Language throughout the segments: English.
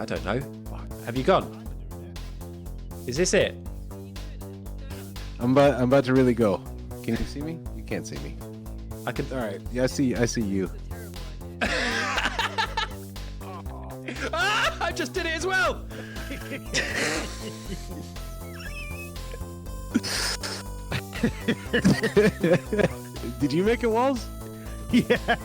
I don't know. Have you gone? Is this it? I'm about to really go. Can you see me? You can't see me. I can. All right. Yeah, I see you. Ah, I just did it as well. Did you make it, Walls? Yeah.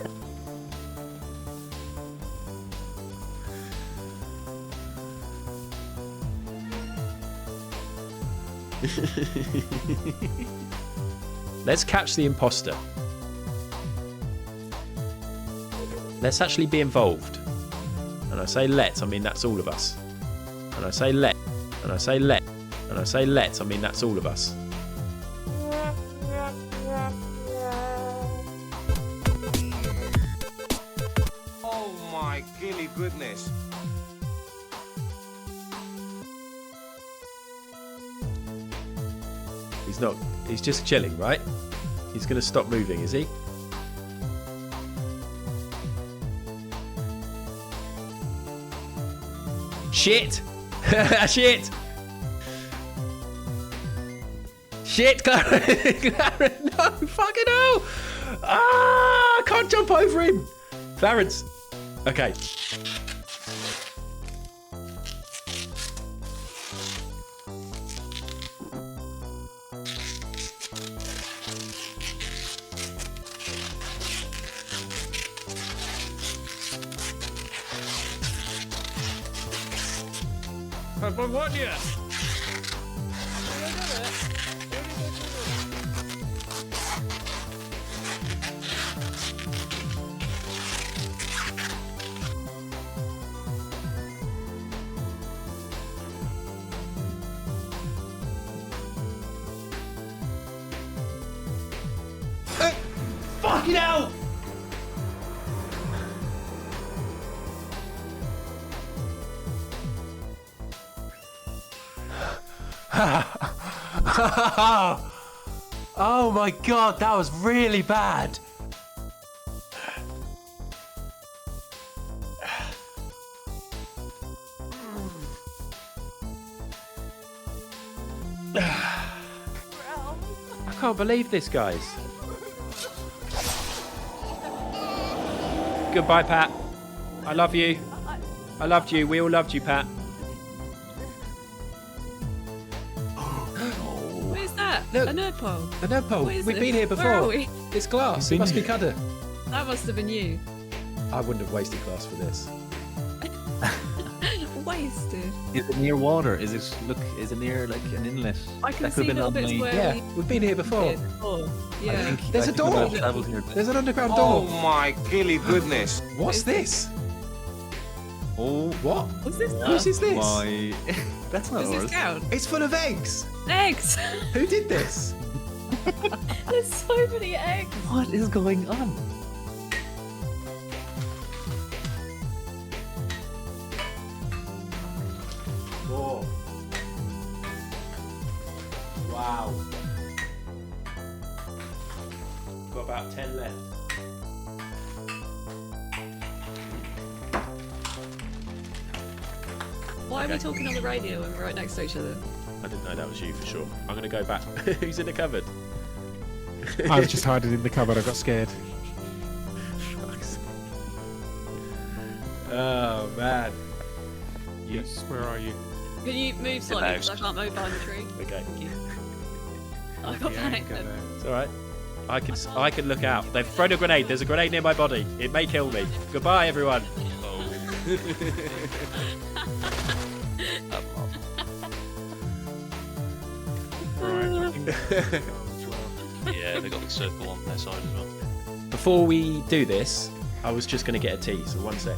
Let's catch the imposter. Let's actually be involved. And I say let, I mean that's all of us. And I say let, and I say let, and I say let, I mean that's all of us. Oh my gilly goodness. He's not, he's just chilling, right? He's going to stop moving, is he? Shit! Shit! Shit, Clarence! Clarence, no, fucking hell! Ah, I can't jump over him! Clarence! Okay. I've won you! Fucking hell! Oh my god, that was really bad. I can't believe this, guys. Goodbye, Pat. I love you. I loved you. We all loved you, Pat. What is that? Look. A nerd pole. The nerd pole. What is We've this? been here Where are before. we? It's glass. It been must be here. Cudder. That must have been you. I wouldn't have wasted glass for this. Wasted. Is it near water? Is it near like an inlet? I can That see could have little been bits on where Yeah, we we've been here before. did before. I Yeah. think, There's I a think door. we might have travelled here. There's an underground Oh door. my gilly goodness. What's this? Oh, What? What's this? Whose is this? my! That's not Does this ours. count? It's full of eggs. Eggs! Who did this? There's so many eggs! What is going on? Whoa. Wow. Got about 10 left. Why are Okay. we talking on the radio when we're right next to each other? I didn't know that was you for sure. I'm going to go back. Who's in the cupboard? I was just hiding in the cupboard. I got scared. Oh, man. Yes. Where are you? Can you move slightly because I can't move behind the tree? Okay. Thank you. I got Yeah, panicked go then. there. It's alright. I can look out. They've thrown a grenade. There's a grenade near my body. It may kill me. Goodbye, everyone. Yeah, they got the circle on their side as well. Before we do this, I was just going to get a tea, so one sec.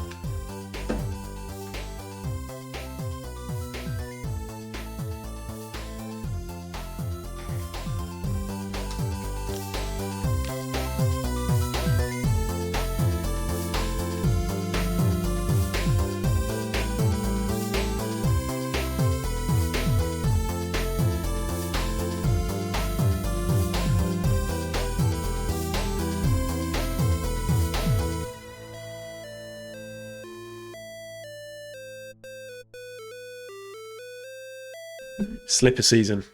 Slipper season.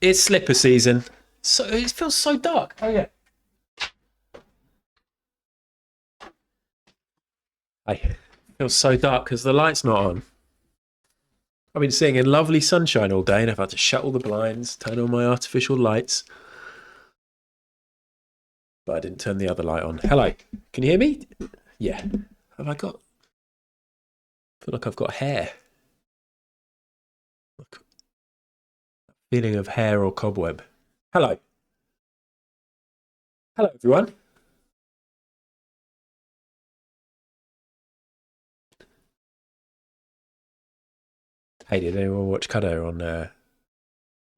It's slipper season. So it feels so dark. Oh yeah. It feels so dark because the light's not on. I've been sitting in lovely sunshine all day and I've had to shut all the blinds, turn on my artificial lights. But I didn't turn the other light on. Hello. Can you hear me? Yeah. Have I got... I feel like I've got hair. Look. Feeling of hair or cobweb. Hello. Hello, everyone. Hey, did anyone watch Cuddo on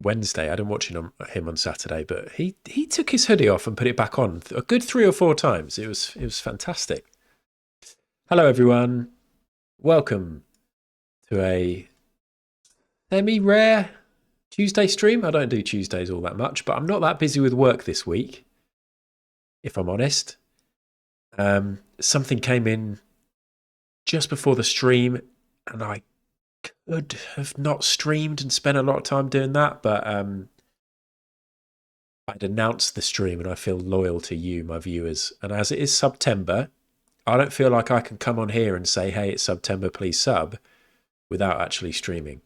Wednesday? I didn't watch him on Saturday, but he took his hoodie off and put it back on a good 3 or 4 times. It was fantastic. Hello, everyone. Welcome to a semi-rare Tuesday stream. I don't do Tuesdays all that much, but I'm not that busy with work this week, if I'm honest. Something came in just before the stream, and I could have not streamed and spent a lot of time doing that, but I'd announced the stream and I feel loyal to you, my viewers. And as it is September, I don't feel like I can come on here and say, hey, it's September, please sub, without actually streaming.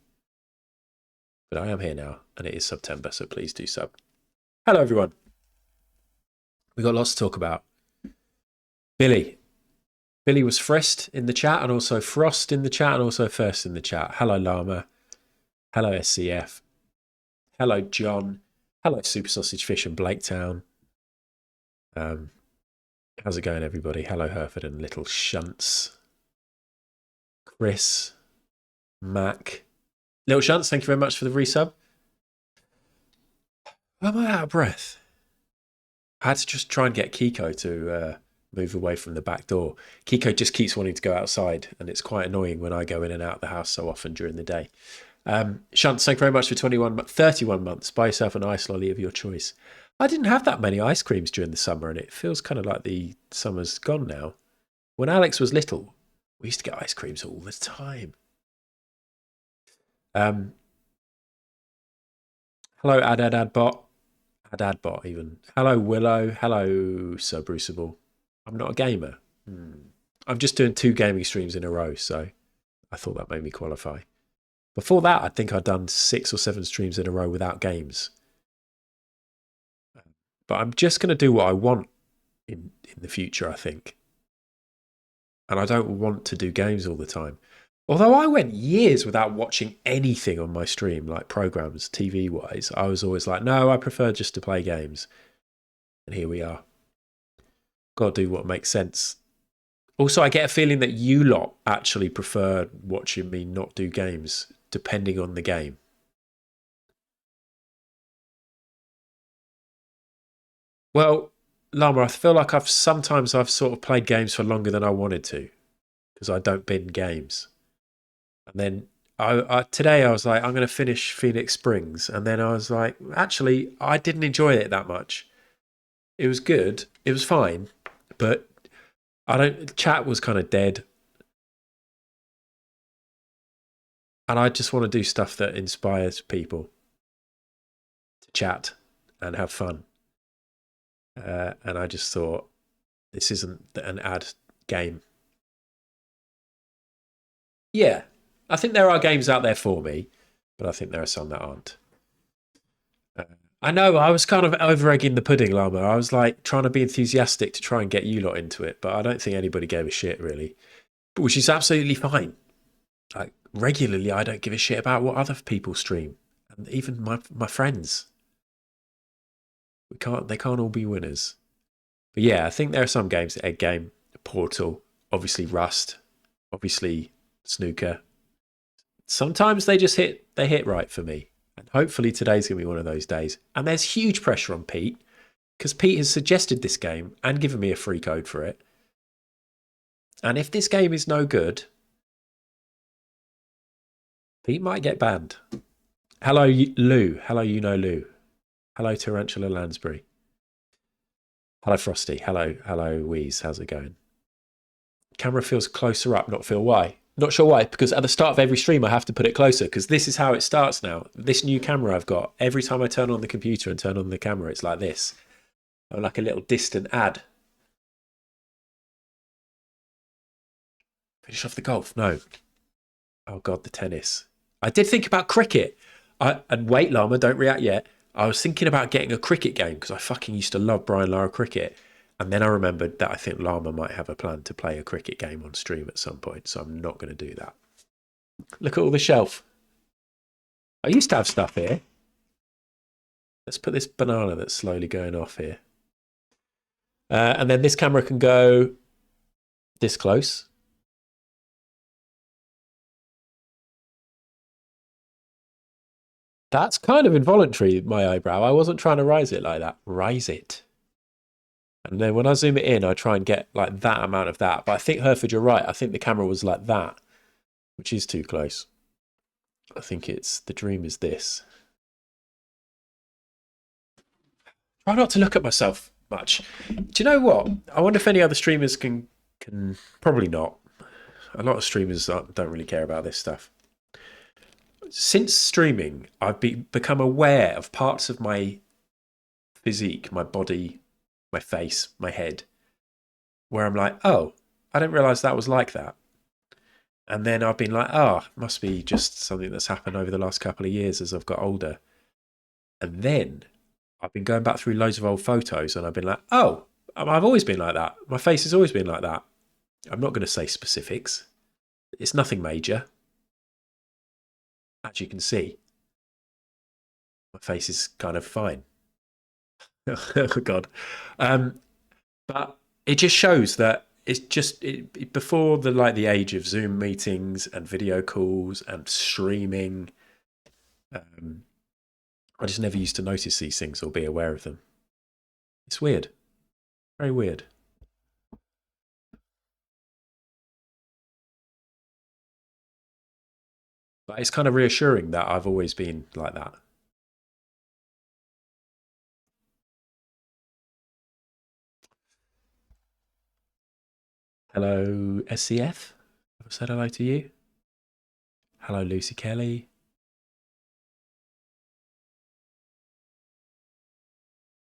But I am here now, and it is September, so please do sub. Hello, everyone. We've got lots to talk about. Billy was Frist in the chat, and also Frost in the chat, and also First in the chat. Hello, Llama. Hello, SCF. Hello, John. Hello, Super Sausage Fish and Blaketown. How's it going, everybody? Hello, Hereford and Little Shunts. Chris. Mac. Little Shunts, thank you very much for the resub. Am I out of breath? I had to just try and get Kiko to move away from the back door. Kiko just keeps wanting to go outside, and it's quite annoying when I go in and out of the house so often during the day. Shunts, thank you very much for 31 months. Buy yourself an ice lolly of your choice. I didn't have that many ice creams during the summer, and it feels kind of like the summer's gone now. When Alex was little, we used to get ice creams all the time. Hello, Adadbot. Adadbot, even. Hello, Willow. Hello, Sir Bruceable. I'm not a gamer. I'm just doing 2 gaming streams in a row, so I thought that made me qualify. Before that, I think I'd done 6 or 7 streams in a row without games. But I'm just going to do what I want in the future, I think. And I don't want to do games all the time. Although I went years without watching anything on my stream, like programs, TV-wise. I was always like, no, I prefer just to play games. And here we are. Got to do what makes sense. Also, I get a feeling that you lot actually prefer watching me not do games, depending on the game. Well, Llama, I feel like I've sort of played games for longer than I wanted to, because I don't bin games. And then today I was like, I'm going to finish Phoenix Springs. And then I was like, actually, I didn't enjoy it that much. It was good. It was fine. But chat was kind of dead. And I just want to do stuff that inspires people to chat and have fun. And I just thought, this isn't an ad game. Yeah. I think there are games out there for me, but I think there are some that aren't. I know, I was kind of over-egging the pudding, Llama. I was like trying to be enthusiastic to try and get you lot into it, but I don't think anybody gave a shit, really. Which is absolutely fine. Like, regularly, I don't give a shit about what other people stream. And even my friends. They can't all be winners. But yeah, I think there are some games, Egg Game, Portal, obviously Rust, obviously Snooker. Sometimes they hit right for me. And hopefully today's going to be one of those days. And there's huge pressure on Pete, because Pete has suggested this game and given me a free code for it. And if this game is no good, Pete might get banned. Hello, Lou. Hello, Lou. Hello, Tarantula Lansbury. Hello, Frosty. Hello, Wheeze. How's it going? Camera feels closer up, not feel why. Not sure why, because at the start of every stream I have to put it closer, because this is how it starts now. This new camera I've got, every time I turn on the computer and turn on the camera, it's like this. I'm like a little distant ad. Finish off the golf? No. Oh God, the tennis. I did think about cricket. And wait, Llama, don't react yet. I was thinking about getting a cricket game because I fucking used to love Brian Lara cricket. And then I remembered that I think Llama might have a plan to play a cricket game on stream at some point. So I'm not going to do that. Look at all the shelf. I used to have stuff here. Let's put this banana that's slowly going off here. And then this camera can go this close. That's kind of involuntary, my eyebrow. I wasn't trying to rise it like that. Rise it. And then when I zoom it in, I try and get like that amount of that. But I think, Hereford, you're right. I think the camera was like that, which is too close. I think it's, the dream is this. Try not to look at myself much. Do you know what? I wonder if any other streamers can probably not. A lot of streamers don't really care about this stuff. Since streaming, I've become aware of parts of my physique, my body, my face, my head, where I'm like, oh, I didn't realize that was like that. And then I've been like, oh, it must be just something that's happened over the last couple of years as I've got older. And then I've been going back through loads of old photos and I've been like, oh, I've always been like that. My face has always been like that. I'm not going to say specifics. It's nothing major. As you can see, my face is kind of fine. Oh, God. But it just shows that it's just before the age of Zoom meetings and video calls and streaming. I just never used to notice these things or be aware of them. It's weird. Very weird. But it's kind of reassuring that I've always been like that. Hello, SCF. Have I said hello to you? Hello, Lucy Kelly.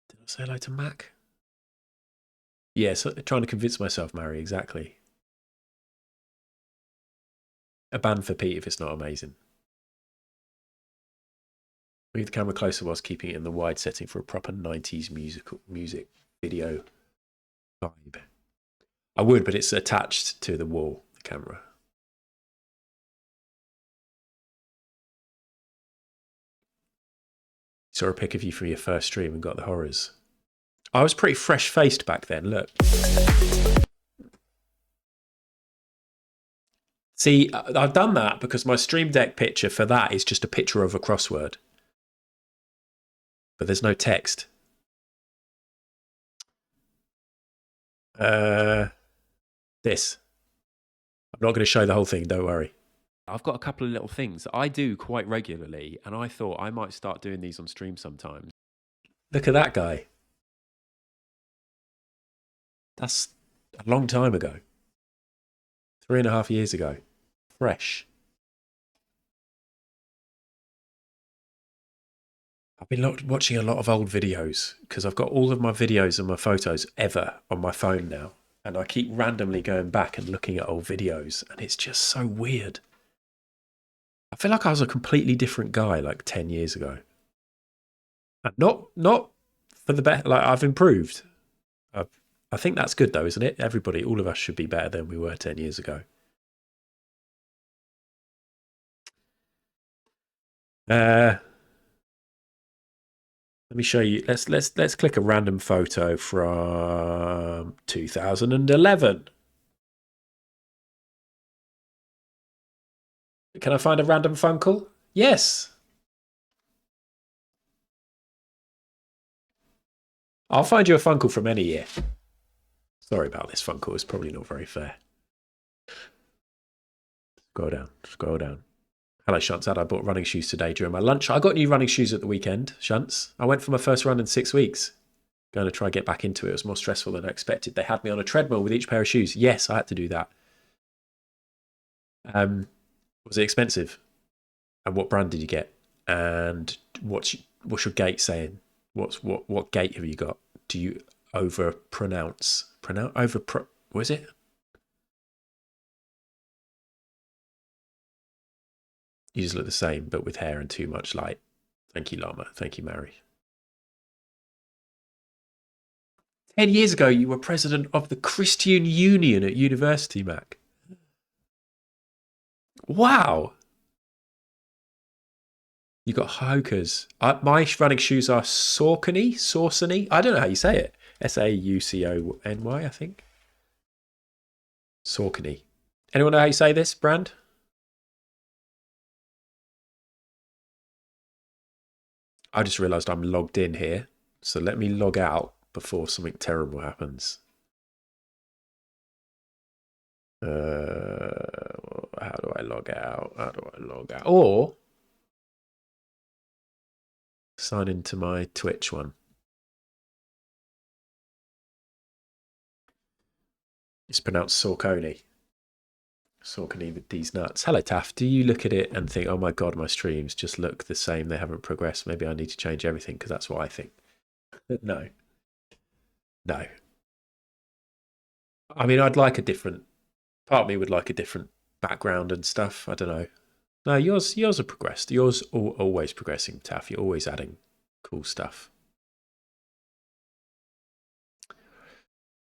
Did I say hello to Mac? Yes, trying to convince myself, Mary, exactly. A ban for Pete if it's not amazing. Move the camera closer whilst keeping it in the wide setting for a proper 90s music video vibe. I would, but it's attached to the wall, the camera. Saw a pic of you from your first stream and got the horrors. I was pretty fresh-faced back then, look. See, I've done that because my Stream Deck picture for that is just a picture of a crossword. But there's no text. This. I'm not going to show the whole thing, don't worry. I've got a couple of little things that I do quite regularly, and I thought I might start doing these on stream sometimes. Look at that guy. That's a long time ago. 3.5 years ago. Fresh. I've been watching a lot of old videos because I've got all of my videos and my photos ever on my phone now. And I keep randomly going back and looking at old videos. And it's just so weird. I feel like I was a completely different guy like 10 years ago. And not for the better. Like, I've improved. I think that's good though, isn't it? Everybody, all of us should be better than we were 10 years ago. Let me show you. Let's click a random photo from 2011. Can I find a random Funkle? Yes. I'll find you a Funkle from any year. Sorry about this, Funkle. It's probably not very fair. Scroll down. Scroll down. Hello, Shunts. I bought running shoes today during my lunch. I got new running shoes at the weekend, Shunts. I went for my first run in 6 weeks. Going to try and get back into it. It was more stressful than I expected. They had me on a treadmill with each pair of shoes. Yes, I had to do that. Was it expensive? And what brand did you get? And what's your gate saying? What gate have you got? Do you what is it? You just look the same, but with hair and too much light. Thank you, Llama. Thank you, Mary. 10 years ago, you were president of the Christian Union at university, Mac. Wow. You got Hoka's. My running shoes are Saucony. I don't know how you say it. Saucony, I think. Saucony. Anyone know how you say this brand? I just realised I'm logged in here. So let me log out before something terrible happens. How do I log out? Or sign into my Twitch one. It's pronounced Saucony. Saucony with these nuts. Hello, Taff. Do you look at it and think, oh my God, my streams just look the same. They haven't progressed. Maybe I need to change everything because that's what I think. No. No. I mean, I'd like a different... Part of me would like a different background and stuff. I don't know. No, yours are progressed. Yours are always progressing, Taff. You're always adding cool stuff.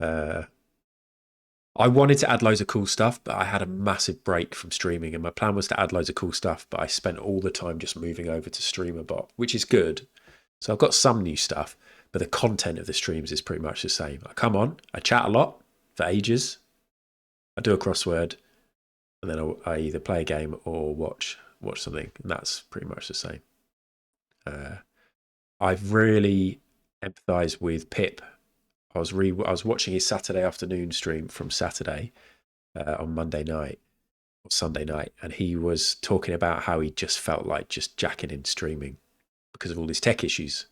I wanted to add loads of cool stuff, but I had a massive break from streaming, and my plan was to add loads of cool stuff, but I spent all the time just moving over to StreamerBot, which is good. So I've got some new stuff, but the content of the streams is pretty much the same. I come on, I chat a lot for ages, I do a crossword, and then I either play a game or watch something, and that's pretty much the same. I've really empathised with Pip. I was watching his Saturday afternoon stream from Saturday on Monday night or Sunday night, and he was talking about how he just felt like just jacking in streaming because of all his tech issues.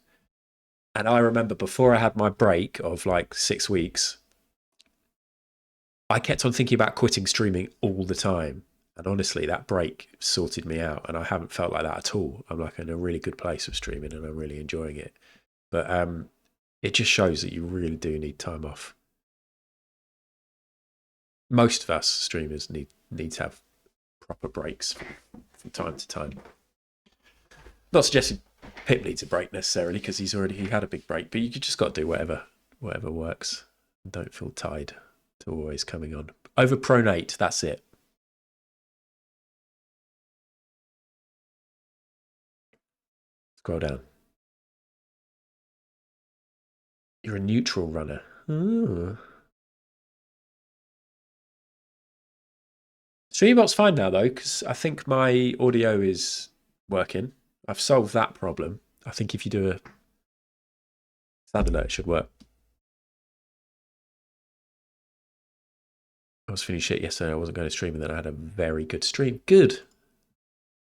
And I remember before I had my break of like 6 weeks, I kept on thinking about quitting streaming all the time. And honestly, that break sorted me out, and I haven't felt like that at all. I'm like in a really good place with streaming, and I'm really enjoying it. But it just shows that you really do need time off. Most of us streamers need to have proper breaks from time to time. Not suggesting Pip needs a break necessarily, because he had a big break, but you just got to do whatever works. Don't feel tied to always coming on. Overpronate, that's it. Scroll down. You're a neutral runner. Ooh. StreamBot's fine now though, because I think my audio is working. I've solved that problem. I think if you do a sound alert, it should work. I was feeling shit yesterday. I wasn't going to stream, and then I had a very good stream. Good.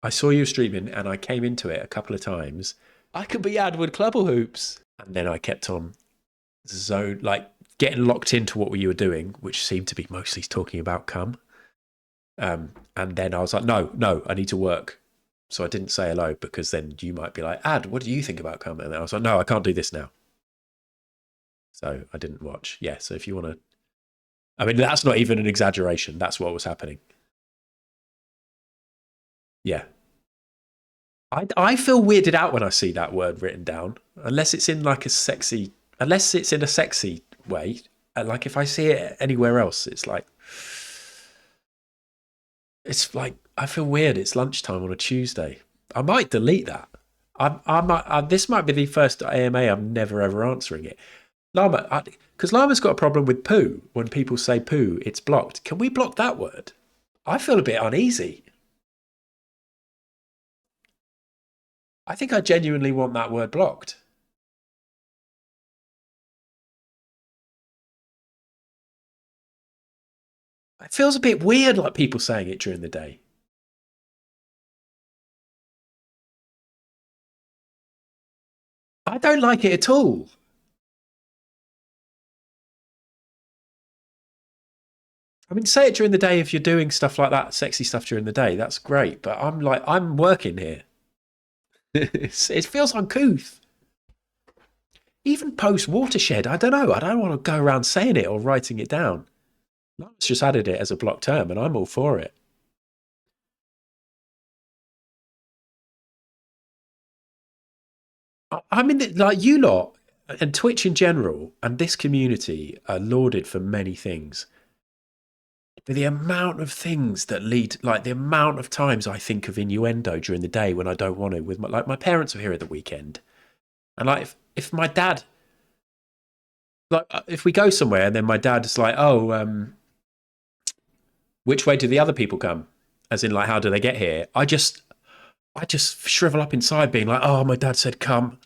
I saw you streaming, and I came into it a couple of times. I could be Adwood Clubble Hoops, and then I kept on getting locked into what you were doing, which seemed to be mostly talking about cum. And then I was like, no, I need to work. So I didn't say hello, because then you might be like, Ad, what do you think about cum? And I was like, no, I can't do this now. So I didn't watch. Yeah, so if you want to... I mean, that's not even an exaggeration. That's what was happening. Yeah. I feel weirded out when I see that word written down, unless it's in a sexy way. Like if I see it anywhere else, it's like I feel weird. It's lunchtime on a Tuesday. I might delete that. This might be the first AMA I'm never ever answering it. Llama, because Llama's got a problem with poo. When people say poo, it's blocked. Can we block that word? I feel a bit uneasy. I think I genuinely want that word blocked. It feels a bit weird, like people saying it during the day. I don't like it at all. 'Cause I mean, say it during the day if you're doing stuff like that, sexy stuff during the day. That's great. But I'm working here. It feels uncouth. Even post Watershed, I don't know. I don't want to go around saying it or writing it down. Lance just added it as a block term, and I'm all for it. I mean, like you lot and Twitch in general and this community are lauded for many things. But the amount of things that lead, like the amount of times I think of innuendo during the day when I don't want to, with my parents are here at the weekend. And like, if my dad, like if we go somewhere and then my dad's like, oh, which way do the other people come? As in like, how do they get here? I just shrivel up inside being like, oh, my dad said come.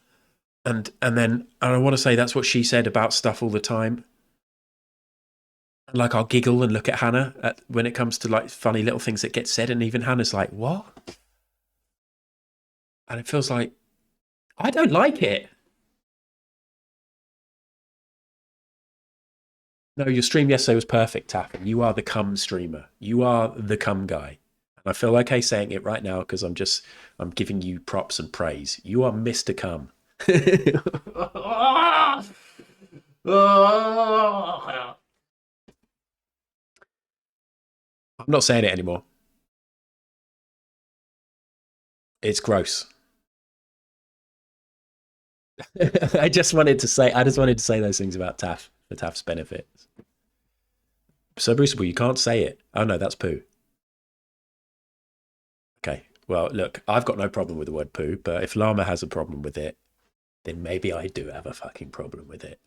And then I want to say that's what she said about stuff all the time. And like I'll giggle and look at Hannah when it comes to like funny little things that get said. And even Hannah's like, what? And it feels like, I don't like it. No, your stream yesterday was perfect, Taff. You are the cum streamer. You are the cum guy. And I feel okay saying it right now because I'm giving you props and praise. You are Mr. Cum. I'm not saying it anymore. It's gross. I just wanted to say those things about Taff for Taff's benefit. So Bruceable, you can't say it. Oh no, that's poo. Okay. Well, look, I've got no problem with the word poo, but if Llama has a problem with it, then maybe I do have a fucking problem with it.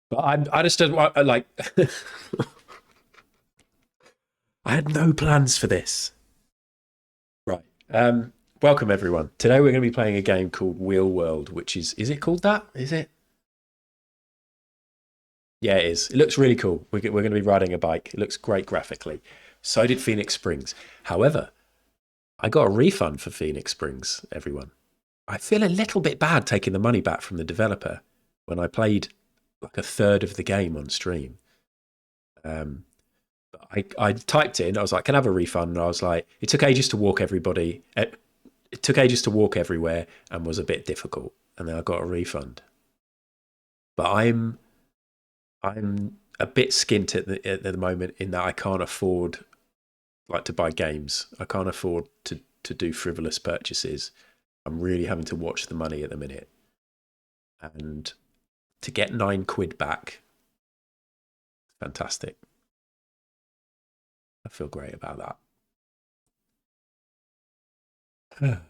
But I just don't like. I had no plans for this. Right. Welcome everyone. Today we're going to be playing a game called Wheel World, which is it called that? Is it? Yeah, it is. It looks really cool. We're going to be riding a bike. It looks great graphically. So did Phoenix Springs. However, I got a refund for Phoenix Springs, everyone. I feel a little bit bad taking the money back from the developer when I played like a third of the game on stream. I typed in, I was like, can I have a refund? And I was like, it took ages to walk everybody. It took ages to walk everywhere and was a bit difficult. And then I got a refund. But I'm a bit skint at the moment in that I can't afford like to buy games. I can't afford to do frivolous purchases. I'm really having to watch the money at the minute. And to get £9 back, fantastic. I feel great about that.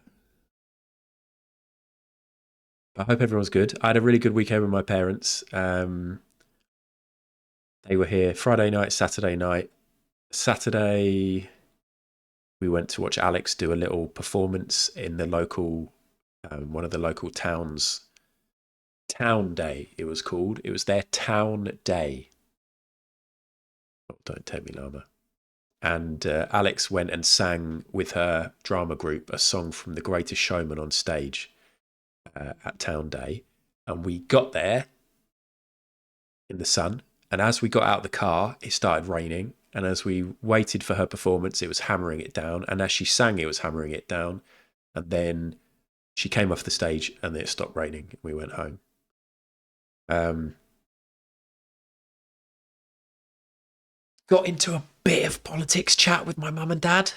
I hope everyone's good. I had a really good weekend with my parents. They were here Friday night, Saturday night. Saturday, we went to watch Alex do a little performance in the local, one of the local towns. Town Day, it was called. It was their town day. Oh, don't tell me, Llama. And Alex went and sang with her drama group a song from The Greatest Showman on stage at Town Day. And we got there in the sun. And as we got out of the car, it started raining. And as we waited for her performance, it was hammering it down. And as she sang, it was hammering it down. And then she came off the stage and it stopped raining. And we went home. Got into a bit of politics chat with my mum and dad,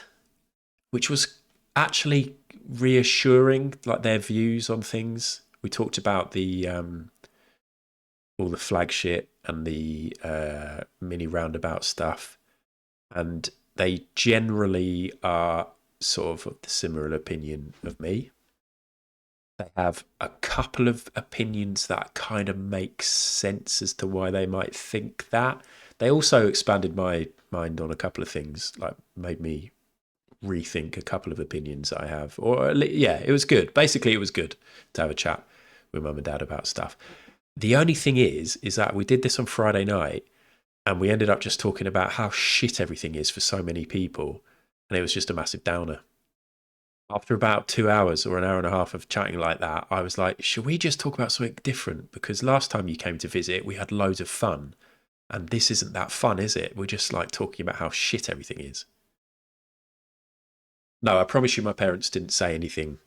which was actually reassuring, like their views on things. We talked about the all the flag shit and the mini roundabout stuff, and they generally are sort of the similar opinion of me. They have a couple of opinions that kind of make sense as to why they might think that. They also expanded my mind on a couple of things, like made me rethink a couple of opinions I have. Or yeah, it was good. Basically, it was good to have a chat with mum and dad about stuff. The only thing is that we did this on Friday night and we ended up just talking about how shit everything is for so many people. And it was just a massive downer. After about 2 hours or an hour and a half of chatting like that, I was like, should we just talk about something different? Because last time you came to visit, we had loads of fun. And this isn't that fun, is it? We're just like talking about how shit everything is. No, I promise you my parents didn't say anything.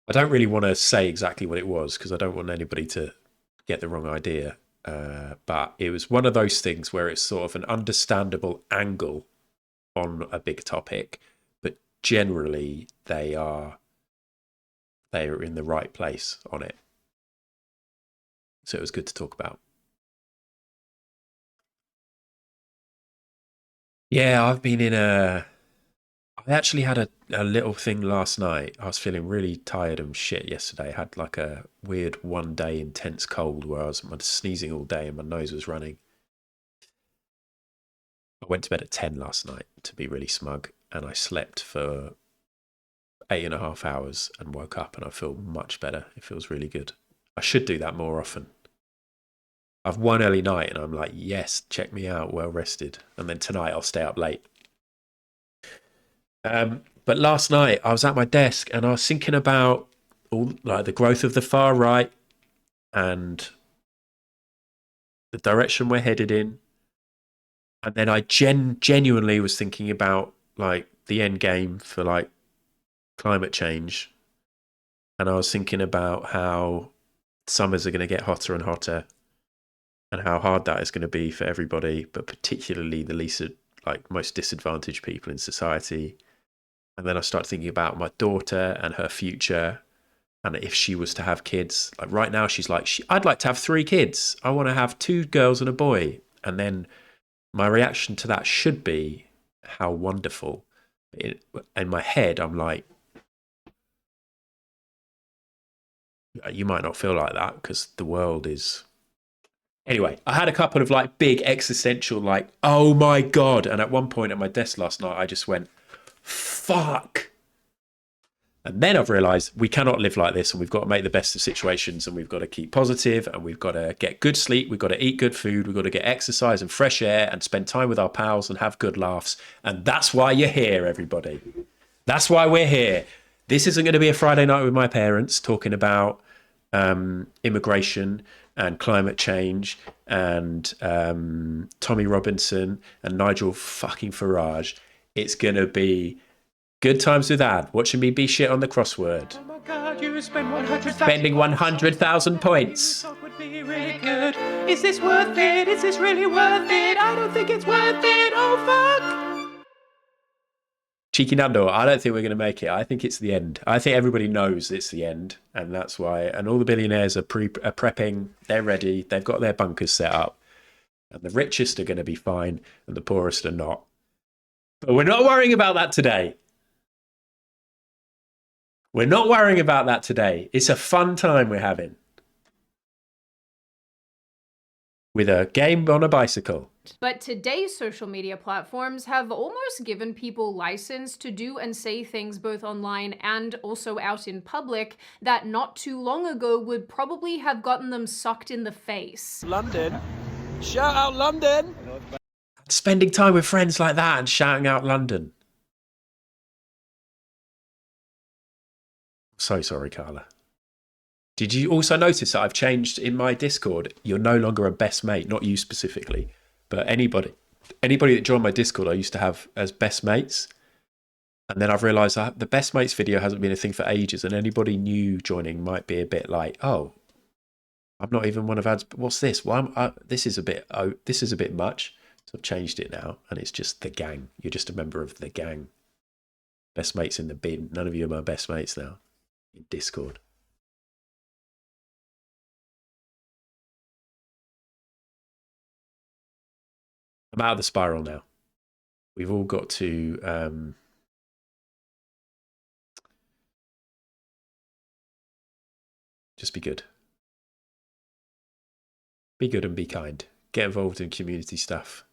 I don't really want to say exactly what it was because I don't want anybody to get the wrong idea. But it was one of those things where it's sort of an understandable angle on a big topic, but generally they are in the right place on it. So it was good to talk about. Yeah, I've been in I actually had a little thing last night. I was feeling really tired and shit yesterday. I had like a weird 1 day intense cold where I was sneezing all day and my nose was running. I went to bed at 10 last night to be really smug, and I slept for 8.5 hours and woke up and I feel much better. It feels really good. I should do that more often. I've one early night and I'm like, yes, check me out, well rested. And then tonight I'll stay up late. But last night I was at my desk and I was thinking about all like the growth of the far right and the direction we're headed in. And then I genuinely was thinking about like the end game for like climate change. And I was thinking about how summers are going to get hotter and hotter and how hard that is going to be for everybody, but particularly the least, like most disadvantaged people in society. And then I started thinking about my daughter and her future. And if she was to have kids, like right now, she's like, I'd like to have 3 kids. I want to have 2 girls and a boy. And then my reaction to that should be how wonderful. In my head, I'm like, you might not feel like that because the world is... Anyway, I had a couple of like big existential, like, oh my God. And at one point at my desk last night, I just went, fuck. And then I've realized we cannot live like this and we've got to make the best of situations and we've got to keep positive and we've got to get good sleep. We've got to eat good food. We've got to get exercise and fresh air and spend time with our pals and have good laughs. And that's why you're here, everybody. That's why we're here. This isn't going to be a Friday night with my parents talking about immigration and climate change and Tommy Robinson and Nigel fucking Farage. It's going to be good times with Ad, watching me be shit on the crossword. Oh my God, you spending 100,000 points. Would be really good. Is this worth it? Is this really worth it? I don't think it's worth it. Oh fuck. Cheeky Nando, I don't think we're going to make it. I think it's the end. I think everybody knows it's the end, and that's why. And all the billionaires are prepping. They're ready. They've got their bunkers set up, and the richest are going to be fine, and the poorest are not. But we're not worrying about that today. We're not worrying about that today. It's a fun time we're having with a game on a bicycle. But today's social media platforms have almost given people license to do and say things both online and also out in public that not too long ago would probably have gotten them sucked in the face. London. Shout out London. Spending time with friends like that and shouting out London. So sorry, Carla. Did you also notice that I've changed in my Discord? You're no longer a best mate, not you specifically, but anybody that joined my Discord I used to have as best mates. And then I've realised that the best mates video hasn't been a thing for ages, and anybody new joining might be a bit like, oh, I'm not even one of Ad's, but what's this? Well, this is a bit much. So I've changed it now, and it's just the gang. You're just a member of the gang. Best mates in the bin. None of you are my best mates now in Discord. I'm out of the spiral now. We've all got to just be good. Be good and be kind. Get involved in community stuff.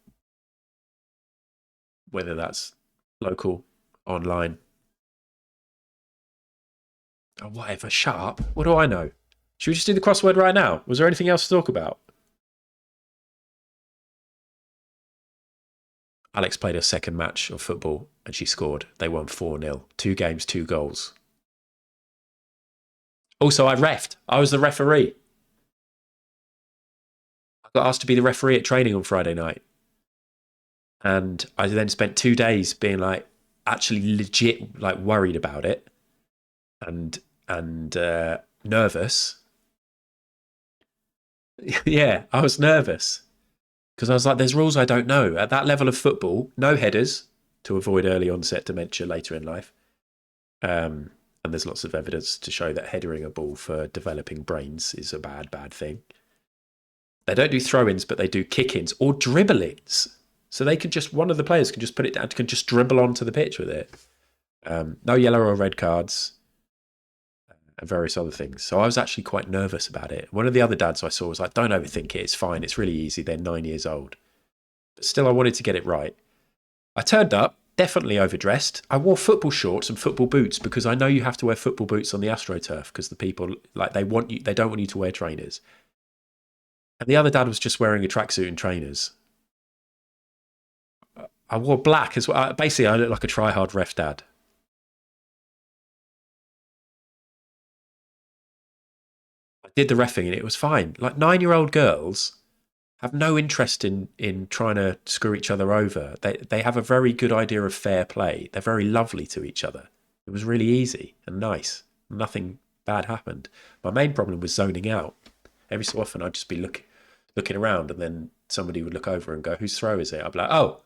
Whether that's local, online. Oh, whatever, shut up. What do I know? Should we just do the crossword right now? Was there anything else to talk about? Alex played her second match of football and she scored. They won 4-0. 2 games, 2 goals. Also, I reffed. I was the referee. I got asked to be the referee at training on Friday night. And I then spent 2 days being like actually legit like worried about it and nervous. Yeah, I was nervous because I was like, there's rules I don't know. At that level of football, no headers to avoid early onset dementia later in life. And there's lots of evidence to show that headering a ball for developing brains is a bad thing. They don't do throw-ins, but they do kick-ins or dribble-ins. So they can just, one of the players can just put it down, can just dribble onto the pitch with it. No yellow or red cards and various other things. So I was actually quite nervous about it. One of the other dads I saw was like, don't overthink it. It's fine. It's really easy. They're 9 years old. But still, I wanted to get it right. I turned up, definitely overdressed. I wore football shorts and football boots because I know you have to wear football boots on the AstroTurf because the people, like, they don't want you to wear trainers. And the other dad was just wearing a tracksuit and trainers. I wore black as well. Basically, I looked like a try-hard ref dad. I did the reffing and it was fine. Like 9-year-old girls have no interest in trying to screw each other over. They have a very good idea of fair play. They're very lovely to each other. It was really easy and nice. Nothing bad happened. My main problem was zoning out. Every so often I'd just be looking around and then somebody would look over and go, whose throw is it? I'd be like, oh.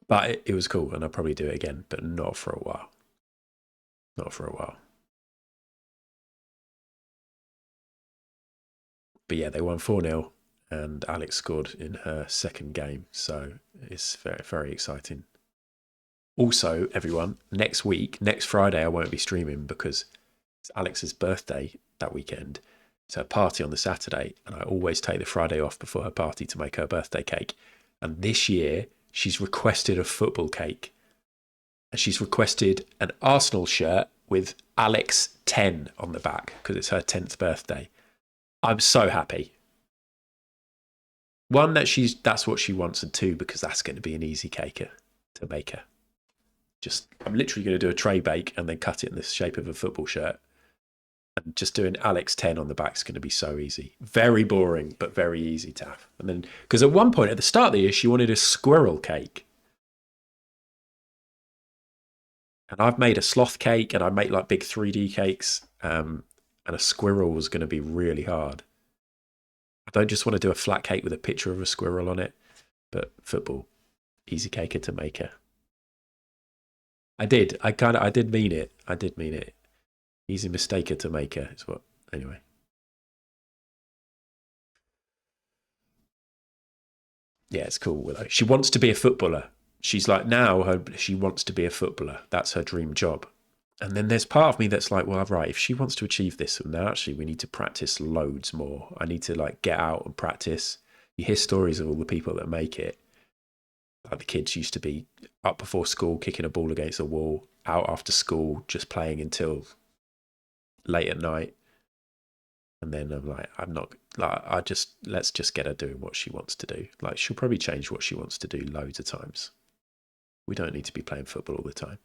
But it was cool and I'll probably do it again, but not for a while. Not for a while. But yeah, they won 4-0 and Alex scored in her second game. So it's very, very exciting. Also, everyone, next Friday, I won't be streaming because it's Alex's birthday that weekend. It's her party on the Saturday, and I always take the Friday off before her party to make her birthday cake. And this year, she's requested a football cake. And she's requested an Arsenal shirt with Alex 10 on the back because it's her 10th birthday. I'm so happy. One, that's what she wants, and two, because that's going to be an easy cake to make her. I'm literally going to do a tray bake and then cut it in the shape of a football shirt. And just doing Alex 10 on the back is going to be so easy. Very boring, but very easy to have. And then, because at one point at the start of the year, she wanted a squirrel cake. And I've made a sloth cake and I make like big 3D cakes. And a squirrel was going to be really hard. I don't just want to do a flat cake with a picture of a squirrel on it, but football, easy caker to make her. I did mean it. I did mean it. Easy mistaker to make her is what. Anyway. Yeah, it's cool. Willow. She wants to be a footballer. She's like she wants to be a footballer. That's her dream job. And then there's part of me that's like, well, right, if she wants to achieve this, well, now actually we need to practice loads more. I need to like get out and practice. You hear stories of all the people that make it. Like the kids used to be up before school, kicking a ball against a wall, out after school, just playing until late at night. And then I'm like, let's just get her doing what she wants to do. Like she'll probably change what she wants to do loads of times. We don't need to be playing football all the time.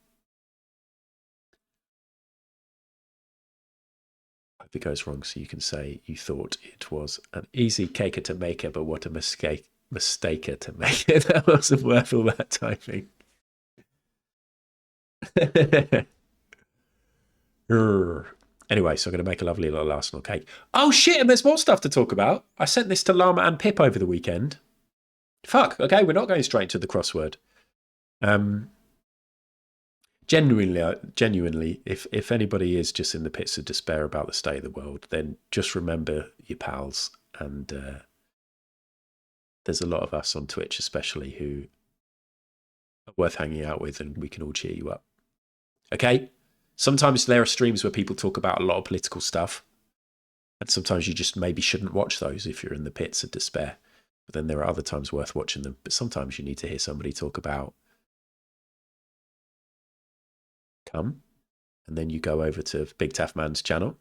If it goes wrong, so you can say you thought it was an easy caker to make it, but what a mistaker to make it. That wasn't worth all that typing. Anyway, so I'm going to make a lovely little Arsenal cake. Oh shit, and there's more stuff to talk about. I sent this to Llama and Pip over the weekend. Fuck, okay, we're not going straight to the crossword. Genuinely, if anybody is just in the pits of despair about the state of the world, then just remember your pals. And there's a lot of us on Twitch especially who are worth hanging out with, and we can all cheer you up. Okay? Sometimes there are streams where people talk about a lot of political stuff, and sometimes you just maybe shouldn't watch those if you're in the pits of despair. But then there are other times worth watching them. But sometimes you need to hear somebody talk about come, and then you go over to Big Taff Man's channel.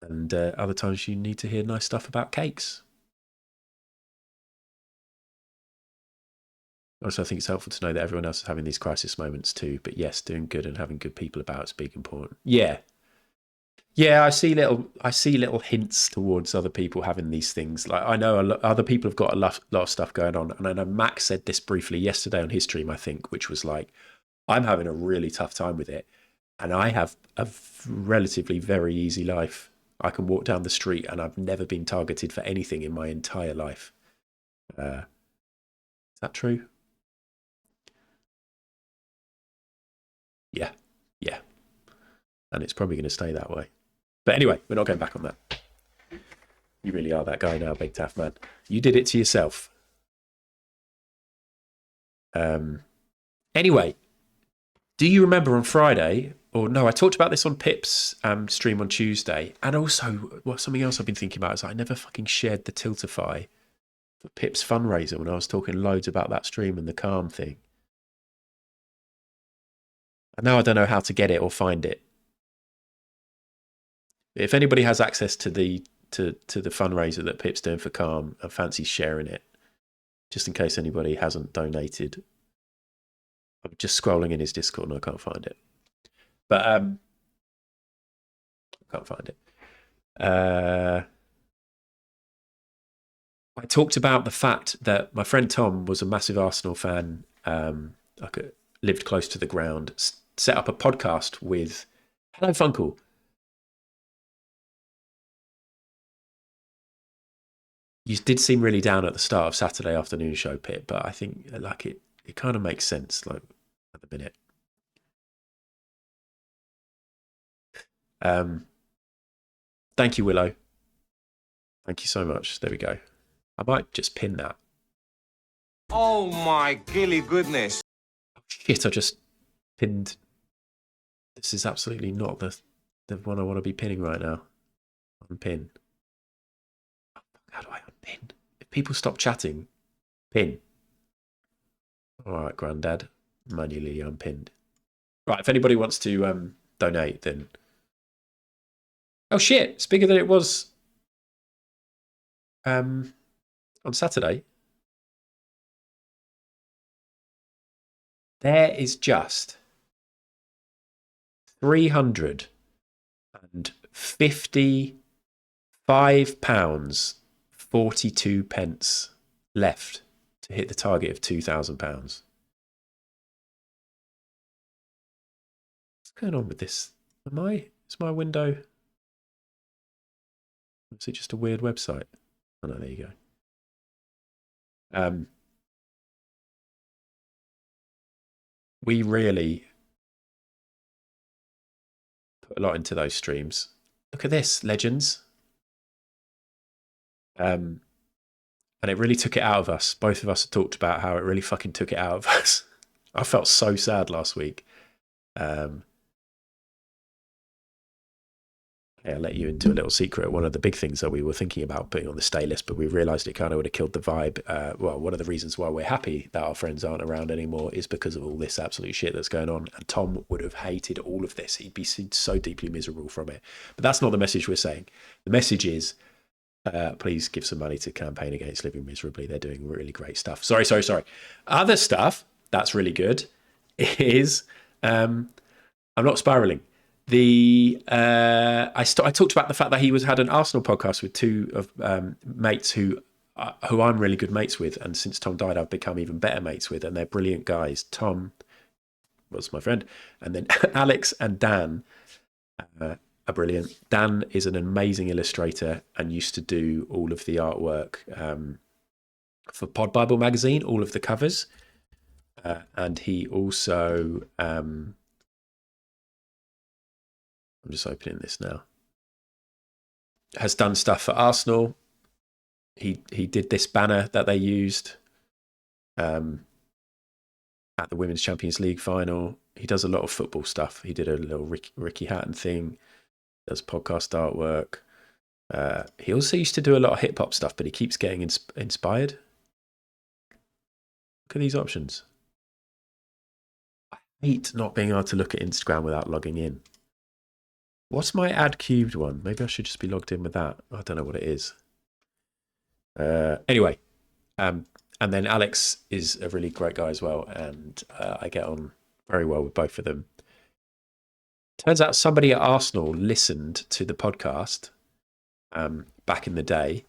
And other times you need to hear nice stuff about cakes. Also, I think it's helpful to know that everyone else is having these crisis moments too. But yes, doing good and having good people about is big important. Yeah. Yeah, I see little hints towards other people having these things. Like I know other people have got a lot of stuff going on, and I know Max said this briefly yesterday on his stream, I think, which was like, I'm having a really tough time with it, and I have a relatively very easy life. I can walk down the street, and I've never been targeted for anything in my entire life. Is that true? Yeah, yeah, and it's probably going to stay that way. But anyway, we're not going back on that. You really are that guy now, Big Taff Man. You did it to yourself. Anyway, do you remember on Friday, or no, I talked about this on Pip's stream on Tuesday, and also something else I've been thinking about is I never fucking shared the Tiltify for Pip's fundraiser when I was talking loads about that stream and the Calm thing. And now I don't know how to get it or find it. If anybody has access to the fundraiser that Pip's doing for Calm and fancies sharing it, just in case anybody hasn't donated, I'm just scrolling in his Discord and I can't find it. But I can't find it. I talked about the fact that my friend Tom was a massive Arsenal fan. Lived close to the ground. Set up a podcast with Hello Funkle. You did seem really down at the start of Saturday afternoon show, Pip, but I think like it kind of makes sense like at the minute. Thank you, Willow. Thank you so much. There we go. I might just pin that. Oh my gilly goodness. Shit, I just pinned. This is absolutely not the one I want to be pinning right now. Unpin. How do I unpin? If people stop chatting, pin. All right, Grandad. Manually unpinned. Right, if anybody wants to donate, then... Oh, shit. It's bigger than it was on Saturday. There is just £355.42 left to hit the target of £2,000. What's going on with this? Is my window... Is it just a weird website? Oh no, there you go. We really put a lot into those streams. Look at this, legends. And it really took it out of us. Both of us have talked about how it really fucking took it out of us. I felt so sad last week. I'll let you into a little secret. One of the big things that we were thinking about putting on the stay list, but we realised it kind of would have killed the vibe. Well, one of the reasons why we're happy that our friends aren't around anymore is because of all this absolute shit that's going on. And Tom would have hated all of this. He'd be so deeply miserable from it. But that's not the message we're saying. The message is, please give some money to Campaign Against Living Miserably. They're doing really great stuff. Sorry. Other stuff that's really good is I'm not spiraling. I talked about the fact that he had an Arsenal podcast with two of mates who I'm really good mates with, and since Tom died, I've become even better mates with, and they're brilliant guys. Tom was my friend, and then Alex and Dan are brilliant. Dan is an amazing illustrator and used to do all of the artwork for Pod Bible magazine, all of the covers, and he also. I'm just opening this now. Has done stuff for Arsenal. He did this banner that they used at the Women's Champions League final. He does a lot of football stuff. He did a little Ricky Hatton thing. Does podcast artwork. He also used to do a lot of hip hop stuff, but he keeps getting inspired. Look at these options. I hate not being able to look at Instagram without logging in. What's my add cubed one? Maybe I should just be logged in with that. I don't know what it is. Anyway, and then Alex is a really great guy as well, and I get on very well with both of them. Turns out somebody at Arsenal listened to the podcast back in the day,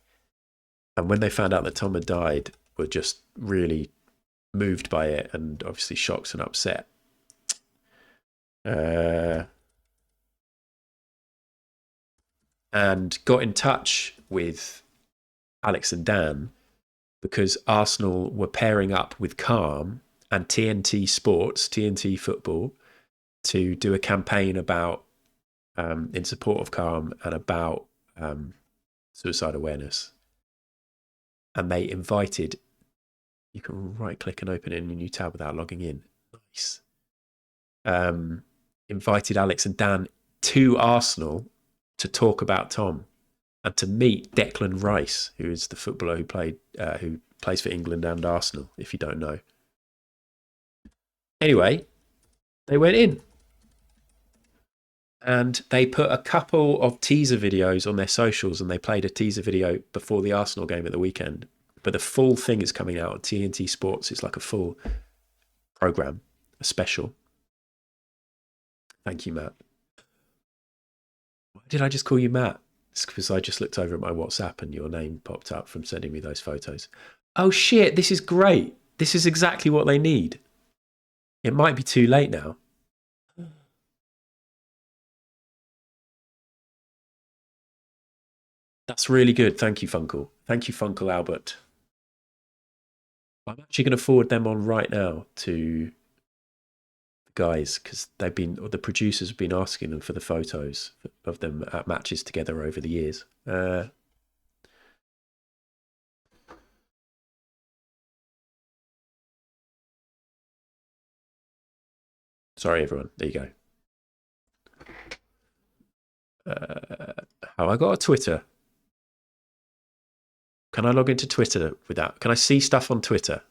and when they found out that Tom had died, were just really moved by it and obviously shocked and upset. And got in touch with Alex and Dan because Arsenal were pairing up with Calm and TNT Sports, TNT Football, to do a campaign about in support of Calm and about suicide awareness. And they invited, you can right click and open it in a new tab without logging in. Nice. Invited Alex and Dan to Arsenal to talk about Tom and to meet Declan Rice, who is the footballer who plays for England and Arsenal, if you don't know. Anyway, they went in and they put a couple of teaser videos on their socials, and they played a teaser video before the Arsenal game at the weekend. But the full thing is coming out on TNT Sports. It's like a full program, a special. Thank you, Matt. Why did I just call you Matt? It's because I just looked over at my WhatsApp and your name popped up from sending me those photos. Oh shit, this is great. This is exactly what they need. It might be too late now. That's really good. Thank you, Funkle. Thank you, Funkle Albert. I'm actually going to forward them on right now to the guys, because the producers have been asking them for the photos of them at matches together over the years. Sorry, everyone. There you go. Have I got a Twitter? Can I log into Twitter without? Can I see stuff on Twitter?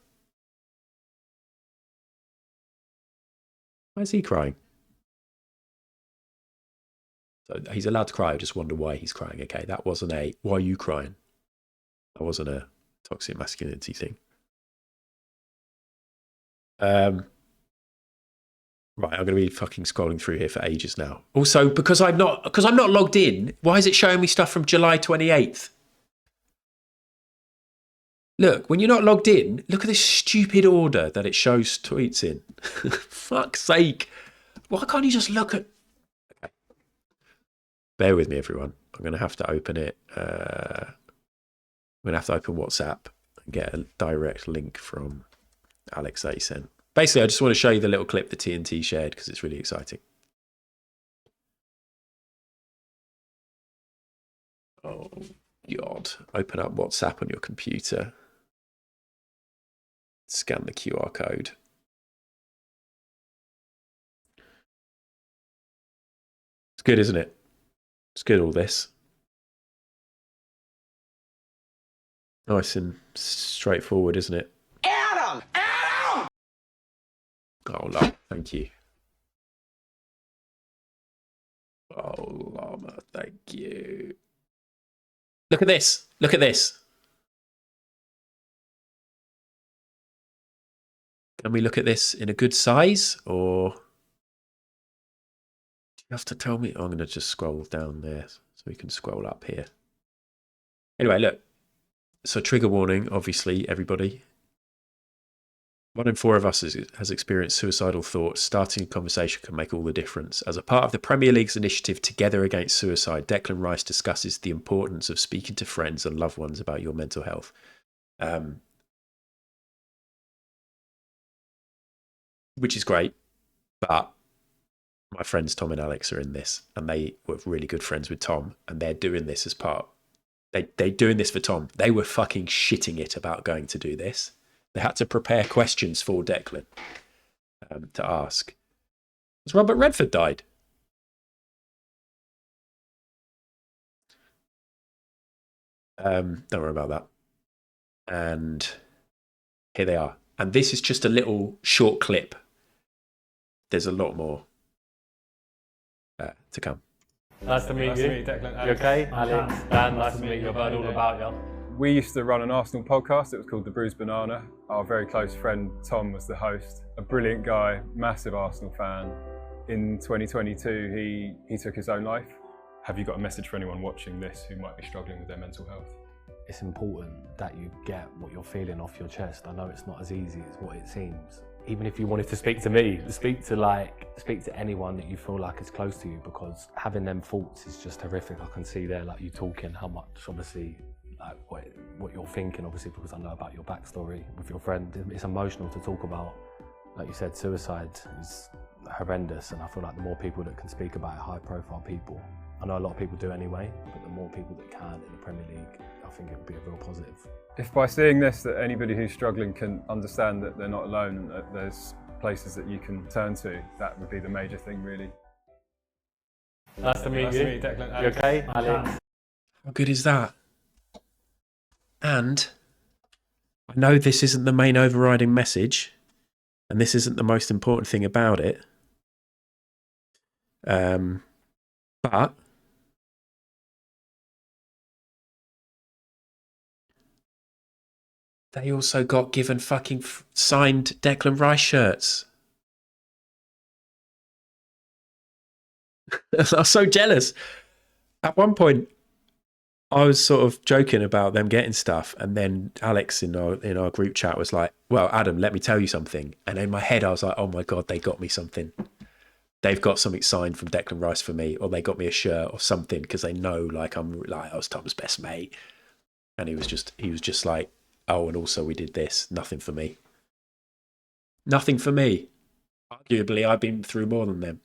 Why is he crying? So he's allowed to cry. I just wonder why he's crying. Okay, that wasn't a why are you crying? That wasn't a toxic masculinity thing. Right, I'm going to be fucking scrolling through here for ages now. Also, because I'm not logged in, why is it showing me stuff from July 28th? Look, when you're not logged in, look at this stupid order that it shows tweets in. Fuck's sake. Why can't you just look at... Okay. Bear with me, everyone. I'm going to have to open it. I'm going to have to open WhatsApp and get a direct link from Alex that he sent. Basically, I just want to show you the little clip that TNT shared because it's really exciting. Oh, God. Open up WhatsApp on your computer. Scan the QR code. It's good, isn't it? It's good, all this. Nice and straightforward, isn't it? Adam! Adam! Oh, love. Thank you. Oh, Llama, thank you. Look at this. Look at this. Can we look at this in a good size, or do you have to tell me? I'm going to just scroll down there so we can scroll up here. Anyway, look. So trigger warning, obviously, everybody. 1 in 4 of us has experienced suicidal thoughts. Starting a conversation can make all the difference. As a part of the Premier League's initiative Together Against Suicide, Declan Rice discusses the importance of speaking to friends and loved ones about your mental health. Which is great, but my friends Tom and Alex are in this, and they were really good friends with Tom, and they're doing this as part. They're doing this for Tom. They were fucking shitting it about going to do this. They had to prepare questions for Declan to ask. Has Robert Redford died? Don't worry about that. And here they are. And this is just a little short clip. There's a lot more to come. Nice to meet you. Declan. You okay? Alex, Dan, nice to meet you. I've heard all about you. We used to run an Arsenal podcast. It was called The Bruised Banana. Our very close friend Tom was the host. A brilliant guy, massive Arsenal fan. in 2022 he took his own life. Have you got a message for anyone watching this who might be struggling with their mental health? It's important that you get what you're feeling off your chest. I know it's not as easy as what it seems. Even if you wanted to speak to me, speak to anyone that you feel like is close to you, because having them thoughts is just horrific. I can see there, like, you talking how much, obviously, like what you're thinking, obviously, because I know about your backstory with your friend. It's emotional to talk about. Like you said, suicide is horrendous, and I feel like the more people that can speak about it, high profile people. I know a lot of people do anyway, but the more people that can in the Premier League, I think it would be a real positive. If by seeing this that anybody who's struggling can understand that they're not alone and that there's places that you can turn to, that would be the major thing, really. Nice to meet you. Declan. You okay, Alex? How good is that? And I know this isn't the main overriding message, and this isn't the most important thing about it. But they also got given fucking signed Declan Rice shirts. I was so jealous. At one point, I was sort of joking about them getting stuff, and then Alex in our group chat was like, "Well, Adam, let me tell you something." And in my head, I was like, "Oh my god, they got me something. They've got something signed from Declan Rice for me, or they got me a shirt or something, because they know like I was Tom's best mate." And he was just like, "Oh, and also we did this. Nothing for me. Nothing for me. Arguably, I've been through more than them.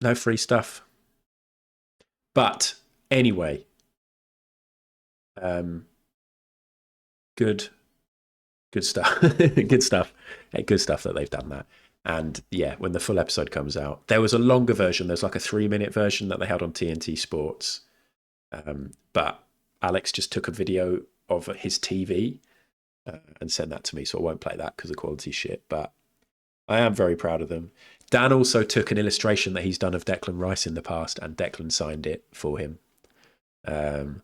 No free stuff." But anyway, good stuff. Good stuff. Good stuff that they've done that. And yeah, when the full episode comes out, there was a longer version. There's like a 3-minute version that they had on TNT Sports. But Alex just took a video of his TV and sent that to me, so I won't play that because the quality's shit. But I am very proud of them. Dan also took an illustration that he's done of Declan Rice in the past, and Declan signed it for him. And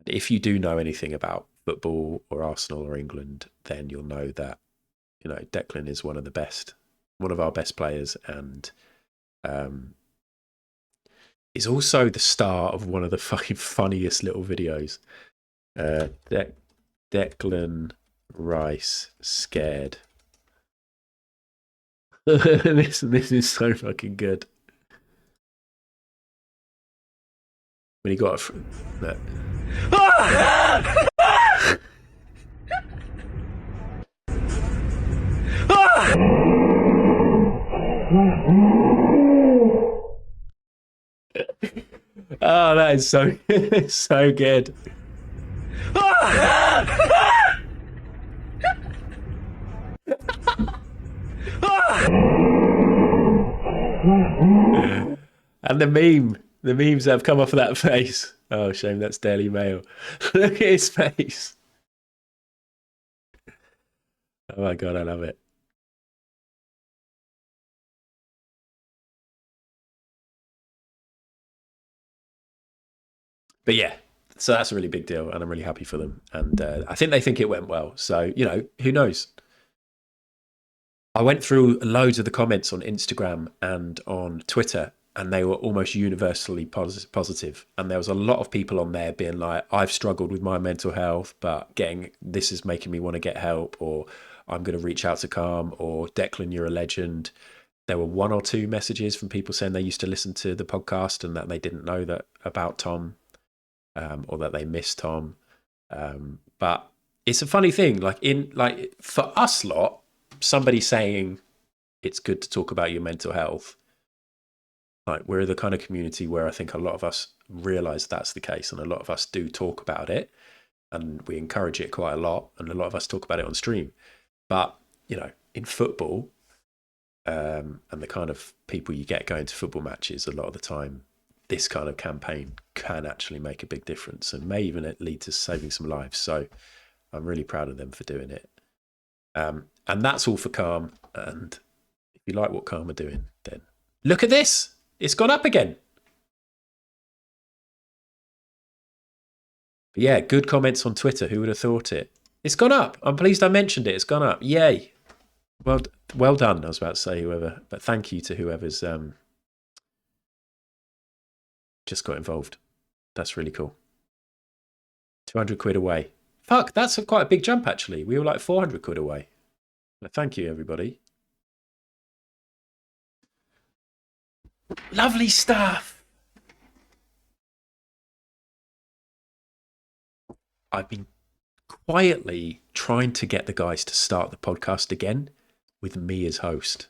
if you do know anything about football or Arsenal or England, then you'll know that, you know, Declan is one of our best players, and is also the star of one of the fucking funniest little videos. Declan Rice scared. This is so fucking good. When he got that. Oh, that is so so good. And the memes that have come off of that face. Oh, shame that's Daily Mail. Look at his face. Oh my god, I love it. But yeah, so that's a really big deal, and I'm really happy for them. And I think they think it went well. So, you know, who knows? I went through loads of the comments on Instagram and on Twitter, and they were almost universally positive. And there was a lot of people on there being like, "I've struggled with my mental health, but this is making me want to get help," or "I'm going to reach out to Calm," or "Declan, you're a legend." There were 1 or 2 messages from people saying they used to listen to the podcast and that they didn't know that about Tom, or that they missed Tom. But it's a funny thing, like for us lot, somebody saying it's good to talk about your mental health. Like, we're the kind of community where I think a lot of us realize that's the case, and a lot of us do talk about it, and we encourage it quite a lot, and a lot of us talk about it on stream. But, you know, in football, and the kind of people you get going to football matches, a lot of the time, this kind of campaign can actually make a big difference and may even lead to saving some lives. So I'm really proud of them for doing it. And that's all for Calm. And if you like what Calm are doing, then look at this. It's gone up again. But yeah, good comments on Twitter. Who would have thought it? It's gone up. I'm pleased I mentioned it. It's gone up. Yay. Well done. I was about to say whoever, but thank you to whoever's just got involved. That's really cool. 200 quid away. Fuck, that's quite a big jump actually. We were like 400 quid away. But thank you, everybody. Lovely stuff. I've been quietly trying to get the guys to start the podcast again with me as host.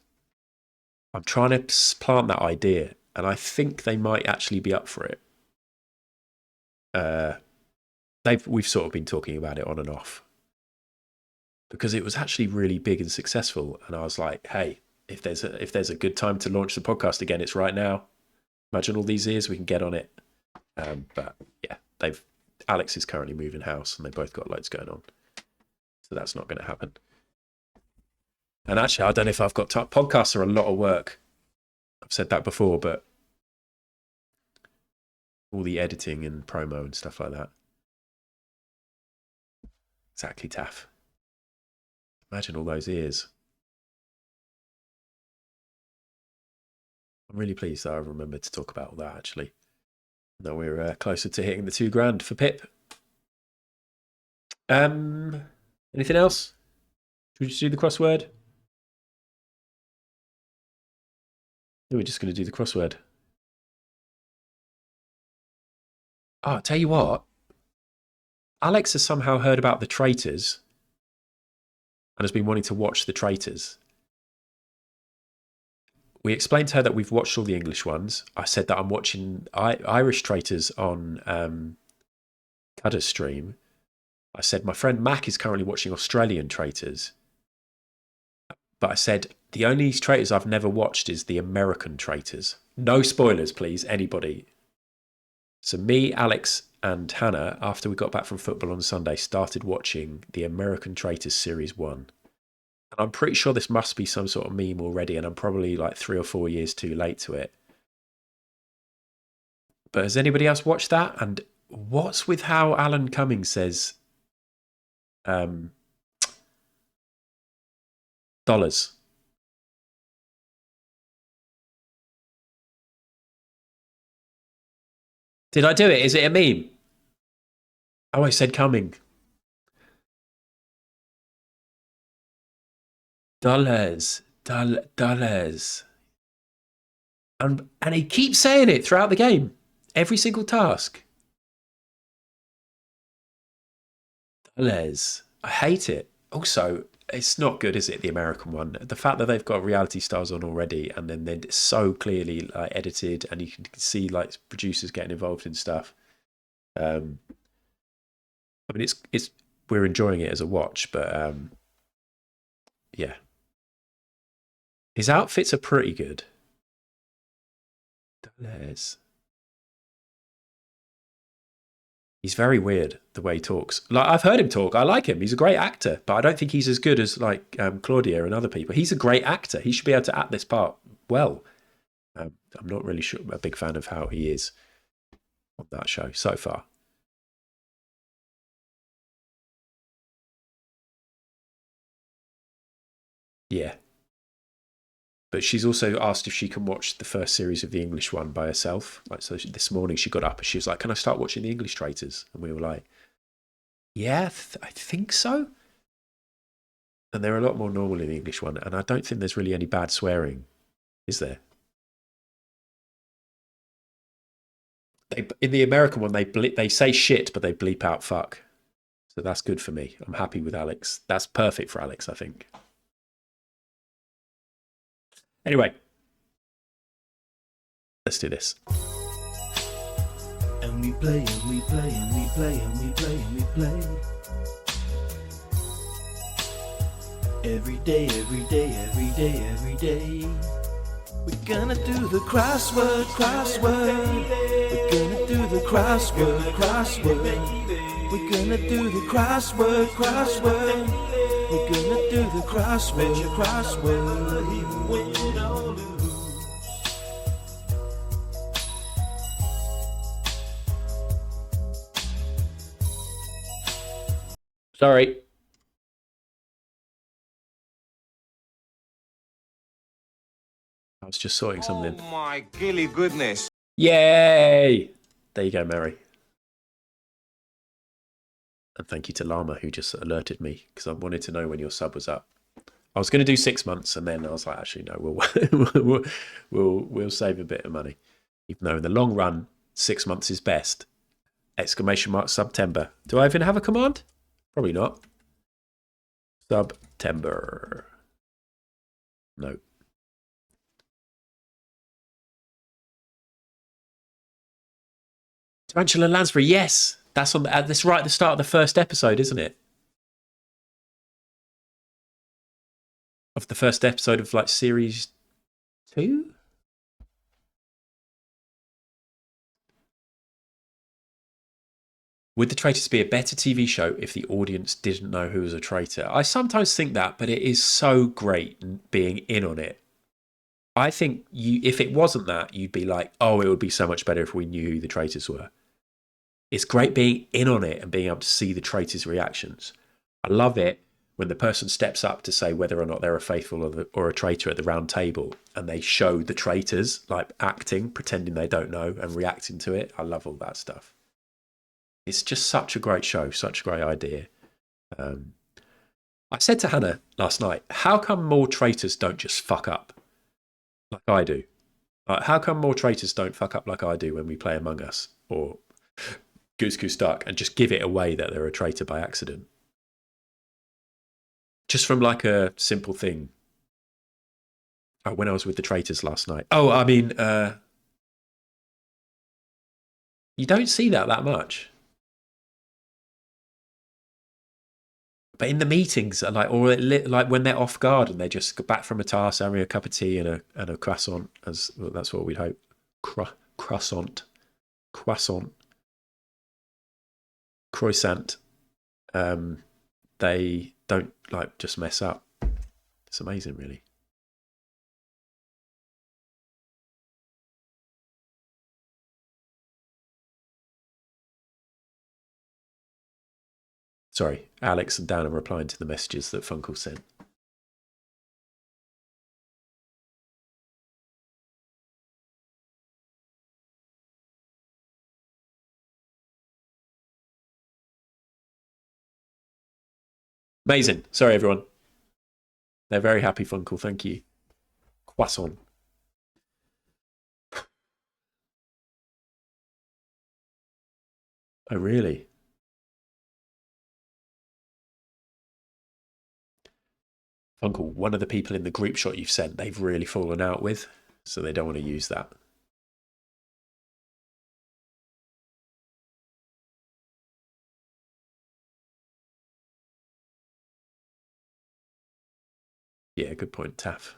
I'm trying to plant that idea, and I think they might actually be up for it. We've sort of been talking about it on and off because it was actually really big and successful, and I was like, hey, if there's a good time to launch the podcast again, it's right now. Imagine all these years we can get on it. But yeah, Alex is currently moving house, and they both got loads going on, so that's not going to happen. And actually, I don't know if I've got time. Podcasts are a lot of work. I've said that before, but all the editing and promo and stuff like that. Exactly, Taff. Imagine all those ears. I'm really pleased that I remembered to talk about all that, actually. Now we're closer to hitting the $2,000 for Pip. Anything else? Should we just do the crossword? We're just going to do the crossword. Oh, I'll tell you what. Alex has somehow heard about The Traitors and has been wanting to watch The Traitors. We explained to her that we've watched all the English ones. I said that I'm watching Irish Traitors on Cudder's stream. I said my friend Mac is currently watching Australian Traitors. But I said the only Traitors I've never watched is the American Traitors. No spoilers, please, anybody. So me, Alex, and Hannah, after we got back from football on Sunday, started watching the American Traitors Series 1. And I'm pretty sure this must be some sort of meme already, and I'm probably like 3 or 4 years too late to it. But has anybody else watched that? And what's with how Alan Cummings says dollars? Did I do it? Is it a meme? Oh, I said coming. Dollars. Dollars. And he keeps saying it throughout the game. Every single task. Dollars. I hate it. Also, it's not good, is it, the American one? The fact that they've got reality stars on already, and then they're so clearly edited, and you can see like producers getting involved in stuff. I mean, it's we're enjoying it as a watch, but yeah, his outfits are pretty good. Dollars. He's very weird the way he talks. Like, I've heard him talk. I like him. He's a great actor, but I don't think he's as good as like Claudia and other people. He's a great actor. He should be able to act this part well. I'm not really sure. I'm a big fan of how he is on that show so far. Yeah. But she's also asked if she can watch the first series of the English one by herself. Like, so this morning she got up and she was like, "Can I start watching the English Traitors?" And we were like, "Yeah, I think so." And they're a lot more normal in the English one, and I don't think there's really any bad swearing, is there? In the American one, they say shit, but they bleep out fuck. So that's good for me. I'm happy with Alex. That's perfect for Alex, I think. Anyway, let's do this. And we play, and we play, and we play, and we play, and we play. Every day, every day, every day, every day. We're gonna do the crossword, crossword. We're gonna do the crossword, crossword. We're gonna do the crossword, crossword. We're gonna do the crossword, crossword. Win or lose. Sorry. I was just sorting something. Oh my gilly goodness. Yay! There you go, Mary. And thank you to Llama, who just alerted me, because I wanted to know when your sub was up. I was going to do 6 months, and then I was like, actually, no, we'll save a bit of money. Even though in the long run, 6 months is best. Exclamation mark September. Do I even have a command? Probably not. September. No. Tarantula Lansbury, yes. That's on that's right at the start of the first episode, isn't it? Of the first episode of like series 2? Would The Traitors be a better TV show if the audience didn't know who was a traitor? I sometimes think that, but it is so great being in on it. I think if it wasn't that, you'd be like, oh, it would be so much better if we knew who the traitors were. It's great being in on it and being able to see the traitors' reactions. I love it when the person steps up to say whether or not they're a faithful or a traitor at the round table, and they show the traitors like acting, pretending they don't know and reacting to it. I love all that stuff. It's just such a great show, such a great idea. I said to Hannah last night, how come more traitors don't just fuck up like I do? Like, how come more traitors don't fuck up like I do when we play Among Us or Goose Goose Duck and just give it away that they're a traitor by accident? Just from like a simple thing. Oh, when I was with the traitors last night. Oh, I mean, you don't see that much. But in the meetings, like, or like when they're off guard and they just go back from a task, having a cup of tea and a croissant, as well, that's what we'd hope. Croissant. They don't like just mess up. It's amazing, really. Sorry, Alex and Dan are replying to the messages that Funkle sent. Amazing. Sorry, everyone. They're very happy, Funkle. Thank you. Croissant. Oh, really? Funkle, one of the people in the group shot you've sent, they've really fallen out with, so they don't want to use that. Yeah, good point, Taff.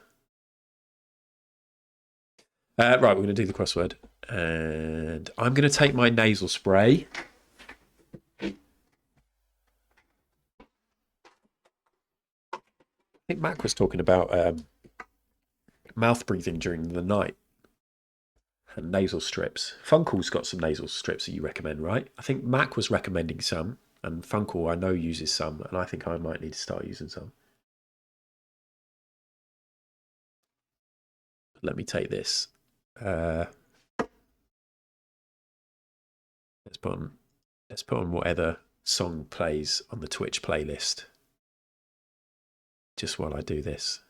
Right, we're going to do the crossword. And I'm going to take my nasal spray. I think Mac was talking about mouth breathing during the night and nasal strips. Funkle's got some nasal strips that you recommend, right? I think Mac was recommending some, and Funkle I know uses some, and I think I might need to start using some. Let me take this. Let's put on whatever song plays on the Twitch playlist. Just while I do this.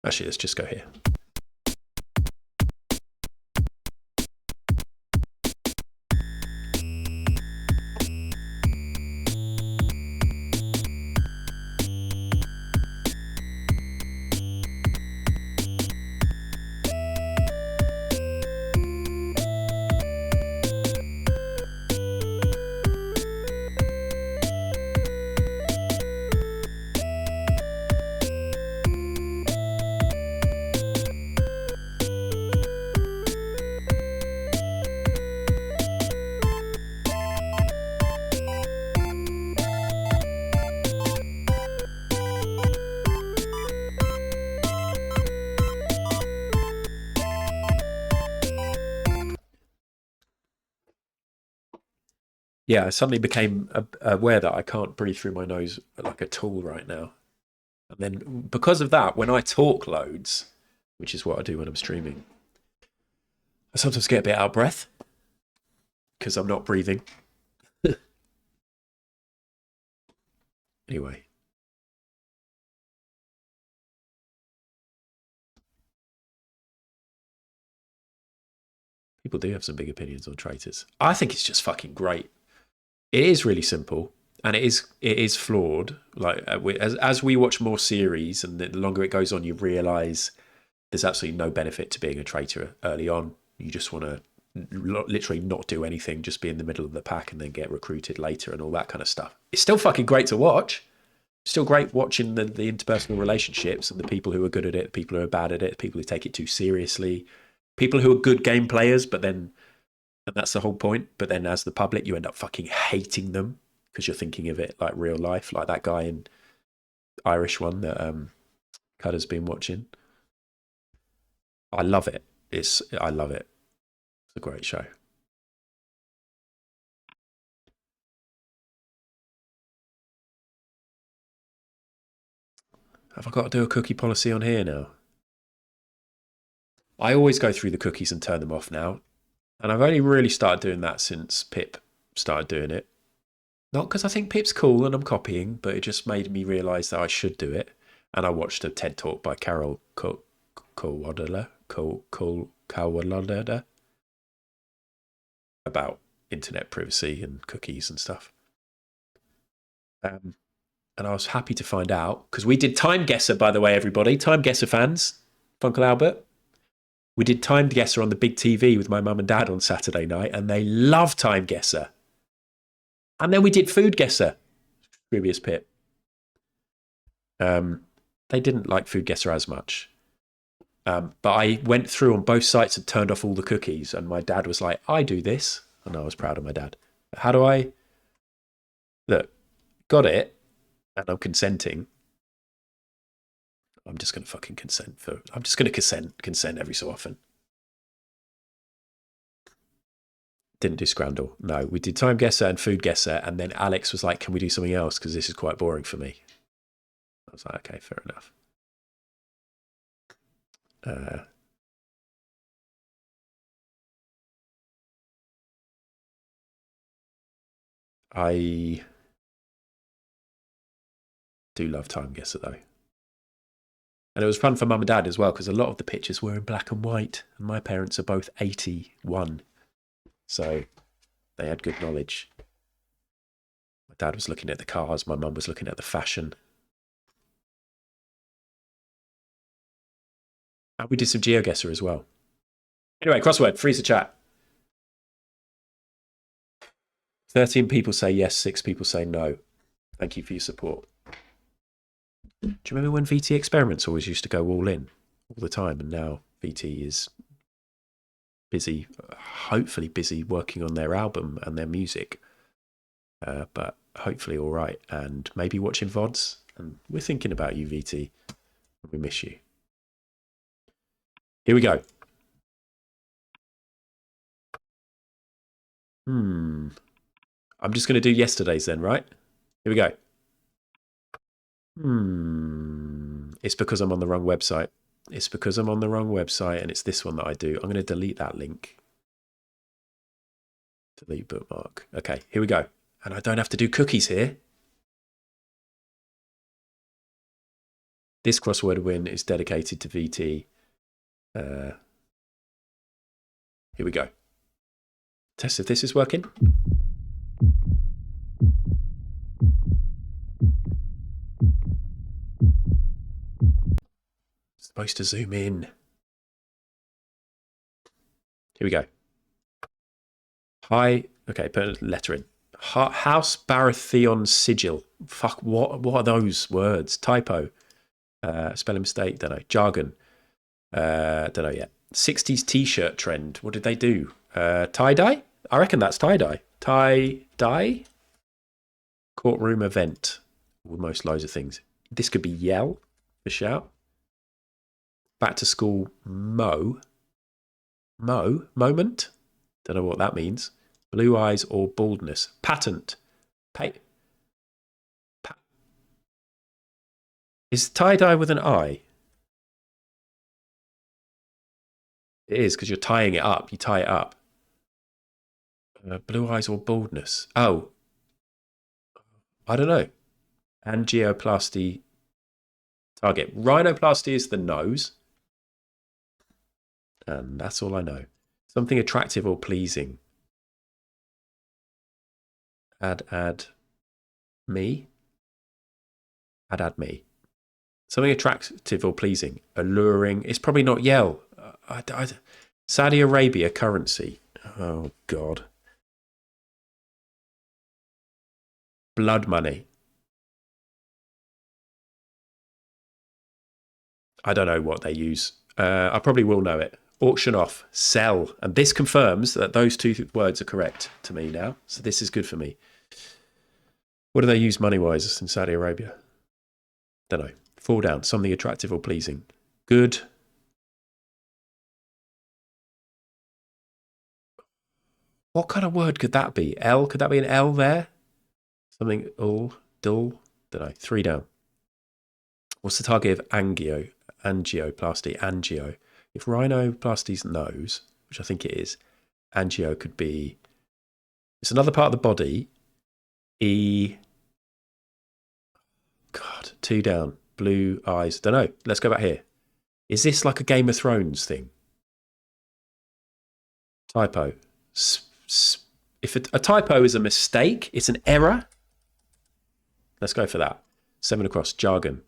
Actually, let's just go here. Yeah, I suddenly became aware that I can't breathe through my nose like a tool right now. And then because of that, when I talk loads, which is what I do when I'm streaming, I sometimes get a bit out of breath because I'm not breathing. Anyway. People do have some big opinions on traitors. I think it's just fucking great. It is really simple, and it is flawed. Like as we watch more series, and the longer it goes on, you realise there's absolutely no benefit to being a traitor early on. You just want to literally not do anything, just be in the middle of the pack, and then get recruited later, and all that kind of stuff. It's still fucking great to watch. Still great watching the interpersonal relationships and the people who are good at it, the people who are bad at it, the people who take it too seriously. People who are good game players, and that's the whole point. But then as the public, you end up fucking hating them because you're thinking of it like real life, like that guy in Irish one that Cudder's been watching. I love it. I love it. It's a great show. Have I got to do a cookie policy on here now? I always go through the cookies and turn them off now. And I've only really started doing that since Pip started doing it. Not because I think Pip's cool and I'm copying, but it just made me realise that I should do it. And I watched a TED Talk by Carol Kowalada about internet privacy and cookies and stuff. And I was happy to find out, because we did Time Guesser, by the way, everybody. Time Guesser fans. Funkle Albert. We did Time Guesser on the big TV with my mum and dad on Saturday night, and they love Time Guesser. And then we did Food Guesser, previous Pip. They didn't like Food Guesser as much. But I went through on both sites and turned off all the cookies, and my dad was like, I do this. And I was proud of my dad. How do I... Look, got it, and I'm consenting. I'm just going to fucking consent. I'm just going to consent every so often. Didn't do Scrandle. No, we did Time Guesser and Food Guesser, and then Alex was like, can we do something else? Because this is quite boring for me. I was like, okay, fair enough. I do love Time Guesser, though. And it was fun for mum and dad as well, because a lot of the pictures were in black and white, and my parents are both 81. So they had good knowledge. My dad was looking at the cars, my mum was looking at the fashion. And we did some GeoGuessr as well. Anyway, crossword, freeze the chat. 13 people say yes, 6 people say no. Thank you for your support. Do you remember when VT Experiments always used to go all in all the time, and now VT is busy, hopefully busy working on their album and their music, but hopefully all right, and maybe watching VODs, and we're thinking about you, VT, and we miss you. Here we go. I'm just going to do yesterday's then, right? Here we go. It's because I'm on the wrong website. It's because I'm on the wrong website, and it's this one that I do. I'm going to delete that link. Delete bookmark. Okay, here we go. And I don't have to do cookies here. This crossword win is dedicated to VT. Here we go. Test if this is working. Supposed to zoom in. Here we go. Hi. Okay, put a letter in. House Baratheon Sigil. Fuck, what are those words? Typo. Spelling mistake, don't know. Jargon. Don't know yet. 60s t-shirt trend. What did they do? Tie-dye? I reckon that's tie-dye. Tie-dye? Courtroom event. Almost loads of things. This could be yell for shout. Back to school moment. Don't know what that means. Blue eyes or baldness. Patent. Is tie-dye with an I? It is, because you're tying it up. You tie it up. Blue eyes or baldness. Oh. I don't know. Angioplasty target. Rhinoplasty is the nose. And that's all I know. Something attractive or pleasing. Add me. Add me. Something attractive or pleasing. Alluring. It's probably not yell. Saudi Arabia currency. Oh, God. Blood money. I don't know what they use. I probably will know it. Auction off. Sell. And this confirms that those two words are correct to me now. So this is good for me. What do they use money-wise in Saudi Arabia? Don't know. Fall down. Something attractive or pleasing. Good. What kind of word could that be? L? Could that be an L there? Something dull. Don't know. 3 down. What's the target of angioplasty? Angio. If rhinoplasty's nose, which I think it is, angio could be. It's another part of the body. God, 2 down. Blue eyes. Don't know. Let's go back here. Is this like a Game of Thrones thing? Typo. If a typo is a mistake, it's an error. Let's go for that. 7 across. Jargon.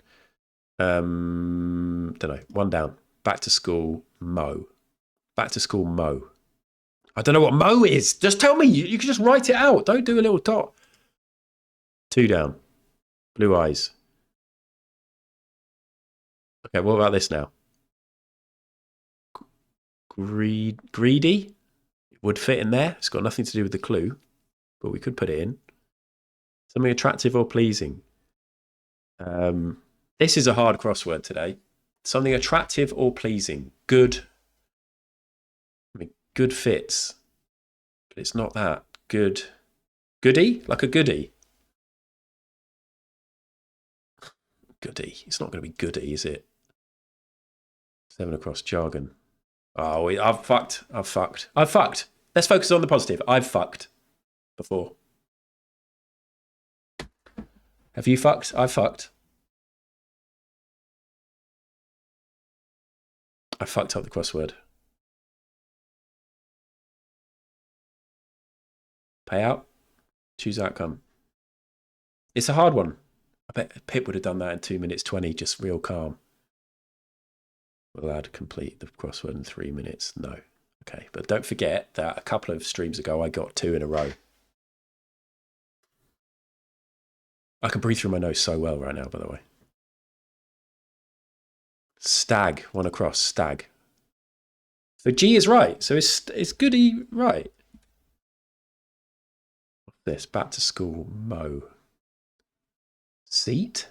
Don't know. 1 down. Back to school. Mo. Back to school. Mo. I don't know what mo is. Just tell me. You can just write it out. Don't do a little dot. 2 down. Blue eyes. Okay, what about this now? Greedy? It would fit in there. It's got nothing to do with the clue, but we could put it in. Something attractive or pleasing. This is a hard crossword today. Something attractive or pleasing. Good. I mean, good fits. But it's not that. Good. Goody? Like a goody? Goody. It's not going to be goody, is it? 7 across. Jargon. Oh, I've fucked. Let's focus on the positive. I've fucked before. Have you fucked? I've fucked. I fucked up the crossword. Payout. Choose outcome. It's a hard one. I bet Pip would have done that in 2 minutes 20, just real calm. Allowed to complete the crossword in 3 minutes. No. Okay, but don't forget that a couple of streams ago I got 2 in a row. I can breathe through my nose so well right now, by the way. Stag, 1 across, stag. So G is right. So it's goody right. What's this? Back to school, Mo. Seat?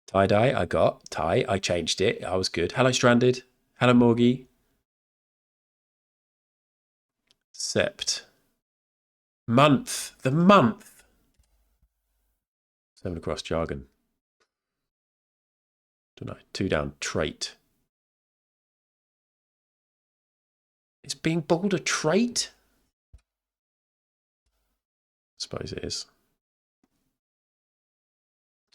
Tie-dye, I got. Tie, I changed it. I was good. Hello, Stranded. Hello, Morgie. Sept. Month. The month. 7 across, jargon. Don't know. 2 down, trait. Is being bald a trait? I suppose it is.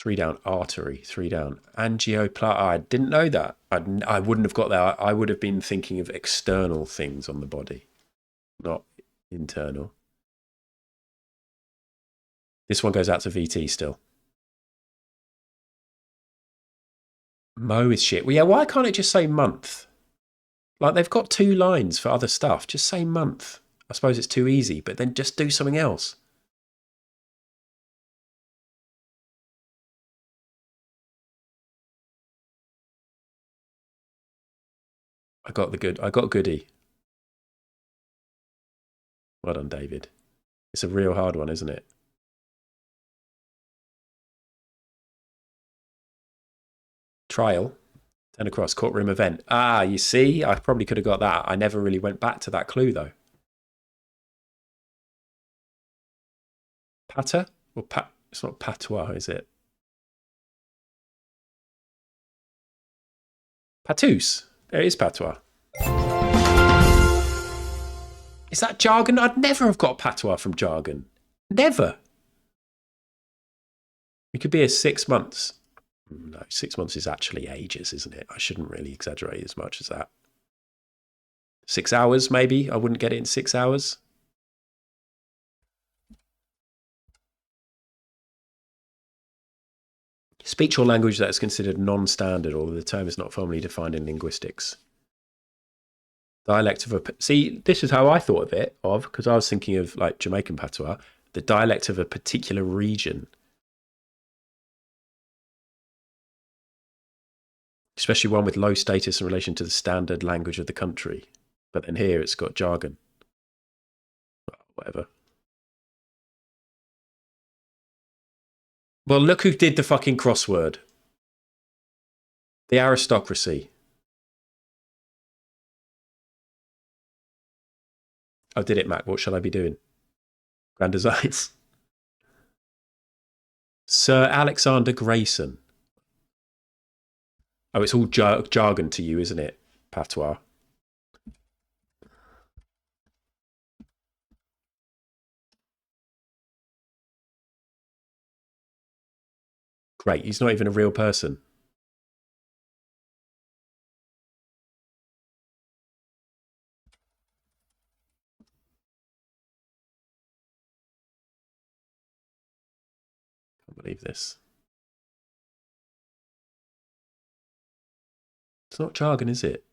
3 down, artery. 3 down, angioplasty. I didn't know that. I wouldn't have got that. I would have been thinking of external things on the body, not internal. This one goes out to VT still. Mo is shit. Well, yeah, why can't it just say month? Like, they've got 2 lines for other stuff. Just say month. I suppose it's too easy, but then just do something else. I got goody. Well done, David. It's a real hard one, isn't it? Trial. 10 across, courtroom event. Ah, you see, I probably could have got that. I never really went back to that clue, though. Pata? Or pat? It's not patois, is it? Patus. There is patois. Is that jargon? I'd never have got patois from jargon. Never. It could be a 6 months. No, 6 months is actually ages, isn't it? I shouldn't really exaggerate as much as that. 6 hours, maybe? I wouldn't get it in 6 hours. Speech or language that is considered non-standard, although the term is not formally defined in linguistics. Dialect of a... See, this is how I thought of because I was thinking of like Jamaican patois, the dialect of a particular region. Especially one with low status in relation to the standard language of the country. But then here it's got jargon. Well, whatever. Well, look who did the fucking crossword. The aristocracy. I did it, Mac. What shall I be doing? Grand designs. Sir Alexander Grayson. Oh, it's all jargon to you, isn't it? Patois. Great, he's not even a real person. Can't believe this. It's not jargon, is it?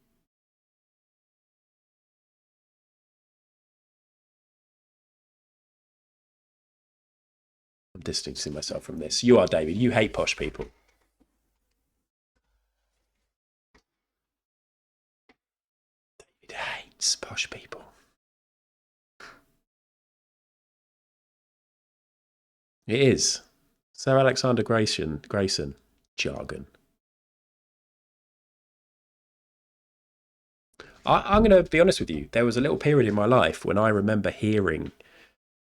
I'm distancing myself from this. You are, David. You hate posh people. David hates posh people. It is. Sir Alexander Grayson. Jargon. I'm going to be honest with you. There was a little period in my life when I remember hearing,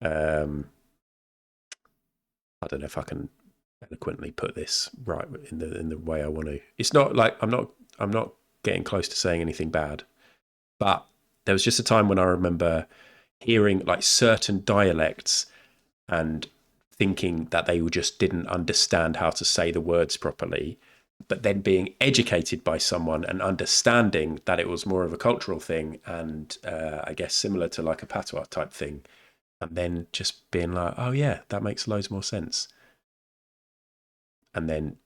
I don't know if I can eloquently put this right in the way I want to. It's not like I'm not getting close to saying anything bad, but there was just a time when I remember hearing like certain dialects and thinking that they just didn't understand how to say the words properly. But then being educated by someone and understanding that it was more of a cultural thing and I guess similar to like a patois type thing. And then just being like, oh yeah, that makes loads more sense. And then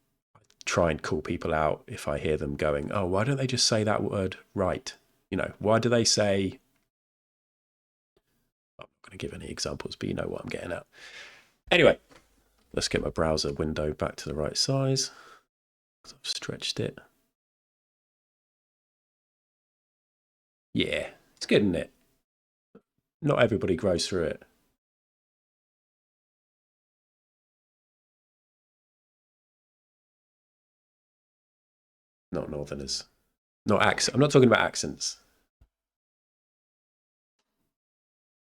try and call people out if I hear them going, oh, why don't they just say that word right? You know, why do they say... I'm not going to give any examples, but you know what I'm getting at. Anyway, let's get my browser window back to the right size. I've stretched it. Yeah, it's good, isn't it? Not everybody grows through it. Not northerners. Not accent. I'm not talking about accents.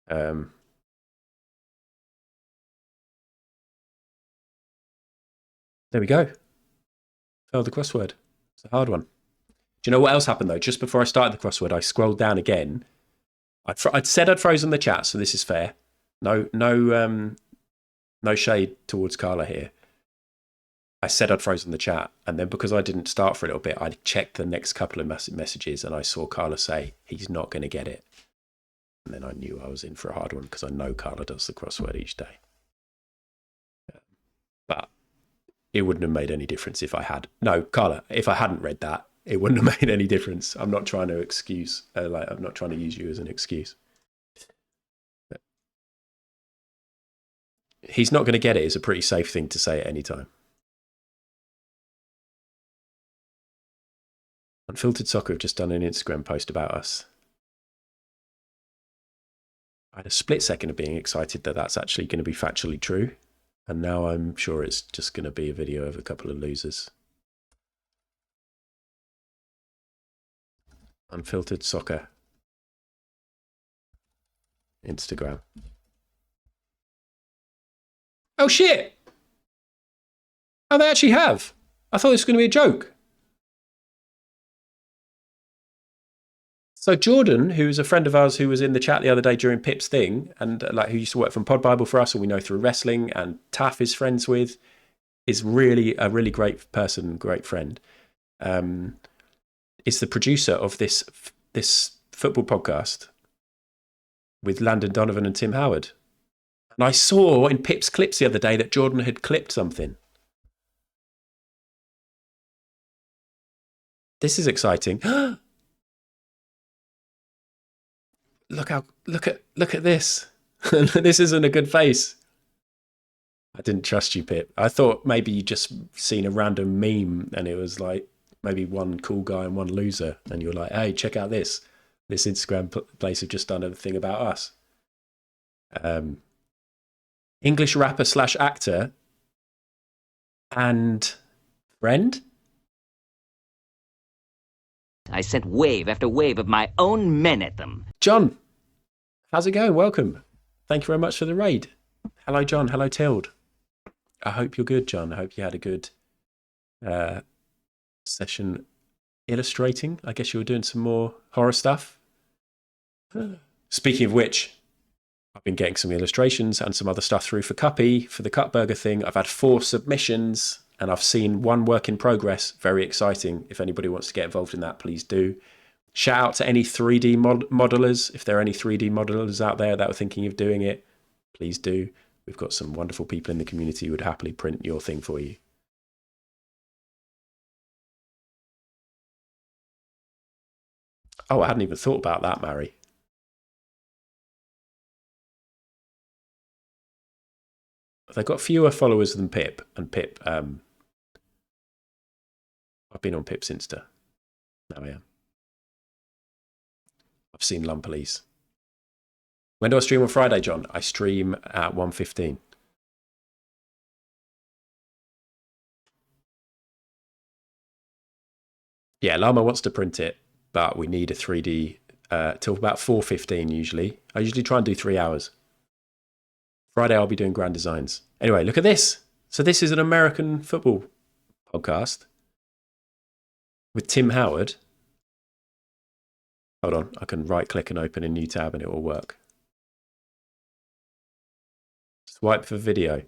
There we go. Failed the crossword. It's a hard one. Do you know what else happened though? Just before I started the crossword, I scrolled down again. I'd said I'd frozen the chat, so this is fair. No shade towards Carla here. I said I'd frozen the chat, and then because I didn't start for a little bit, I checked the next couple of messages, and I saw Carla say he's not going to get it. And then I knew I was in for a hard one because I know Carla does the crossword each day. But it wouldn't have made any difference if I had. No, Carla, if I hadn't read that, it wouldn't have made any difference. I'm not trying to excuse, I'm not trying to use you as an excuse. But he's not going to get it is a pretty safe thing to say at any time. Unfiltered Soccer have just done an Instagram post about us. I had a split second of being excited that that's actually going to be factually true. And now I'm sure it's just going to be a video of a couple of losers. Unfiltered Soccer. Instagram. Oh, shit. Oh, they actually have. I thought this was going to be a joke. So Jordan, who's a friend of ours who was in the chat the other day during Pip's thing, and like who used to work from Pod Bible for us, and we know through wrestling, and Taff is friends with, is really a really great person, great friend. Is the producer of this football podcast with Landon Donovan and Tim Howard. And I saw in Pip's clips the other day that Jordan had clipped something. This is exciting. Look at this. This isn't a good face. I didn't trust you, Pip. I thought maybe you just seen a random meme and it was like maybe one cool guy and one loser, and you're like, hey, check out this. This Instagram place have just done a thing about us. English rapper / actor and friend. I sent wave after wave of my own men at them. John, how's it going? Welcome. Thank you very much for the raid. Hello, John. Hello, Tilde. I hope you're good, John. I hope you had a good session illustrating. I guess you were doing some more horror stuff. Speaking of which, I've been getting some illustrations and some other stuff through for Cuppy, for the Cup Burger thing. I've had 4 submissions and I've seen 1 work in progress. Very exciting. If anybody wants to get involved in that, please do. Shout out to any 3D modelers. If there are any 3D modelers out there that are thinking of doing it, please do. We've got some wonderful people in the community who would happily print your thing for you. Oh, I hadn't even thought about that, Mary. They've got fewer followers than Pip, and Pip, I've been on Pip's Insta. Now I am. I've seen Lumpolice. When do I stream on Friday, John? I stream at 1:15. Yeah, Llama wants to print it, but we need a 3D till about 4:15 usually. I usually try and do 3 hours. Friday I'll be doing grand designs. Anyway, look at this. So this is an American football podcast with Tim Howard. Hold on, I can right click and open a new tab and it will work. Swipe for video.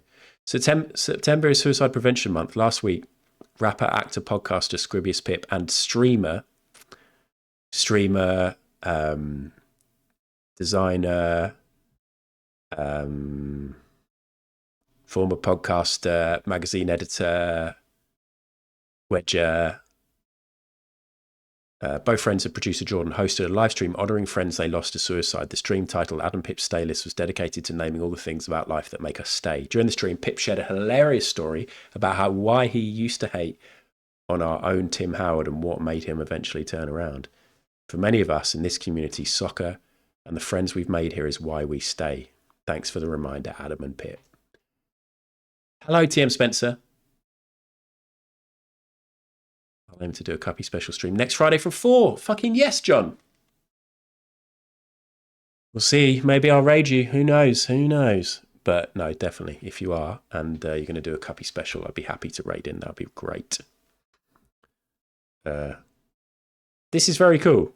September is Suicide Prevention Month. Last week, rapper, actor, podcaster, Scribius Pip, and streamer, designer, former podcaster, magazine editor, Wedger, both friends of producer Jordan hosted a live stream honouring friends they lost to suicide. The stream titled Adam Pip's Stay List was dedicated to naming all the things about life that make us stay. During the stream, Pip shared a hilarious story about why he used to hate on our own Tim Howard and what made him eventually turn around. For many of us in this community, soccer and the friends we've made here is why we stay. Thanks for the reminder, Adam and Pip. Hello, TM Spencer. I'll aim to do a Cuppy special stream next Friday from 4. Fucking yes, John. We'll see. Maybe I'll raid you. Who knows? Who knows? But no, definitely. If you are and you're going to do a Cuppy special, I'd be happy to raid in. That would be great. This is very cool.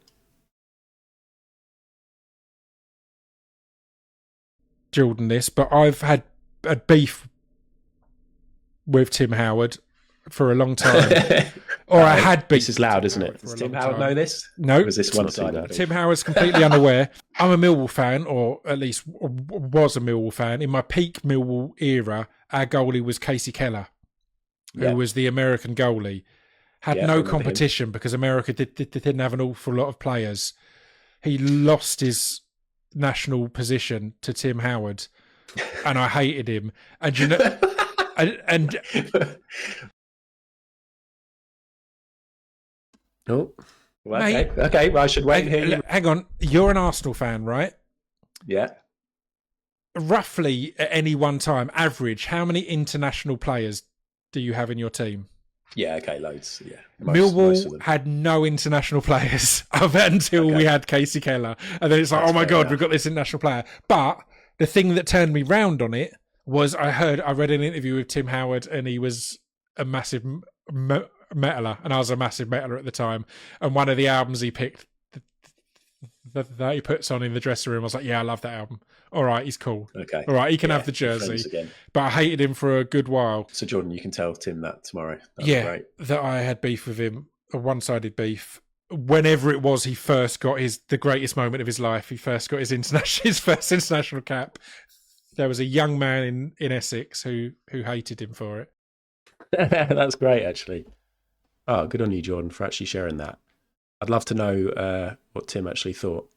Jordan this, but I've had a beef with Tim Howard for a long time. Or I had beef. This is loud, isn't it? Does Tim Howard know this? No. Was this one sided? Tim Howard's completely unaware. I'm a Millwall fan, or at least was a Millwall fan. In my peak Millwall era, our goalie was Casey Keller, who was the American goalie. Had no competition because America didn't have an awful lot of players. He lost his national position to Tim Howard, and I hated him. And you know, and oh, well, okay. Well, I should wait and hear you. Hang on, you're an Arsenal fan, right? Yeah. Roughly at any one time, average, how many international players do you have in your team? Yeah, okay, loads. Yeah, Millwall had no international players until we had Casey Keller, and then it's like, oh my god, we've got this international player. But the thing that turned me round on it was I read an interview with Tim Howard, and he was a massive metaler, and I was a massive metaler at the time. And one of the albums he picked that he puts on in the dressing room, I was like, yeah, I love that album. All right, he's cool. Okay. All right, he can have the jersey. Again. But I hated him for a good while. So Jordan, you can tell Tim that tomorrow. That'd be great. That I had beef with him, a one-sided beef. Whenever it was he first got the greatest moment of his life, he first got his first international cap. There was a young man in Essex who hated him for it. That's great, actually. Oh, good on you, Jordan, for actually sharing that. I'd love to know what Tim actually thought.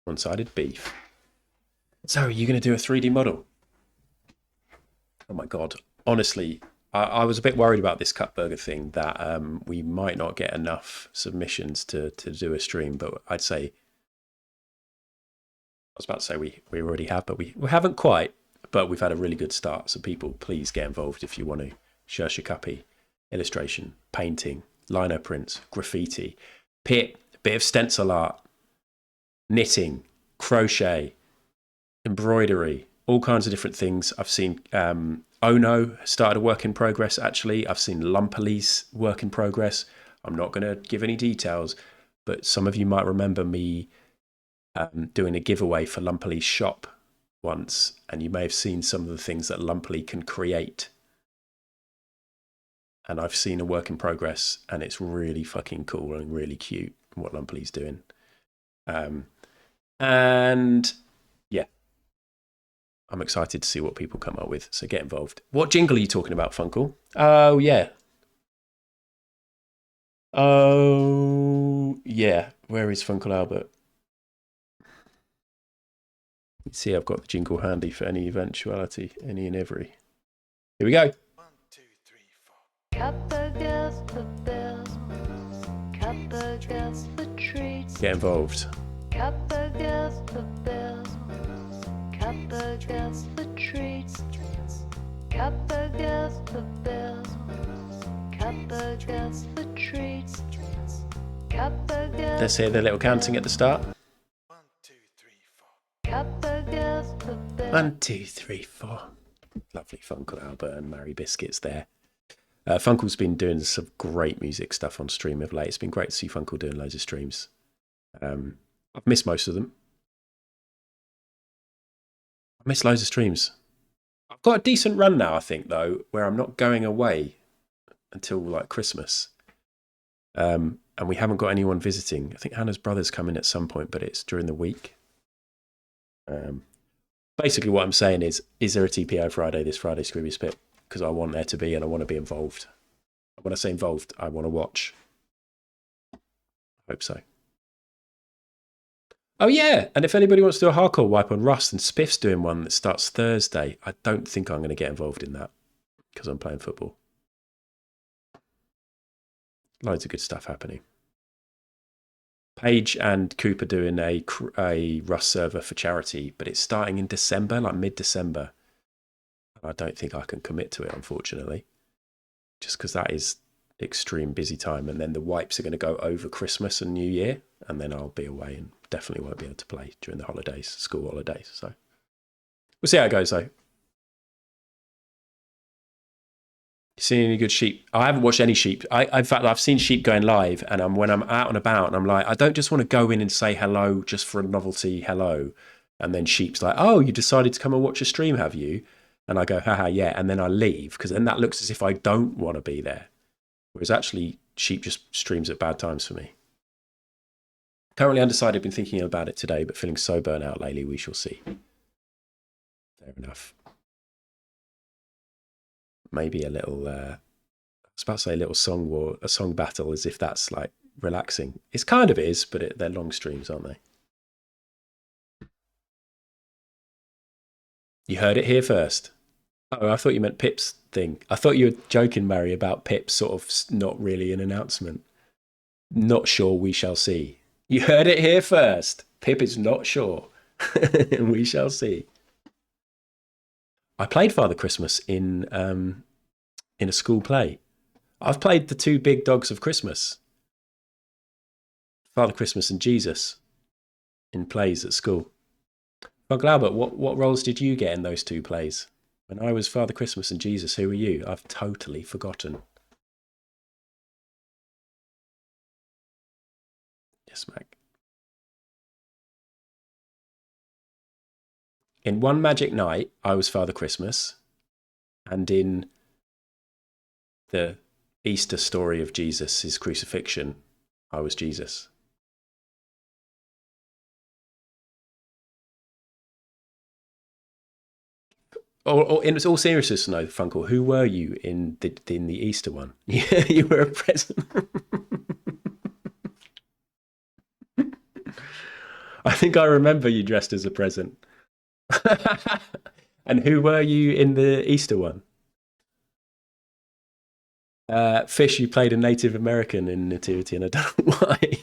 One-sided beef. So, are you going to do a 3D model? Oh my God. Honestly, I was a bit worried about this cut burger thing, that we might not get enough submissions to do a stream, but I'd say, I was about to say we already have, but we haven't quite, but we've had a really good start. So people, please get involved if you want to. Shersha Cuppy, illustration, painting, lino prints, graffiti, bit of stencil art, knitting, crochet, embroidery, all kinds of different things. I've seen Ono started a work in progress, actually. I've seen Lumperly's work in progress. I'm not going to give any details, but some of you might remember me doing a giveaway for Lumperly's shop once, and you may have seen some of the things that Lumperly can create. And I've seen a work in progress, and it's really fucking cool and really cute what Lumperly's doing. And yeah, I'm excited to see what people come up with. So get involved. What jingle are you talking about, Funkle? Oh, yeah. Oh, yeah. Where is Funkle Albert? Let's see, I've got the jingle handy for any eventuality, any and every. Here we go. 1, 2, 3, 4. Cut burgers for bills. Cut burgers for treats. Get involved. Cut burgers for bills. Cut burgers for treats. Cut burgers for bills. Cut burgers for treats. Cut burgers. Let's hear the little counting at the start. 1, 2, 3, 4. Cut burgers for bills. 1, 2, 3, 4. Lovely Funkle Albert and Mary Biscuits there. Funkle's been doing some great music stuff on stream of late. It's been great to see Funkle doing loads of streams. I've missed most of them. I missed loads of streams. I've got a decent run now, I think, though, where I'm not going away until like Christmas. And we haven't got anyone visiting. I think Hannah's brother's coming at some point, but it's during the week. Basically what I'm saying is there a TPO Friday, this Friday, Scrooby Spit? Because I want there to be, and I want to be involved. When I say involved, I want to watch. I hope so. Oh yeah, and if anybody wants to do a hardcore wipe on Rust, and Spiff's doing one that starts Thursday, I don't think I'm going to get involved in that because I'm playing football. Loads of good stuff happening. Paige and Cooper doing a Rust server for charity, but it's starting in December, like mid-December. I don't think I can commit to it, unfortunately, just because that is extreme busy time, and then the wipes are going to go over Christmas and New Year, and then I'll be away and definitely won't be able to play during the holidays, school holidays. So we'll see how it goes, though. You seen any good sheep? I haven't watched any sheep. In fact, I've seen sheep going live, and when I'm out and about, and I'm like, I don't just want to go in and say hello just for a novelty hello, and then sheep's like, oh, you decided to come and watch a stream, have you? And I go, haha, yeah, and then I leave, because then that looks as if I don't want to be there. Whereas actually, sheep just streams at bad times for me. Currently undecided, been thinking about it today, but feeling so burnt out lately, we shall see. Fair enough. Maybe a little, I was about to say a little song war, a song battle, as if that's like relaxing. It kind of is, but they're long streams, aren't they? You heard it here first. Oh, I thought you meant Pip's thing. I thought you were joking, Mary, about Pip sort of not really an announcement. Not sure, we shall see. You heard it here first. Pip is not sure. We shall see. I played Father Christmas in a school play. I've played the two big dogs of Christmas, Father Christmas and Jesus, in plays at school. Uncle Albert, what roles did you get in those two plays? When I was Father Christmas and Jesus, who were you? I've totally forgotten. Yes, Mac. In One Magic Night, I was Father Christmas. And in the Easter story of Jesus, his crucifixion, I was Jesus. Or in all seriousness, no, Funkle, who were you in the Easter one? You were a present. I think I remember you dressed as a present. And who were you in the Easter one? Fish, you played a Native American in Nativity, and I don't know why.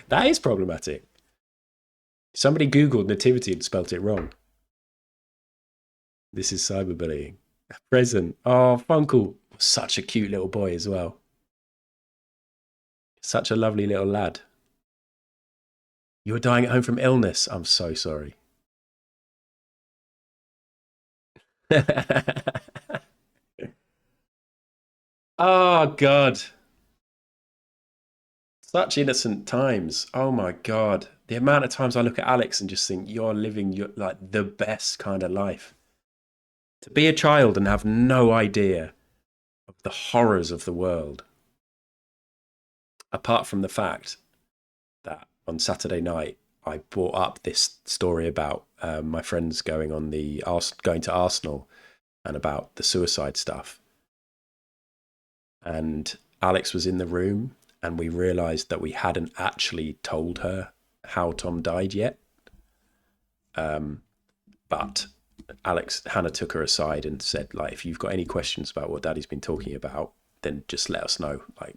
That is problematic. Somebody Googled Nativity and spelt it wrong. This is cyberbullying. Present. Oh, Funkle. Such a cute little boy as well. Such a lovely little lad. You were dying at home from illness. I'm so sorry. Oh, God. Such innocent times. Oh, my God. The amount of times I look at Alex and just think, you're living like the best kind of life. To be a child and have no idea of the horrors of the world. Apart from the fact that on Saturday night, I brought up this story about my friends going to Arsenal and about the suicide stuff. And Alex was in the room and we realized that we hadn't actually told her how Tom died yet. But Hannah took her aside and said, like, if you've got any questions about what Daddy's been talking about, then just let us know. Like,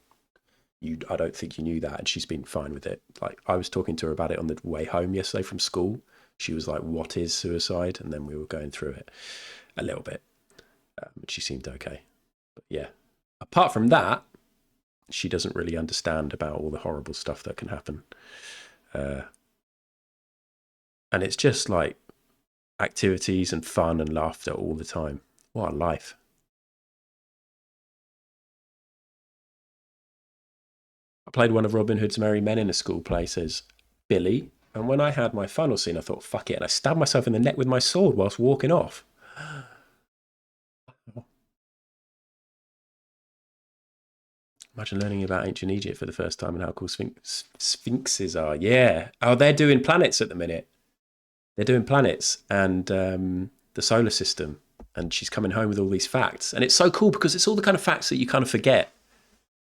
I don't think you knew that, and she's been fine with it. Like, I was talking to her about it on the way home yesterday from school. She was like, what is suicide? And then we were going through it a little bit. She seemed okay. But yeah, apart from that, she doesn't really understand about all the horrible stuff that can happen. And it's just like activities and fun and laughter all the time. What a life. I played one of Robin Hood's Merry Men in a school play, says Billy. And when I had my final scene, I thought, fuck it. And I stabbed myself in the neck with my sword whilst walking off. Imagine learning about ancient Egypt for the first time and how cool sphinxes are. Yeah. Oh, they're doing planets at the minute. They're doing planets and the solar system. And she's coming home with all these facts. And it's so cool because it's all the kind of facts that you kind of forget.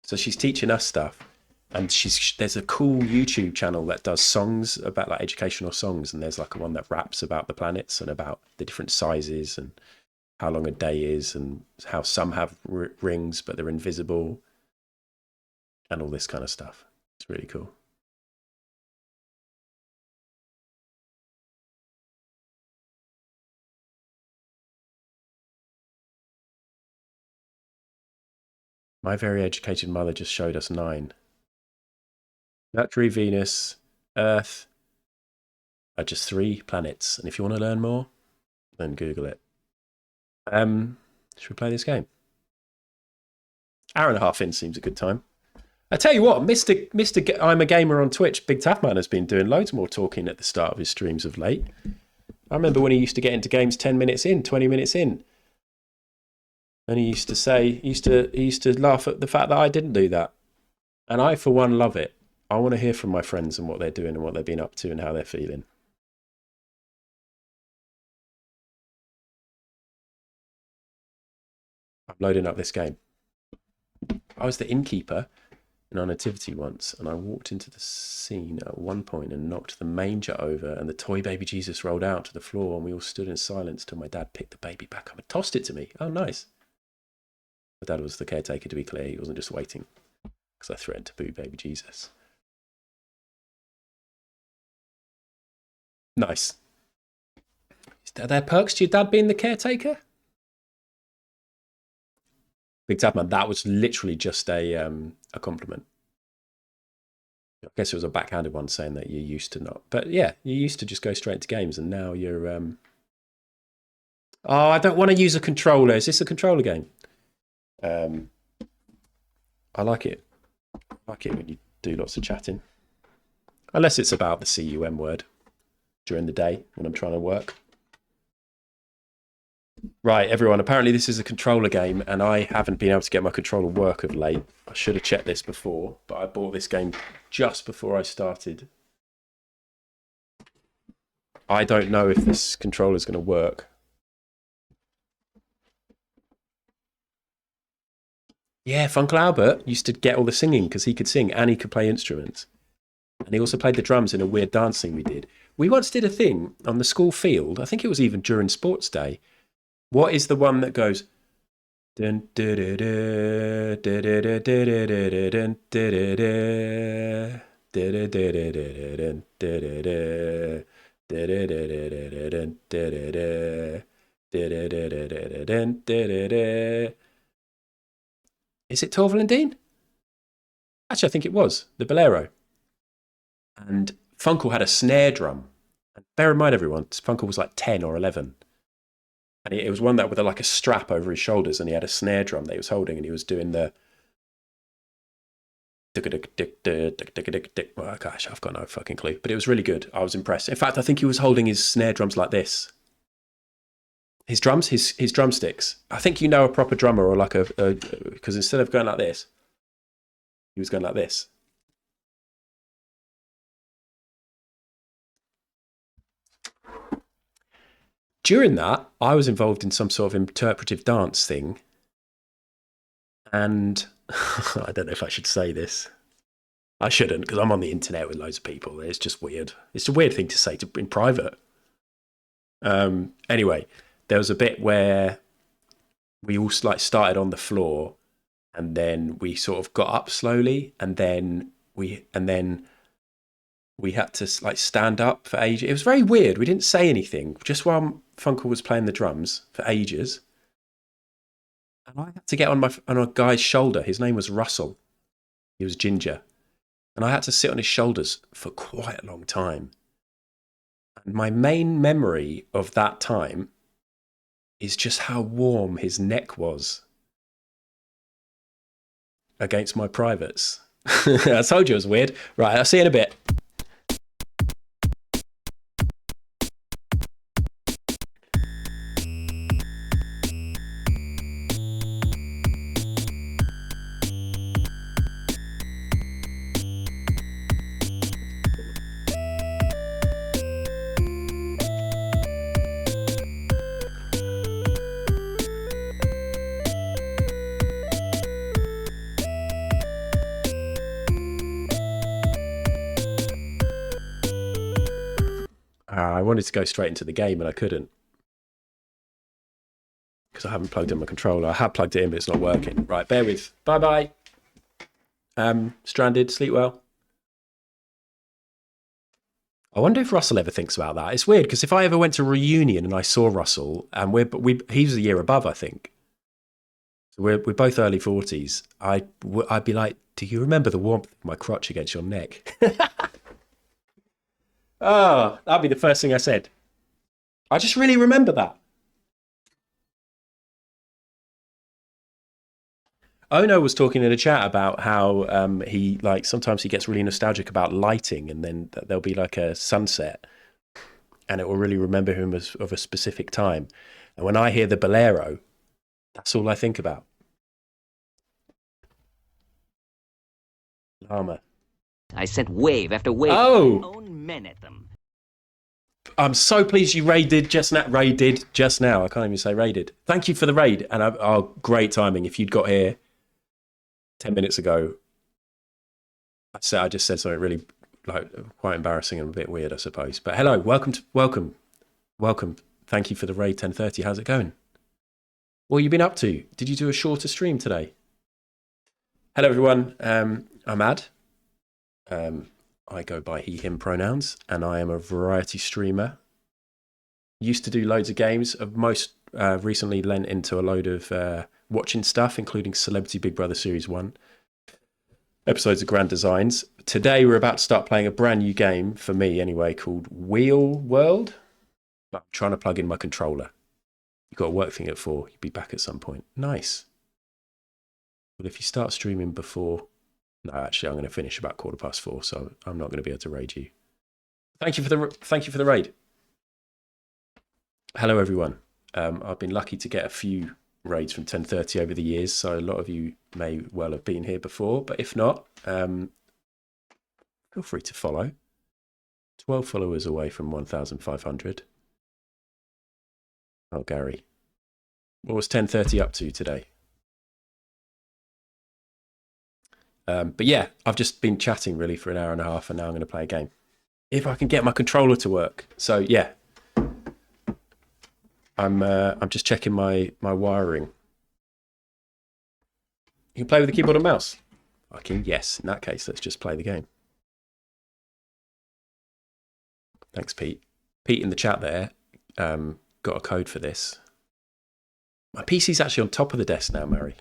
So she's teaching us stuff. And there's a cool YouTube channel that does songs about like educational songs. And there's like one that raps about the planets and about the different sizes and how long a day is and how some have rings, but they're invisible. And all this kind of stuff. It's really cool. My very educated mother just showed us 9. Mercury, Venus, Earth are just 3 planets. And if you want to learn more, then Google it. Should we play this game? Hour and a half in seems a good time. I tell you what, Mr. I'm a Gamer on Twitch, Big Taffman has been doing loads more talking at the start of his streams of late. I remember when he used to get into games 10 minutes in, 20 minutes in. And he used to say, he used to laugh at the fact that I didn't do that. And I, for one, love it. I want to hear from my friends and what they're doing and what they've been up to and how they're feeling. I'm loading up this game. I was the innkeeper in our nativity once, and I walked into the scene at one point and knocked the manger over, and the toy baby Jesus rolled out to the floor, and we all stood in silence till my dad picked the baby back up and tossed it to me. Oh, nice. My dad was the caretaker, to be clear. He wasn't just waiting, because I threatened to boo baby Jesus. Nice. Are there perks to your dad being the caretaker? Big Tapman, that was literally just a compliment. I guess it was a backhanded one saying that you used to not. But yeah, you used to just go straight into games, and now you're... Oh, I don't want to use a controller. Is this a controller game? I like it. I like it when you do lots of chatting. Unless it's about the CUM word during the day when I'm trying to work. Right, everyone, apparently this is a controller game, and I haven't been able to get my controller work of late. I should have checked this before, but I bought this game just before I started. I don't know if this controller is going to work. Yeah, Funkel Albert used to get all the singing because he could sing and he could play instruments. And he also played the drums in a weird dancing we did. We once did a thing on the school field, I think it was even during sports day. What is the one that goes... Is it Torval and Dean? Actually, I think it was. The Bolero. And Funkel had a snare drum. And bear in mind, everyone, Funkel was like 10 or 11. And it was one that with like a strap over his shoulders, and he had a snare drum that he was holding, and he was doing the... Oh, gosh, I've got no fucking clue. But it was really good. I was impressed. In fact, I think he was holding his snare drums like this. His drums, his drumsticks. I think you know a proper drummer, or like because instead of going like this, he was going like this. During that, I was involved in some sort of interpretive dance thing. And I don't know if I should say this. I shouldn't, because I'm on the internet with loads of people. It's just weird. It's a weird thing to say in private. Anyway, there was a bit where we all like started on the floor, and then we sort of got up slowly, and then we had to like stand up for ages. It was very weird. We didn't say anything just while Funkel was playing the drums for ages. And I had to get on a guy's shoulder. His name was Russell. He was ginger. And I had to sit on his shoulders for quite a long time. And my main memory of that time is just how warm his neck was against my privates. I told you it was weird. Right, I'll see you in a bit. I wanted to go straight into the game and I couldn't. Because I haven't plugged in my controller. I have plugged it in, but it's not working. Right, bear with. Bye-bye. Stranded, sleep well. I wonder if Russell ever thinks about that. It's weird, because if I ever went to a reunion and I saw Russell, and he's a year above, I think. So we're both early 40s. I'd be like, do you remember the warmth of my crotch against your neck? Oh, that'd be the first thing I said. I just really remember that. Ono was talking in a chat about how he like sometimes he gets really nostalgic about lighting, and then there'll be like a sunset, and it will really remember him as of a specific time. And when I hear the Bolero, that's all I think about. Llama. I sent wave after wave. Oh! Own men at them. I'm so pleased you raided just now. I can't even say raided. Thank you for the raid. And great timing. If you'd got here 10 minutes ago, I just said something really like quite embarrassing and a bit weird, I suppose. But hello, welcome. Thank you for the raid 10:30. How's it going? What have you been up to? Did you do a shorter stream today? Hello, everyone. I'm Ad. I go by he, him pronouns, and I am a variety streamer. Used to do loads of games. I've most recently lent into a load of watching stuff, including Celebrity Big Brother Series 1. episodes of Grand Designs. Today we're about to start playing a brand new game, for me anyway, called Wheel World. I'm trying to plug in my controller. You've got a work thing at 4. You'll be back at some point. Nice. Well, if you start streaming before... No, actually, I'm going to finish about 4:15, so I'm not going to be able to raid you. Thank you for the raid. Hello, everyone. I've been lucky to get a few raids from 10:30 over the years, so a lot of you may well have been here before, but if not, feel free to follow. 12 followers away from 1,500. Oh, Gary. What was 10:30 up to today? But yeah, I've just been chatting really for an hour and a half, and now I'm going to play a game. If I can get my controller to work. So yeah, I'm just checking my wiring. You can play with the keyboard and mouse. Fucking yes. In that case, let's just play the game. Thanks, Pete. Pete in the chat there got a code for this. My PC's actually on top of the desk now, Mary.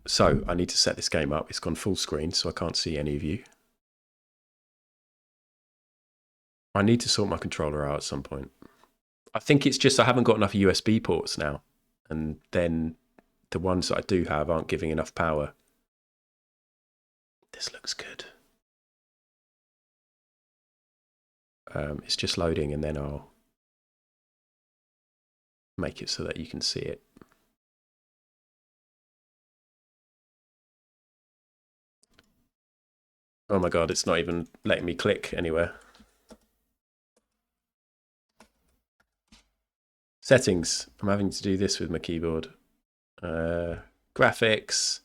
So I need to set this game up. It's gone full screen, so I can't see any of you. I need to sort my controller out at some point. I think it's just I haven't got enough USB ports now. And then the ones that I do have aren't giving enough power. This looks good. It's just loading, and then I'll make it so that you can see it. Oh my god, it's not even letting me click anywhere. Settings. I'm having to do this with my keyboard. Graphics.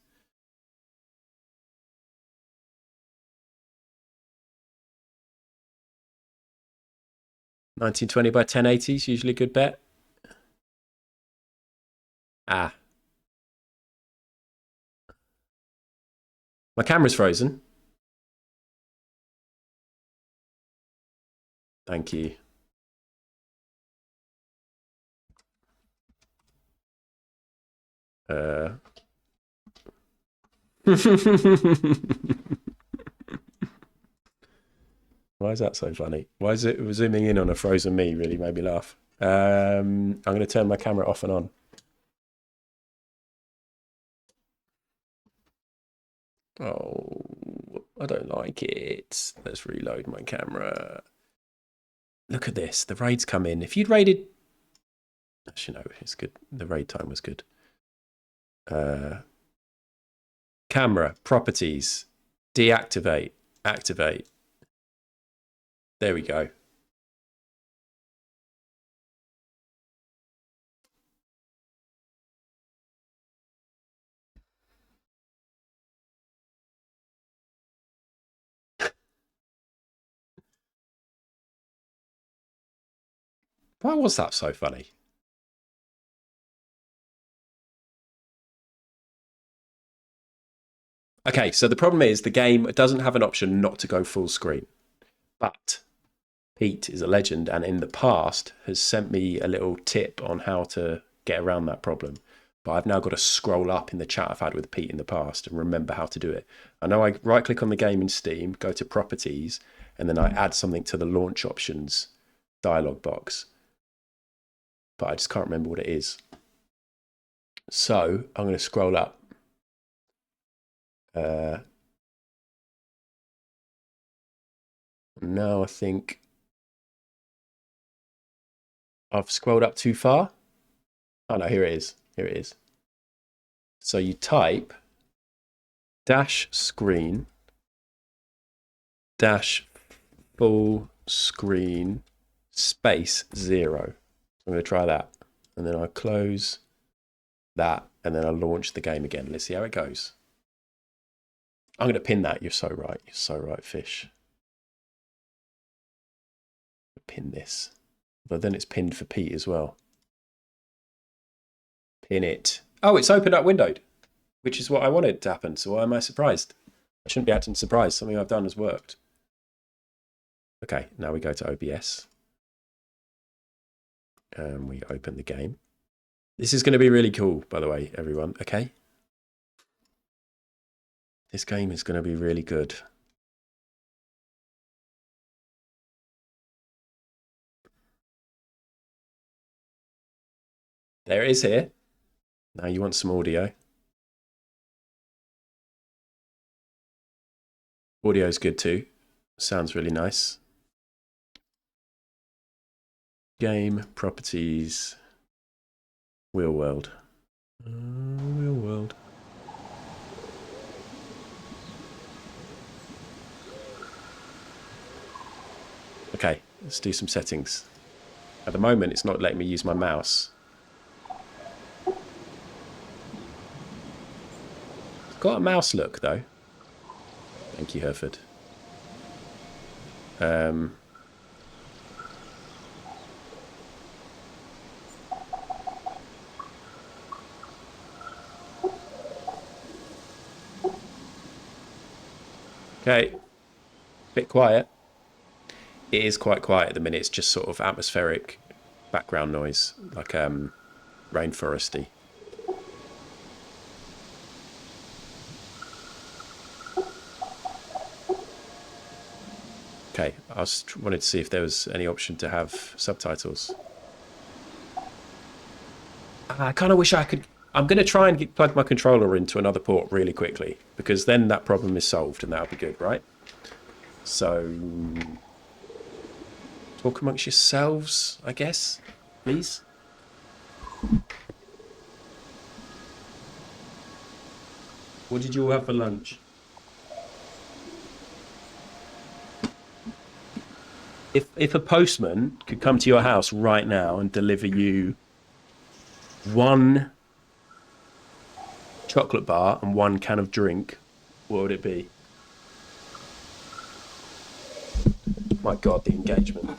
$1920 by 1080 is usually a good bet. Ah. My camera's frozen. Thank you. Why is that so funny? Why is it zooming in on a frozen me really made me laugh? I'm going to turn my camera off and on. Oh, I don't like it. Let's reload my camera. Look at this. The raids come in. If you'd raided... Actually, no, it's good. The raid time was good. Camera, properties, deactivate, activate. There we go. Why was that so funny? Okay, so the problem is the game doesn't have an option not to go full screen. But Pete is a legend, and in the past has sent me a little tip on how to get around that problem. But I've now got to scroll up in the chat I've had with Pete in the past and remember how to do it. I know I right-click on the game in Steam, go to Properties, and then I add something to the Launch Options dialog box. But I just can't remember what it is. So I'm going to scroll up. Now I think I've scrolled up too far. Oh no, here it is. Here it is. So you type dash screen dash full screen space 0. I'm going to try that. And then I close that, and then I launch the game again. Let's see how it goes. I'm going to pin that. You're so right. You're so right, Fish. Pin this. But then it's pinned for Pete as well. Pin it. Oh, it's opened up windowed, which is what I wanted to happen. So why am I surprised? I shouldn't be acting surprised. Something I've done has worked. Okay, now we go to OBS. We open the game. This is going to be really cool, by the way, everyone, okay? This game is going to be really good. There it is here. Now you want some audio. Audio's good too. Sounds really nice. Game, properties, Wheel World. Wheel World. Okay, let's do some settings. At the moment, it's not letting me use my mouse. It's got a mouse look, though. Thank you, Hereford. Okay, bit quiet. It is quite quiet at the minute. It's just sort of atmospheric background noise, like rainforesty. Okay, I wanted to see if there was any option to have subtitles. I kind of wish I could. I'm going to try and plug my controller into another port really quickly, because then that problem is solved and that'll be good, right? So, talk amongst yourselves, I guess, please. What did you all have for lunch? If a postman could come to your house right now and deliver you one chocolate bar and one can of drink, what would it be? My God, the engagement.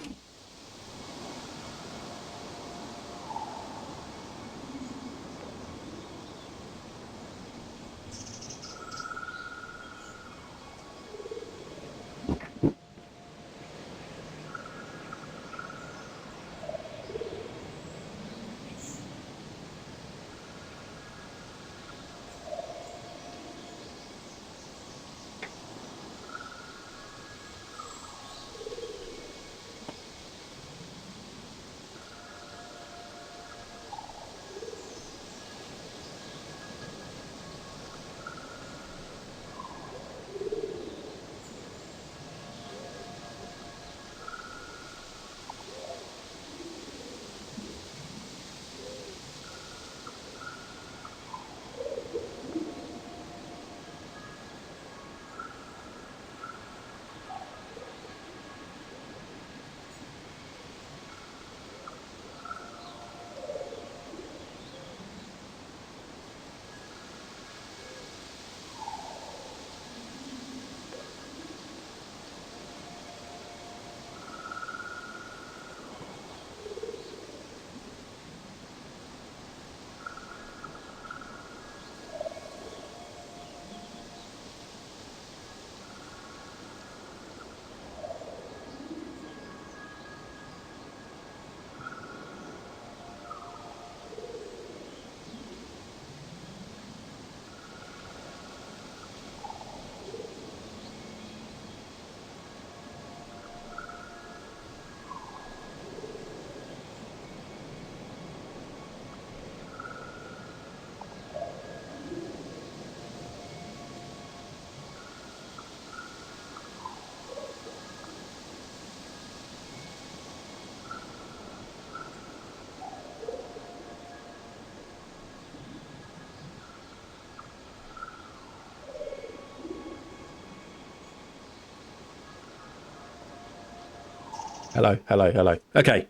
Hello, hello, hello. Okay.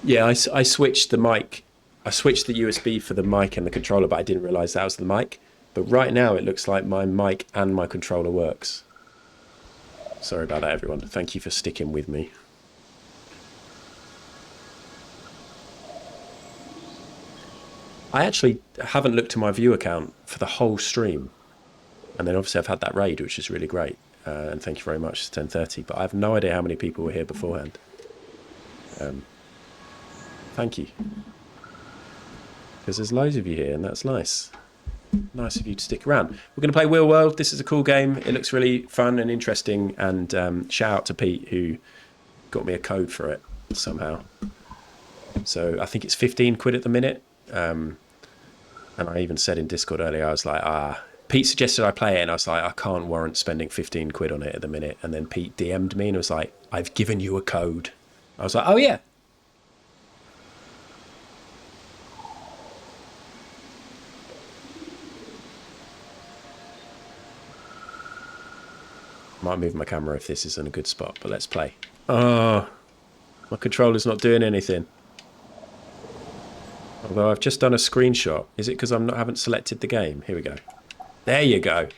Yeah, I switched the mic. I switched the USB for the mic and the controller, but I didn't realize that was the mic. But right now it looks like my mic and my controller works. Sorry about that, everyone. Thank you for sticking with me. I actually haven't looked at my view account for the whole stream. And then obviously I've had that raid, which is really great. And thank you very much, it's 10:30. But I have no idea how many people were here beforehand. Thank you. because there's loads of you here, and that's nice. Nice of you to stick around. We're going to play Wheel World. This is a cool game. It looks really fun and interesting. And shout out to Pete, who got me a code for it somehow. So I think it's 15 quid at the minute. And I even said in Discord earlier, I was like, Pete suggested I play it, and I was like, I can't warrant spending 15 quid on it at the minute. And then Pete DM'd me and was like, I've given you a code. I was like, oh yeah. Might move my camera if this isn't a good spot, but let's play. Oh, my controller's not doing anything. Although I've just done a screenshot. Is it because haven't selected the game? Here we go. There you go.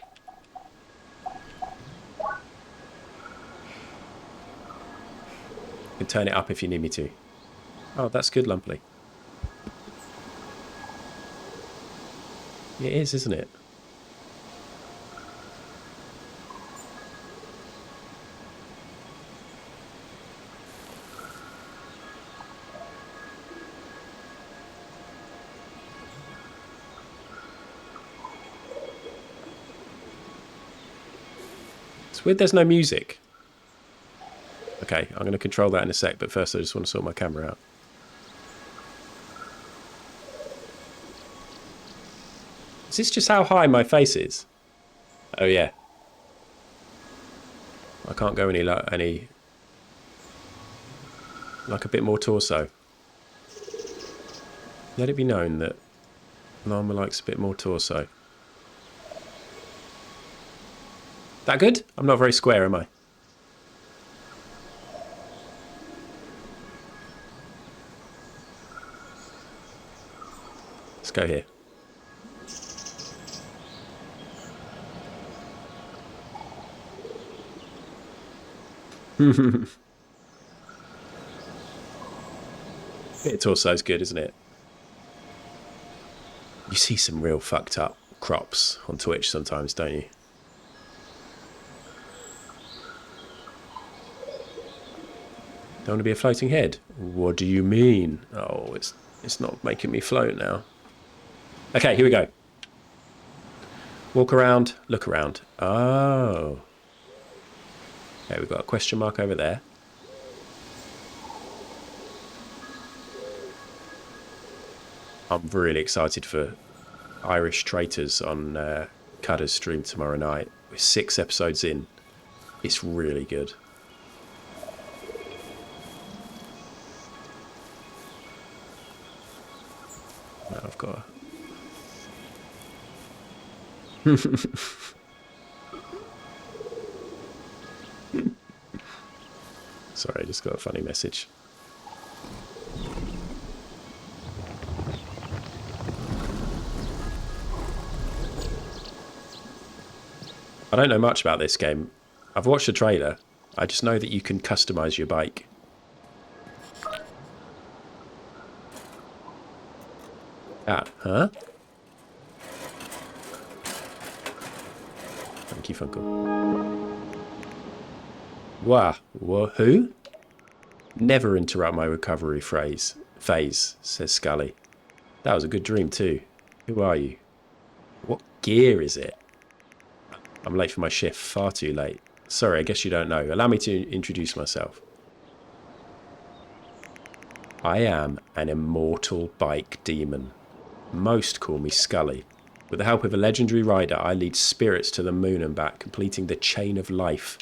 You can turn it up if you need me to. Oh, that's good, Lumply. It is, isn't it? It's weird there's no music. Okay, I'm going to control that in a sec, but first I just want to sort my camera out. Is this just how high my face is? Oh yeah. I can't go any like a bit more torso. Let it be known that Llama likes a bit more torso. That good? I'm not very square, am I? Let's go here. Bit of torso's good, isn't it? You see some real fucked up crops on Twitch sometimes, don't you? Don't want to be a floating head? What do you mean? Oh, it's not making me float now. Okay, here we go. Walk around, look around. Oh. Okay, we've got a question mark over there. I'm really excited for Irish Traitors on Cudder's stream tomorrow night. We're 6 episodes in. It's really good. Now I've got Sorry, I just got a funny message. I don't know much about this game. I've watched the trailer. I just know that you can customize your bike. Ah, huh? Thank you, Funko. Wah, who? Never interrupt my recovery phase, says Scully. That was a good dream too. Who are you? What gear is it? I'm late for my shift, far too late. Sorry, I guess you don't know. Allow me to introduce myself. I am an immortal bike demon. Most call me Scully. With the help of a legendary rider, I lead spirits to the moon and back, completing the chain of life.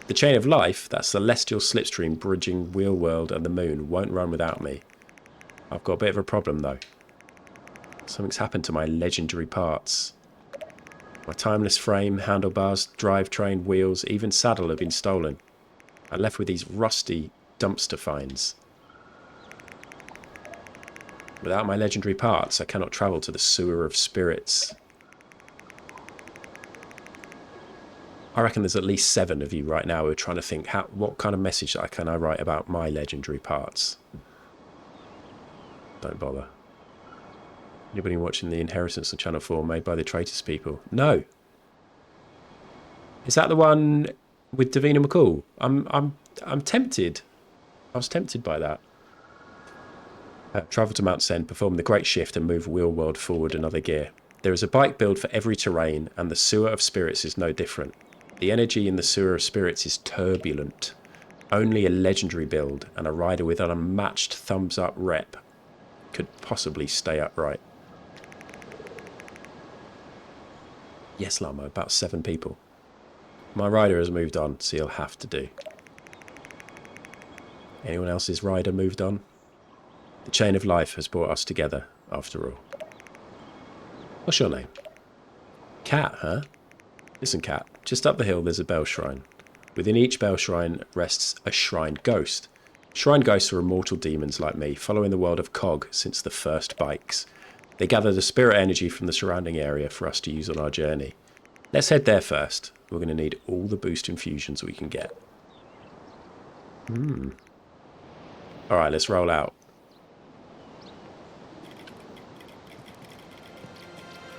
The chain of life, that celestial slipstream bridging Wheel World and the moon, won't run without me. I've got a bit of a problem though. Something's happened to my legendary parts. My timeless frame, handlebars, drivetrain, wheels, even saddle have been stolen. I'm left with these rusty dumpster finds. Without my legendary parts, I cannot travel to the sewer of spirits. I reckon there's at least 7 of you right now who are trying to think, what kind of message can I write about my legendary parts? Don't bother. Anybody watching The Inheritance on Channel 4 made by the Traitors people? No. Is that the one with Davina McCall? I'm tempted. I was tempted by that. Travel to Mount Sen, perform the Great Shift and move wheel world forward another gear. There is a bike build for every terrain, and the Sewer of Spirits is no different. The energy in the Sewer of Spirits is turbulent. Only a legendary build and a rider with an unmatched thumbs-up rep could possibly stay upright. Yes, Llama, about 7 people. My rider has moved on, so he'll have to do. Anyone else's rider moved on? The chain of life has brought us together, after all. What's your name? Cat, huh? Listen, Cat, just up the hill there's a bell shrine. Within each bell shrine rests a shrine ghost. Shrine ghosts are immortal demons like me, following the world of Cog since the first bikes. They gather the spirit energy from the surrounding area for us to use on our journey. Let's head there first. We're going to need all the boost infusions we can get. Alright, let's roll out.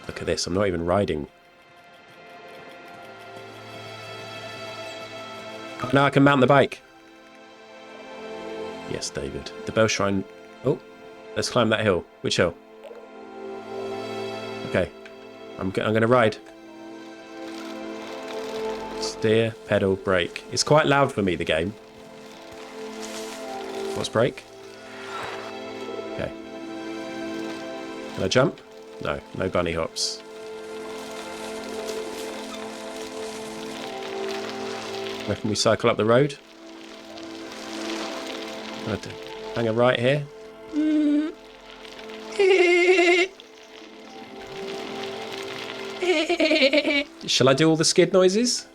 Look at this, I'm not even riding. Oh, now I can mount the bike. Yes, David. The bell shrine... Oh, let's climb that hill. Which hill? Okay. I'm going to ride. Steer, pedal, brake. It's quite loud for me, the game. What's brake? Okay. Can I jump? No, no bunny hops. Where can we cycle up the road? Hang a right here. Shall I do all the skid noises?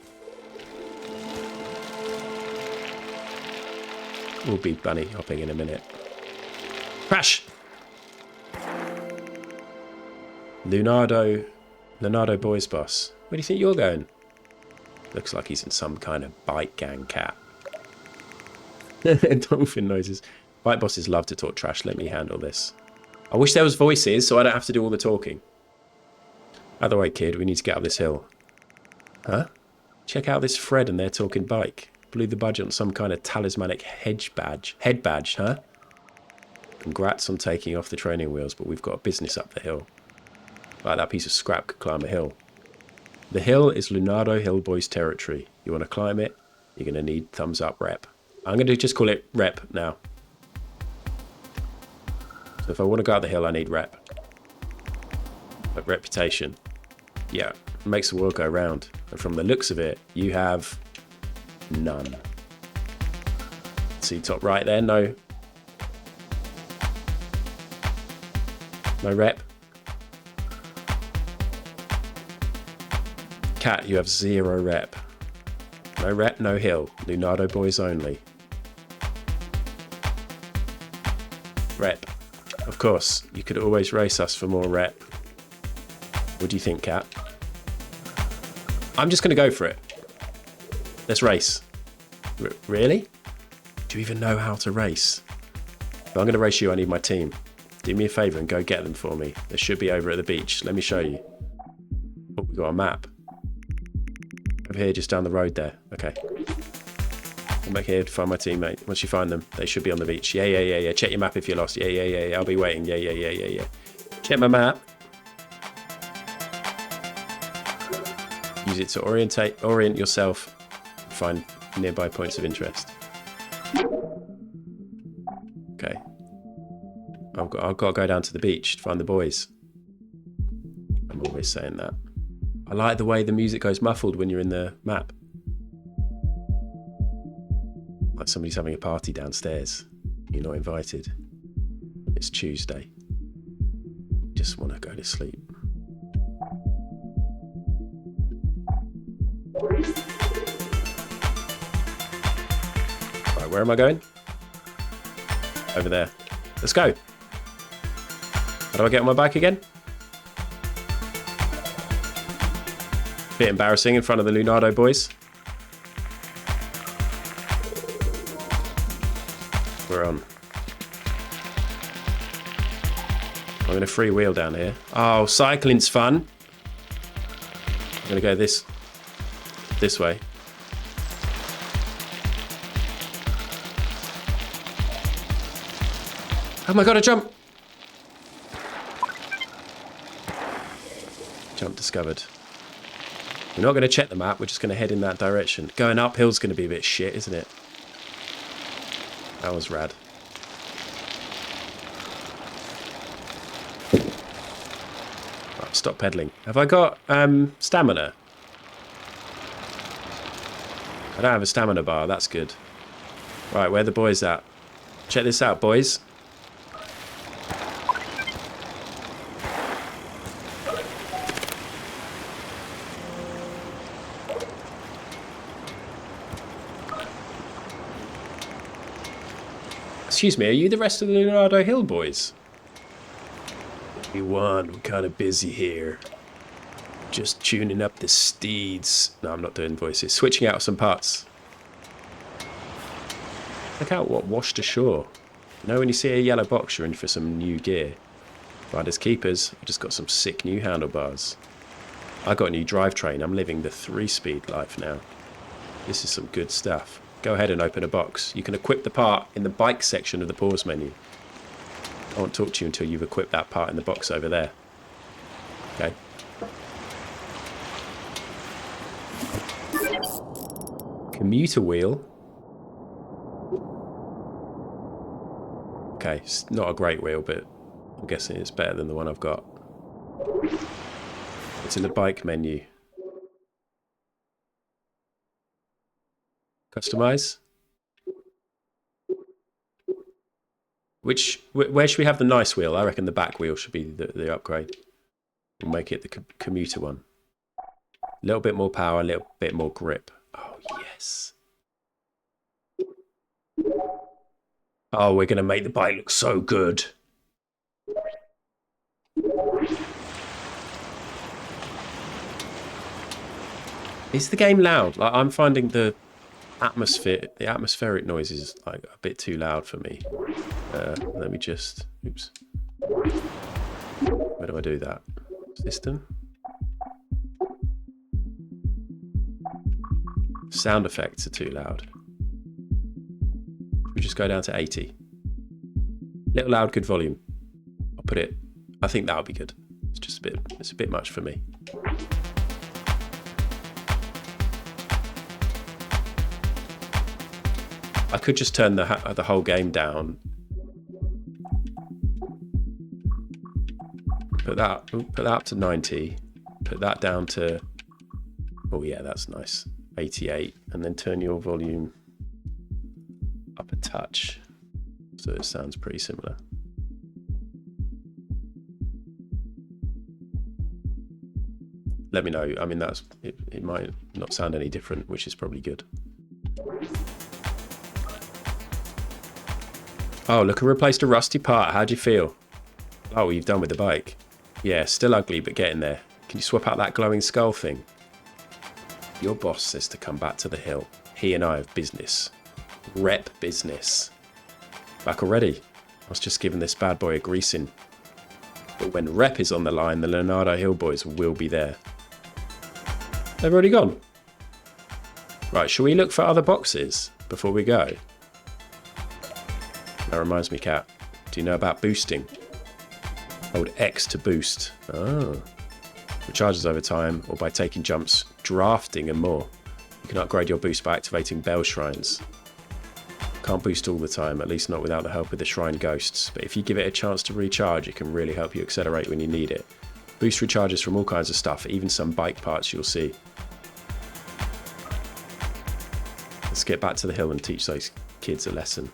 We'll be bunny hopping in a minute. Crash! Leonardo Boys Boss. Where do you think you're going? Looks like he's in some kind of bike gang, Cat. Dolphin noises. Bike bosses love to talk trash. Let me handle this. I wish there was voices so I don't have to do all the talking. Either way, kid, we need to get up this hill. Huh? Check out this Fred and their talking bike. Blew the budget on some kind of talismanic head badge, huh? Congrats on taking off the training wheels, but we've got business up the hill. Like that piece of scrap could climb a hill. The hill is Leonardo Hill Boys territory. You want to climb it? You're going to need thumbs up rep. I'm going to just call it rep now. So if I want to go up the hill, I need rep. But reputation. Yeah, it makes the world go round. And from the looks of it, you have none. See top right there? No. No rep. Cat, you have 0 rep. No rep, no hill. Leonardo boys only. Rep. Of course, you could always race us for more rep. What do you think, Cat? I'm just going to go for it. Let's race. Really? Do you even know how to race? If I'm going to race you, I need my team. Do me a favour and go get them for me. They should be over at the beach. Let me show you. Oh, we've got a map. Over here, just down the road there. Okay. Come back here to find my teammate. Once you find them, they should be on the beach. Yeah. Check your map if you're lost. Yeah. I'll be waiting. Yeah. Check my map. Use it to orient yourself. Find nearby points of interest. Okay. I've got to go down to the beach to find the boys. I'm always saying that. I like the way the music goes muffled when you're in the map. Like somebody's having a party downstairs. You're not invited. It's Tuesday. Just want to go to sleep. Right, where am I going? Over there. Let's go. How do I get on my bike again? Bit embarrassing in front of the Leonardo boys. We're on. I'm going to freewheel down here. Oh, cycling's fun. I'm going to go this way. Oh my god, I jump! Jump discovered. We're not going to check the map, we're just going to head in that direction. Going uphill's going to be a bit shit, isn't it? That was rad. Right, stop pedaling. Have I got stamina? I don't have a stamina bar, that's good. Right, where are the boys at? Check this out, boys. Excuse me, are you the rest of the Leonardo Hill boys? We're kind of busy here. Just tuning up the steeds. No, I'm not doing voices. Switching out some parts. Check out what washed ashore. You know when you see a yellow box, you're in for some new gear. Finders keepers, I've just got some sick new handlebars. I got a new drivetrain. I'm living the 3-speed life now. This is some good stuff. Go ahead and open a box. You can equip the part in the bike section of the pause menu. I won't talk to you until you've equipped that part in the box over there. Okay. Commuter wheel. Okay, it's not a great wheel, but I'm guessing it's better than the one I've got. It's in the bike menu. Customize. Where should we have the nice wheel? I reckon the back wheel should be the upgrade. We'll make it the commuter one. A little bit more power, a little bit more grip. Oh, yes. Oh, we're going to make the bike look so good. Is the game loud? Like, I'm finding the atmospheric noise is like a bit too loud for me. Let me just... Oops. Where do I do that? System? Sound effects are too loud. We just go down to 80. Little loud, good volume. I'll put it... I think that'll be good. It's just it's a bit much for me. I could just turn the whole game down. Put that up to 90. Put that down to... Oh yeah, that's nice. 88. And then turn your volume up a touch. So it sounds pretty similar. Let me know. I mean, it might not sound any different, which is probably good. Oh, look, I replaced a rusty part. How do you feel? Oh, what you've done with the bike. Yeah, still ugly, but getting there. Can you swap out that glowing skull thing? Your boss says to come back to the hill. He and I have business. Rep business. Back already? I was just giving this bad boy a greasing. But when Rep is on the line, the Leonardo Hill boys will be there. They've already gone. Right, shall we look for other boxes before we go? That reminds me, Kat. Do you know about boosting? Hold X to boost. Oh. Recharges over time or by taking jumps, drafting and more. You can upgrade your boost by activating bell shrines. Can't boost all the time, at least not without the help of the shrine ghosts, but if you give it a chance to recharge, it can really help you accelerate when you need it. Boost recharges from all kinds of stuff, even some bike parts you'll see. Let's get back to the hill and teach those kids a lesson.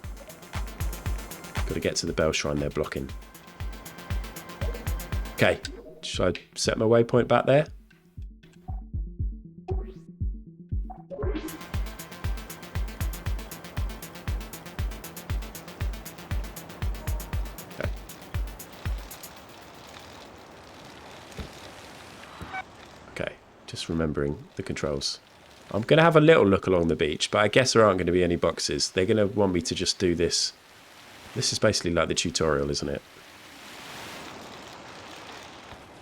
Got to get to the bell shrine they're blocking. Okay, should I set my waypoint back there? Okay, just remembering the controls. I'm going to have a little look along the beach, but I guess there aren't going to be any boxes. They're going to want me to just do this. This is basically like the tutorial, isn't it?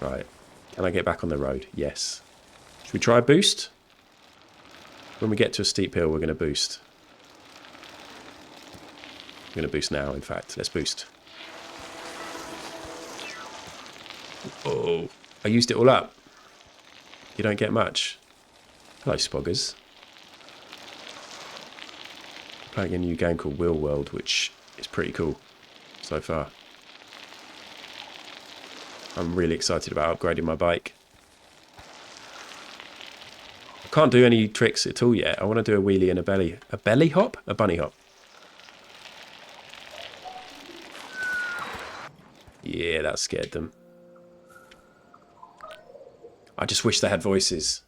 Right. Can I get back on the road? Yes. Should we try a boost? When we get to a steep hill, we're going to boost. We're going to boost now, in fact. Let's boost. Oh, I used it all up. You don't get much. Hello, Spoggers. Playing a new game called Wheel World, which is pretty cool so far. I'm really excited about upgrading my bike. I can't do any tricks at all yet. I want to do a wheelie and a belly hop? A bunny hop. Yeah, that scared them. I just wish they had voices.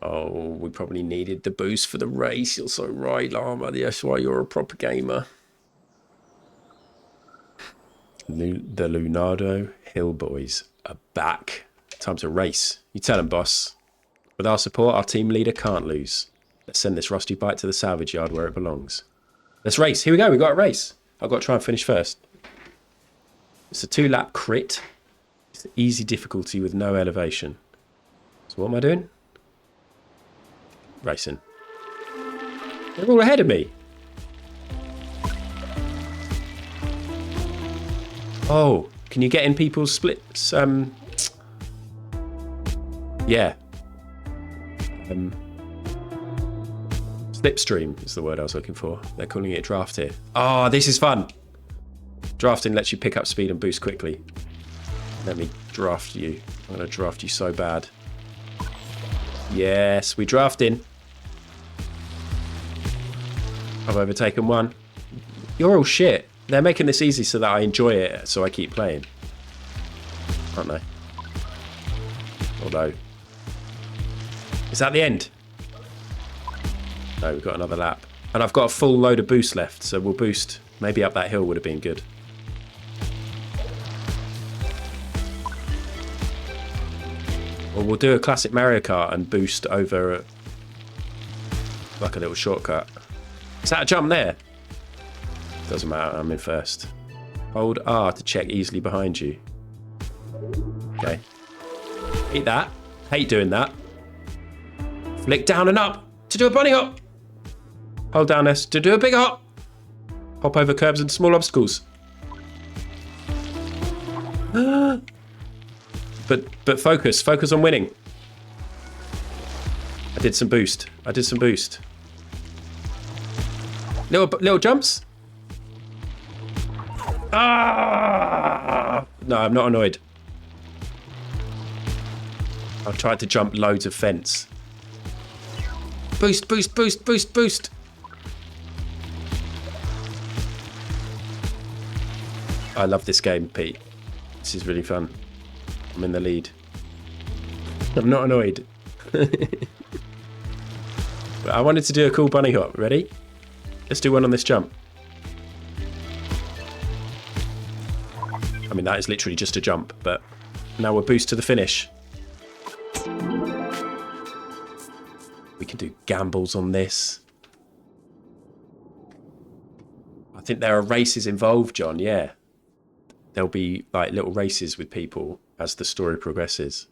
Oh, we probably needed the boost for the race. You're so right, Llama. That's why you're a proper gamer. The Leonardo Hill Boys are back. Time to race. You tell them, boss. With our support, our team leader can't lose. Let's send this rusty bike to the salvage yard where it belongs. Let's race. Here we go. We got a race. I've got to try and finish first. It's a 2-lap crit. It's easy difficulty with no elevation. So what am I doing? Racing. They're all ahead of me. Oh, can you get in people's splits? Yeah. Slipstream is the word I was looking for. They're calling it a draft here. Oh, this is fun. Drafting lets you pick up speed and boost quickly. Let me draft you. I'm going to draft you so bad. Yes, we drafting. I've overtaken one. You're all shit. They're making this easy so that I enjoy it, so I keep playing. Aren't they? Although... Is that the end? No, we've got another lap. And I've got a full load of boost left, so we'll boost. Maybe up that hill would have been good. Or we'll do a classic Mario Kart and boost over like a little shortcut. Is that a jump there? Doesn't matter, I'm in first. Hold R to check easily behind you. Okay. Eat that. Hate doing that. Flick down and up to do a bunny hop. Hold down S to do a big hop. Hop over curbs and small obstacles. But focus on winning. I did some boost. Little jumps. Ah! No, I'm not annoyed. I've tried to jump loads of fence. Boost. I love this game, Pete. This is really fun. I'm in the lead. I'm not annoyed. But I wanted to do a cool bunny hop. Ready? Let's do one on this jump. I mean, that is literally just a jump, but now we'll boost to the finish. We can do gambles on this. I think there are races involved, John, yeah. There'll be like little races with people as the story progresses.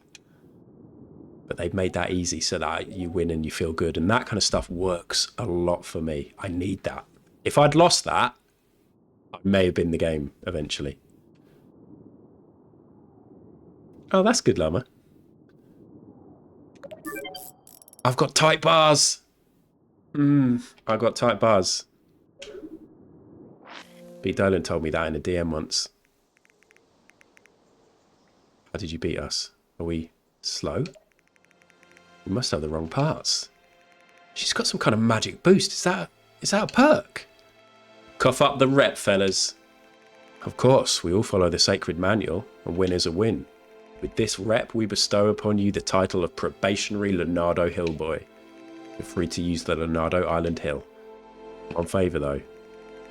But they've made that easy so that you win and you feel good. And that kind of stuff works a lot for me. I need that. If I'd lost that, I may have been the game eventually. Oh, that's good, Llama. I've got tight bars. I've got tight bars. B. Dolan told me that in a DM once. How did you beat us? Are we slow? We must have the wrong parts. She's got some kind of magic boost. Is that a perk? Cough up the rep, fellas. Of course, we all follow the sacred manual. A win is a win. With this rep, we bestow upon you the title of probationary Leonardo Hillboy. You're free to use the Leonardo Island Hill. One favour though.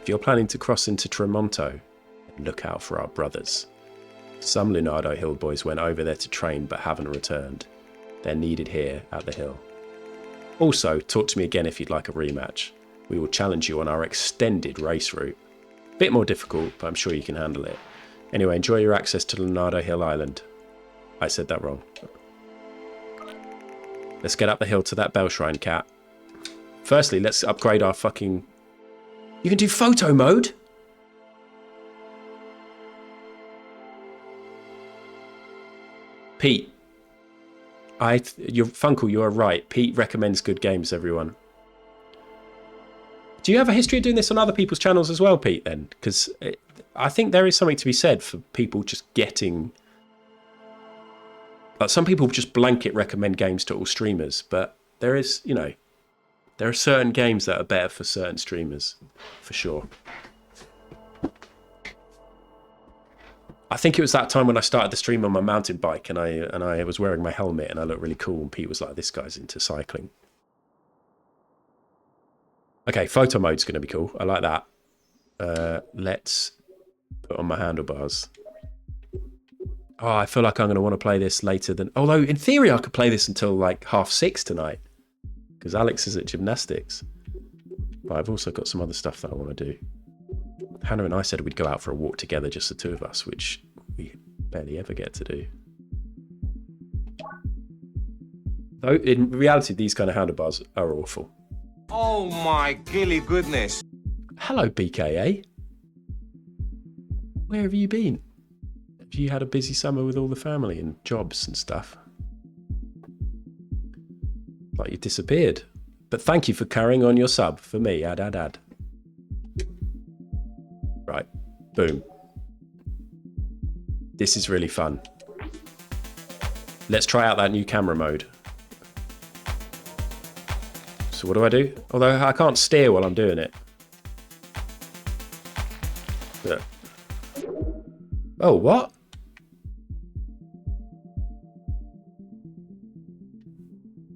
If you're planning to cross into Tremonto, look out for our brothers. Some Leonardo Hill boys went over there to train but haven't returned. They're needed here at the hill. Also, talk to me again if you'd like a rematch. We will challenge you on our extended race route. Bit more difficult, but I'm sure you can handle it. Anyway, enjoy your access to Leonardo Hill Island. I said that wrong. Let's get up the hill to that bell shrine, cat. Firstly, let's upgrade our fucking... You can do photo mode? Pete, your Funkle, you are right. Pete recommends good games, everyone. Do you have a history of doing this on other people's channels as well, Pete, then? Because I think there is something to be said for people just getting... Like, some people just blanket recommend games to all streamers, but there is, you know, there are certain games that are better for certain streamers, for sure. I think it was that time when I started the stream on my mountain bike and I was wearing my helmet and I looked really cool, and Pete was like, this guy's into cycling. Okay, photo mode's going to be cool. I like that. Let's put on my handlebars. Oh, I feel like I'm going to want to play this later than... Although, in theory, I could play this until like 6:30 tonight. Because Alex is at gymnastics. But I've also got some other stuff that I want to do. Hannah and I said we'd go out for a walk together, just the two of us, which we barely ever get to do. Though, in reality, these kind of handlebars are awful. Oh my gilly goodness. Hello, BKA. Where have you been? Have you had a busy summer with all the family and jobs and stuff? Like you disappeared. But thank you for carrying on your sub for me. Ad. Right. Boom. This is really fun. Let's try out that new camera mode. So what do I do? Although I can't steer while I'm doing it. Look. Oh, what?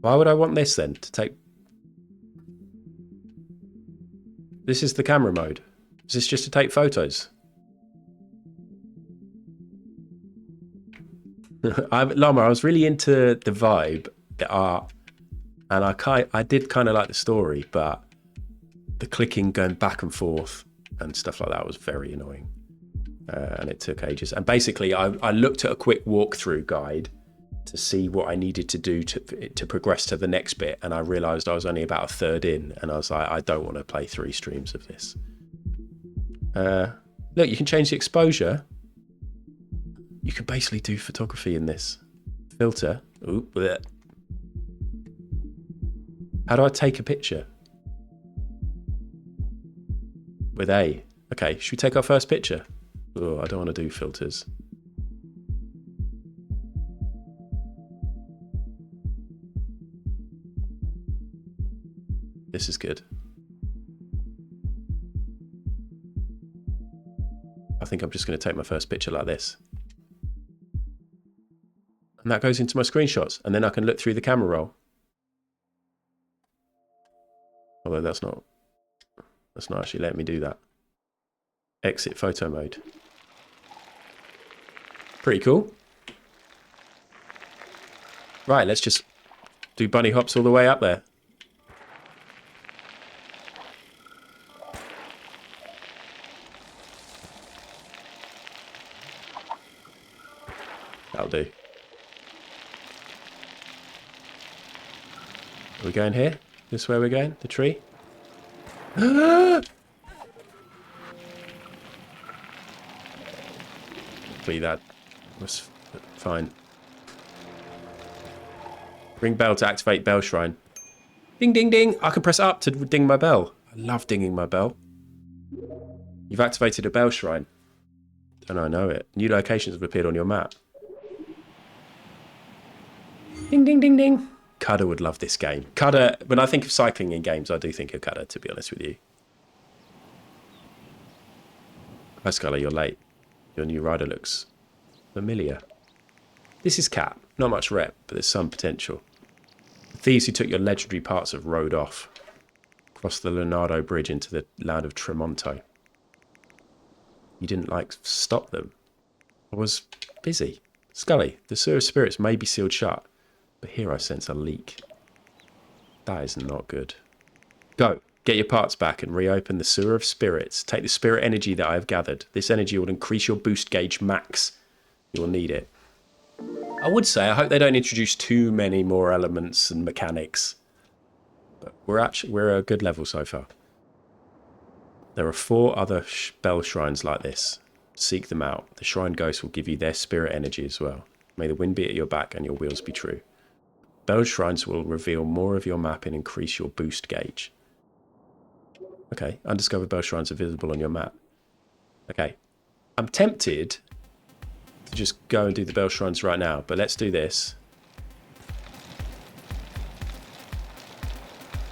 Why would I want this then? To take... This is the camera mode. Is this just to take photos? Llama, I was really into the vibe, the art, and I did kind of like the story, but the clicking going back and forth and stuff like that was very annoying. And it took ages. And basically, I looked at a quick walkthrough guide to see what I needed to do to progress to the next bit, and I realised I was only about a third in, and I was like, I don't want to play 3 streams of this. Look, you can change the exposure. You can basically do photography in this. Filter. Ooh, bleh. How do I take a picture? With A. Okay, should we take our first picture? Oh, I don't want to do filters. This is good. I think I'm just going to take my first picture like this. And that goes into my screenshots. And then I can look through the camera roll. Although that's not actually letting me do that. Exit photo mode. Pretty cool. Right, let's just do bunny hops all the way up there. That'll do. Are we going here? This way we're going? The tree? Hopefully that was fine. Ring bell to activate bell shrine. Ding, ding, ding. I can press up to ding my bell. I love dinging my bell. You've activated a bell shrine. Don't I know it? New locations have appeared on your map. Ding, ding, ding, ding. Cudder would love this game. Cudder, when I think of cycling in games, I do think of Cudder, to be honest with you. Hi, Skylar, you're late. Your new rider looks familiar. This is Cat. Not much rep, but there's some potential. The thieves who took your legendary parts have rode off. Crossed the Leonardo Bridge into the land of Tremonto. You didn't, stop them. I was busy. Scully, the Sewer of Spirits may be sealed shut, but here I sense a leak. That is not good. Go. Get your parts back and reopen the Sewer of Spirits. Take the spirit energy that I have gathered. This energy will increase your boost gauge max. You will need it. I would say, I hope they don't introduce too many more elements and mechanics. But we're a good level so far. There are 4 other bell shrines like this. Seek them out. The shrine ghosts will give you their spirit energy as well. May the wind be at your back and your wheels be true. Those shrines will reveal more of your map and increase your boost gauge. Okay, undiscovered bell shrines are visible on your map. Okay, I'm tempted to just go and do the bell shrines right now, but let's do this.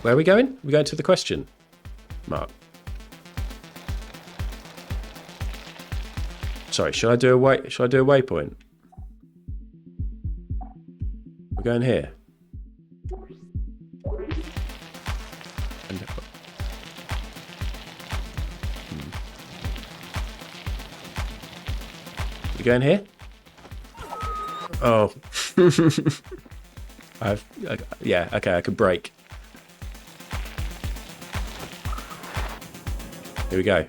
Where are we going? We're going to the question mark. Sorry, should I do a waypoint? We're going here. You going here? Oh. Yeah, okay, I could brake. Here we go.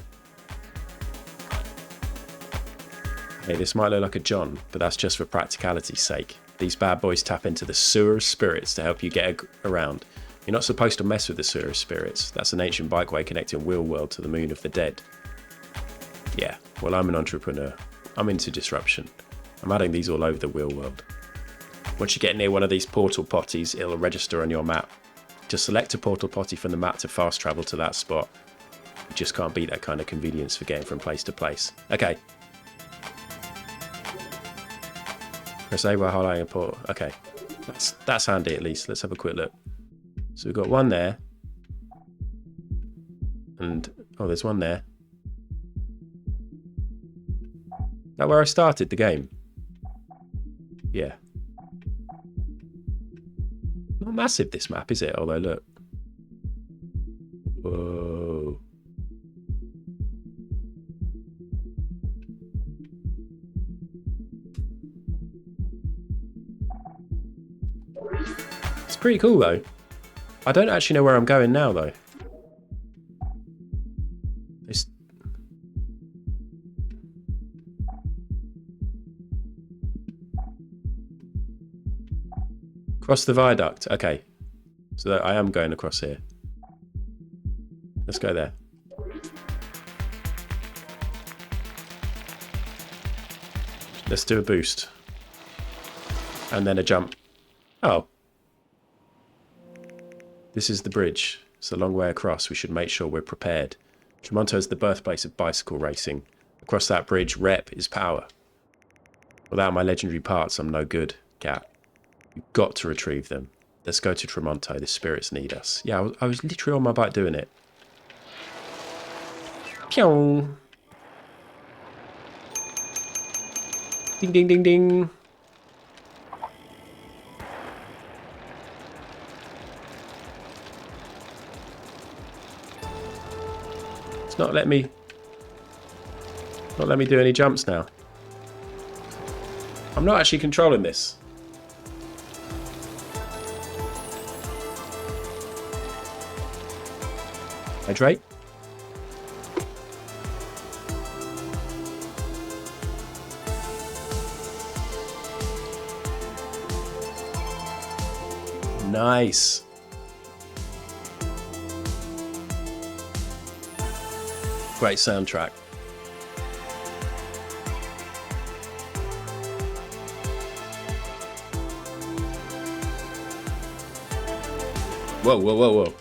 Hey, this might look like a John, but that's just for practicality's sake. These bad boys tap into the sewer of spirits to help you get around. You're not supposed to mess with the sewer of spirits. That's an ancient bikeway connecting Wheel World to the moon of the dead. Yeah, well, I'm an entrepreneur. I'm into disruption. I'm adding these all over the Wheel World. Once you get near one of these portal potties, it'll register on your map. Just select a portal potty from the map to fast travel to that spot. You just can't beat that kind of convenience for getting from place to place. Okay. Press A while highlighting a portal. Okay. That's handy at least. Let's have a quick look. So we've got one there. And, oh, there's one there. Is that where I started the game? Yeah. Not massive, this map, is it? Although, look. Whoa. It's pretty cool, though. I don't actually know where I'm going now, though. It's... Cross the viaduct. Okay. So I am going across here. Let's go there. Let's do a boost. And then a jump. Oh. This is the bridge. It's a long way across. We should make sure we're prepared. Tremonto is the birthplace of bicycle racing. Across that bridge, rep is power. Without my legendary parts, I'm no good, Cat. You've got to retrieve them. Let's go to Tremonto. The spirits need us. Yeah, I was literally on my bike doing it. Pyong. Ding, ding, ding, ding. It's not letting me do any jumps now. I'm not actually controlling this. Hydrate. Nice. Great soundtrack. Whoa, whoa, whoa, whoa.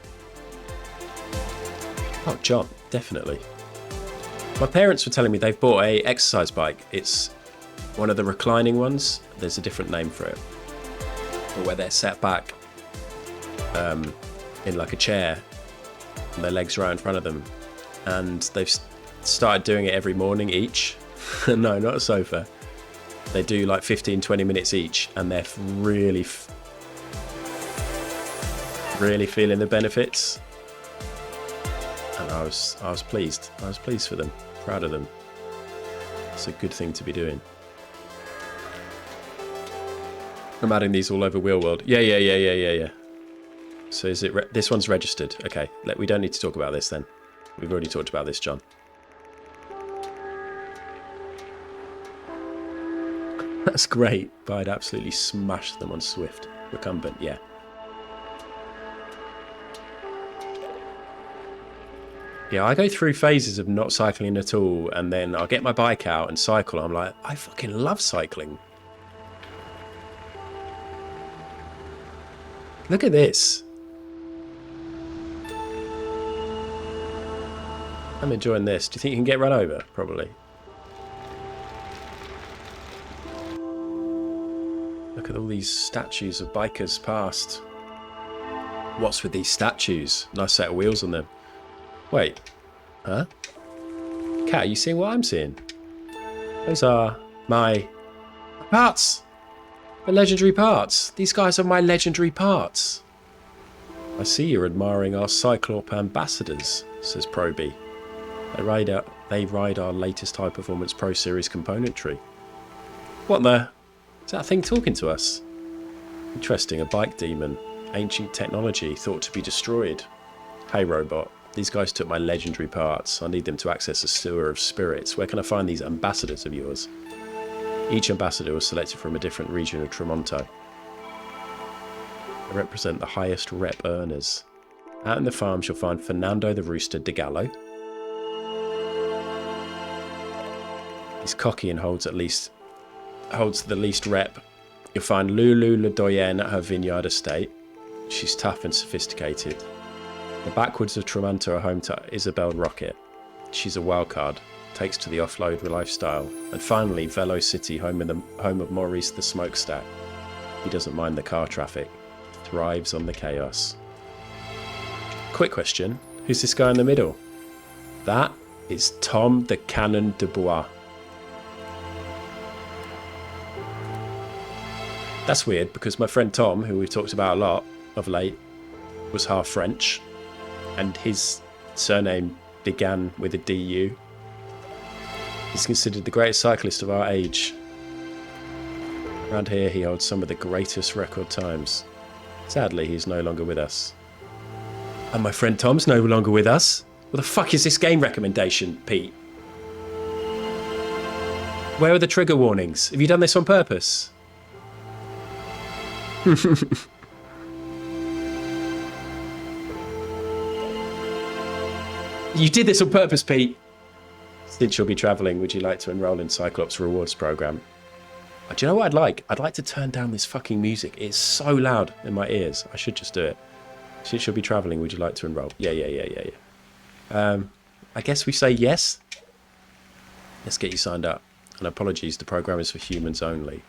Oh, John, definitely. My parents were telling me they've bought a exercise bike. It's one of the reclining ones. There's a different name for it. Or where they're set back in like a chair and their legs right in front of them. And they've started doing it every morning each. No, not a sofa. They do like 15-20 minutes each, and they're really feeling the benefits. And I was pleased. I was pleased for them. Proud of them. It's a good thing to be doing. I'm adding these all over Wheel World. Yeah. So is it? This one's registered. Okay. We don't need to talk about this then. We've already talked about this, John. That's great, but I'd absolutely smash them on Swift. Recumbent, yeah. Yeah, I go through phases of not cycling at all, and then I'll get my bike out and cycle. I'm like, I fucking love cycling. Look at this. I'm enjoying this. Do you think you can get run over? Probably. Look at all these statues of bikers past. What's with these statues? Nice set of wheels on them. Wait. Huh? Cat, are you seeing what I'm seeing? Those are my parts. My legendary parts. These guys are my legendary parts. I see you're admiring our Cyclop ambassadors, says Proby. They ride our latest high-performance Pro Series componentry. What the? Is that thing talking to us? Interesting, a bike demon. Ancient technology thought to be destroyed. Hey, robot. These guys took my legendary parts. I need them to access a sewer of spirits. Where can I find these ambassadors of yours? Each ambassador was selected from a different region of Tremonto. They represent the highest rep earners. Out in the farms you'll find Fernando the Rooster de Gallo. He's cocky and holds the least rep. You'll find Lulu Le Doyenne at her vineyard estate. She's tough and sophisticated. The backwoods of Tremonto are home to Isabel Rocket. She's a wildcard, takes to the offload lifestyle. And finally, Velo City, home of Maurice the Smokestack. He doesn't mind the car traffic, thrives on the chaos. Quick question, who's this guy in the middle? That is Tom the Cannon de Bois. That's weird because my friend Tom, who we've talked about a lot of late, was half French. And his surname began with a DU. He's considered the greatest cyclist of our age. Around here he holds some of the greatest record times. Sadly, he's no longer with us. And my friend Tom's no longer with us? What the fuck is this game recommendation, Pete? Where are the trigger warnings? Have you done this on purpose? You did this on purpose, Pete. Since you'll be travelling, would you like to enrol in Cyclops Rewards Programme? Do you know what I'd like? I'd like to turn down this fucking music. It's so loud in my ears. I should just do it. Since you'll be travelling, would you like to enrol? Yeah. I guess we say yes. Let's get you signed up. And apologies, the programme is for humans only.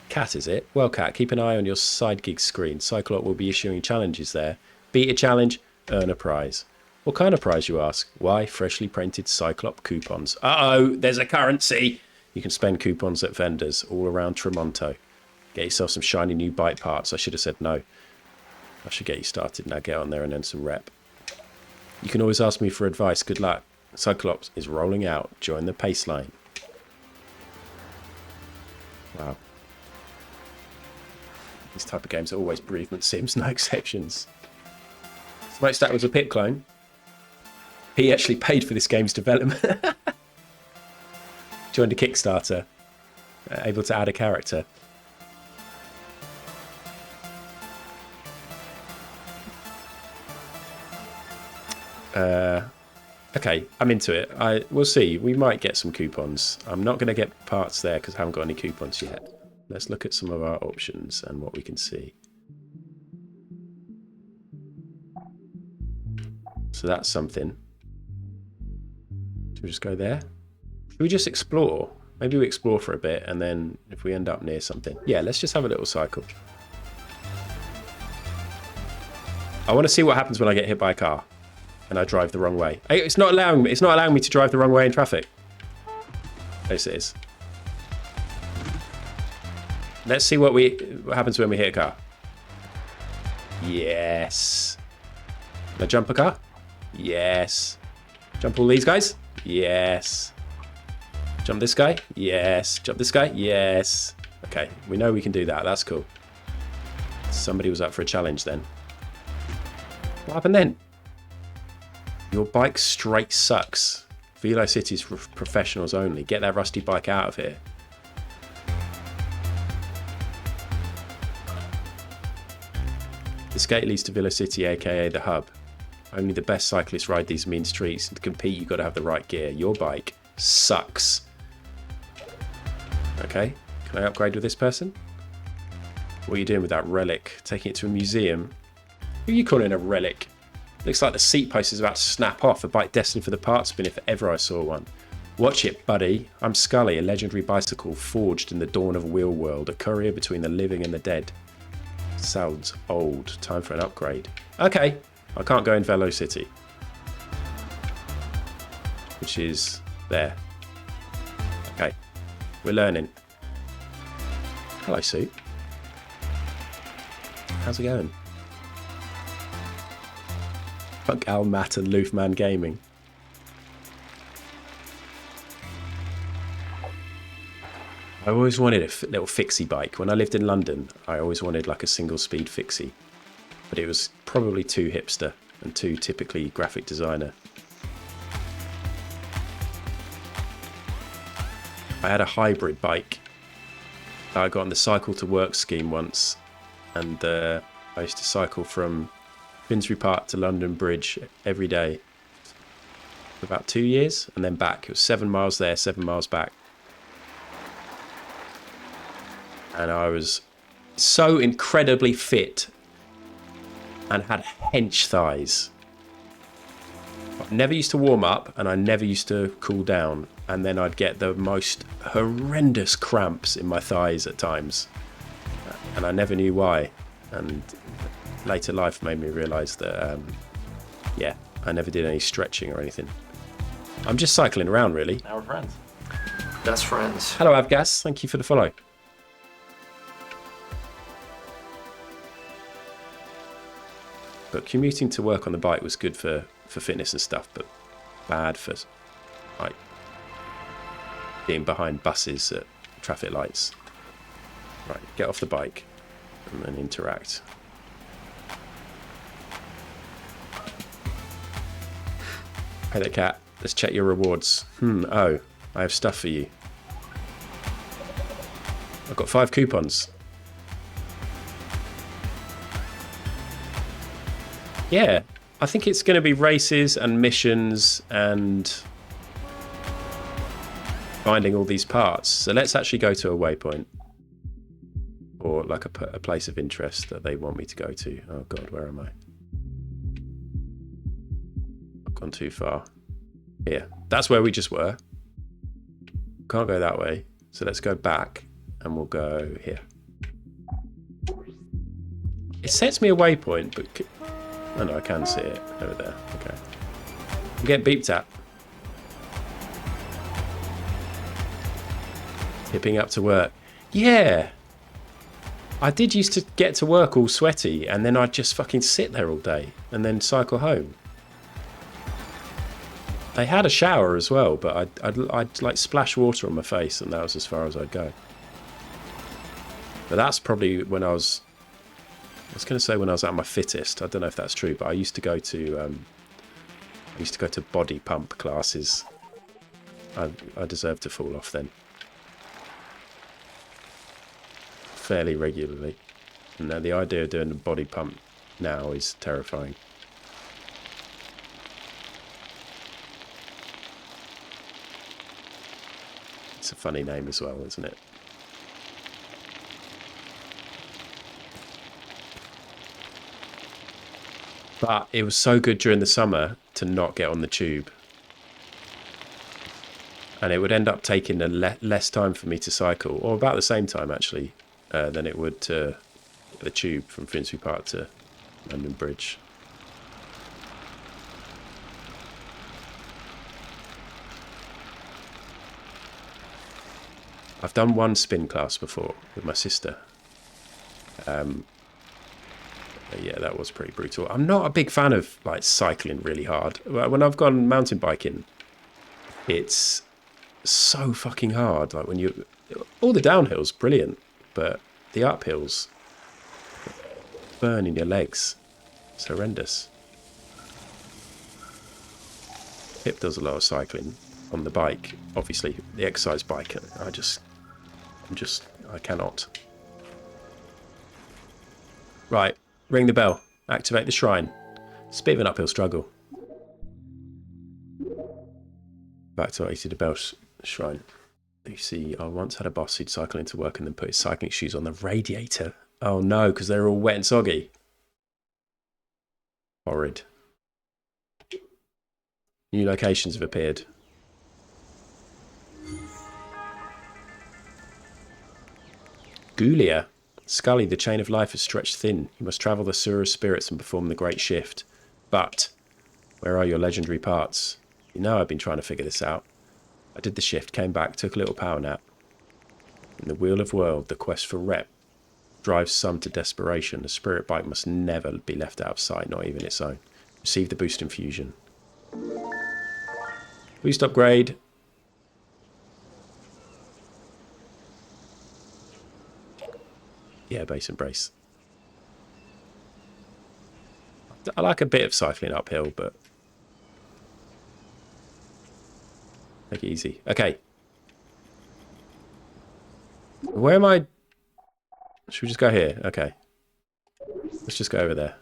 Cat, is it? Well, Cat, keep an eye on your side gig screen. Cyclop will be issuing challenges there. Beat a challenge, earn a prize. What kind of prize, you ask? Why, freshly printed Cyclop coupons. Uh-oh, there's a currency. You can spend coupons at vendors all around Tremonto. Get yourself some shiny new bike parts. I should have said no. I should get you started. Now get on there and earn some rep. You can always ask me for advice. Good luck. Cyclops is rolling out. Join the pace line. Wow. These type of games are always bereavement sims, no exceptions. Smokestack was a pit clone. He actually paid for this game's development. Joined a Kickstarter. Able to add a character. Okay, I'm into it. We'll see. We might get some coupons. I'm not going to get parts there because I haven't got any coupons yet. Let's look at some of our options and what we can see. So that's something. Should we just go there? Should we just explore? Maybe we explore for a bit and then if we end up near something. Yeah, let's just have a little cycle. I want to see what happens when I get hit by a car and I drive the wrong way. It's not allowing me to drive the wrong way in traffic. Yes, it is. Let's see what happens when we hit a car. Yes. Can I jump a car? Yes. Jump all these guys? Yes. Jump this guy? Yes. Jump this guy? Yes. Okay, we know we can do that. That's cool. Somebody was up for a challenge then. What happened then? Your bike straight sucks. Velo City's for professionals only. Get that rusty bike out of here. This gate leads to Velo City, aka the hub. Only the best cyclists ride these mean streets, and to compete you've got to have the right gear. Your bike sucks. Okay, can I upgrade with this person? What are you doing with that relic? Taking it to a museum? Who are you calling a relic? Looks like the seat post is about to snap off. A bike destined for the parts bin if ever I saw one. Watch it, buddy. I'm Scully, a legendary bicycle forged in the dawn of wheel world, a courier between the living and the dead. Sounds old. Time for an upgrade. Okay, I can't go in Velo City, which is there. Okay, we're learning. Hello, Sue. How's it going? Fuck Al, Matt and Loofman Gaming. I always wanted a little fixie bike. When I lived in London, I always wanted like a single speed fixie. But it was probably too hipster and too typically graphic designer. I had a hybrid bike that I got on the cycle to work scheme once. And I used to cycle from Finsbury Park to London Bridge every day for about 2 years and then back. It was 7 miles there, 7 miles back. And I was so incredibly fit and had hench thighs. I never used to warm up and I never used to cool down. And then I'd get the most horrendous cramps in my thighs at times. And I never knew why. And later life made me realise that, yeah, I never did any stretching or anything. I'm just cycling around, really. Now we're friends. Best friends. Hello, Avgas. Thank you for the follow. But commuting to work on the bike was good for fitness and stuff, but bad for like being behind buses at traffic lights. Right, get off the bike and then interact. Hey there, cat. Let's check your rewards. Oh, I have stuff for you. I've got 5 coupons. Yeah, I think it's going to be races and missions and finding all these parts. So let's actually go to a waypoint. Or like a place of interest that they want me to go to. Oh god, where am I? I've gone too far. Here. That's where we just were. Can't go that way. So let's go back and we'll go here. It sets me a waypoint, but... Oh no, I can see it over there. Okay. I'm getting beeped at. Hipping up to work. Yeah! I did used to get to work all sweaty and then I'd just fucking sit there all day and then cycle home. They had a shower as well, but I'd like splash water on my face and that was as far as I'd go. But that's probably when I was going to say when I was at my fittest. I don't know if that's true, but I used to go to body pump classes. I deserved to fall off then. Fairly regularly. And the idea of doing a body pump now is terrifying. It's a funny name as well, isn't it? But it was so good during the summer to not get on the tube. And it would end up taking less time for me to cycle, or about the same time actually, than it would to the tube from Finsbury Park to London Bridge. I've done one spin class before with my sister. Yeah, that was pretty brutal. I'm not a big fan of like cycling really hard. When I've gone mountain biking, it's so fucking hard. Like when you, all the downhills, brilliant, but the uphills burning your legs. It's horrendous. Pip does a lot of cycling on the bike, obviously the exercise bike. I cannot. Right. Ring the bell. Activate the shrine. It's a bit of an uphill struggle. Back to the bell shrine. You see, I once had a boss who'd cycle into work and then put his cycling shoes on the radiator Oh no, because they're all wet and soggy. Horrid. New locations have appeared. Gulia. Scully, the chain of life is stretched thin. You must travel the sewer of spirits and perform the great shift. But, where are your legendary parts? You know I've been trying to figure this out. I did the shift, came back, took a little power nap. In the Wheel of World, the quest for rep drives some to desperation. The spirit bike must never be left out of sight, not even its own. Receive the boost infusion. Boost upgrade. Yeah, base and brace. I like a bit of cycling uphill, but take it easy. Okay. Where am I? Should we just go here? Okay. Let's just go over there.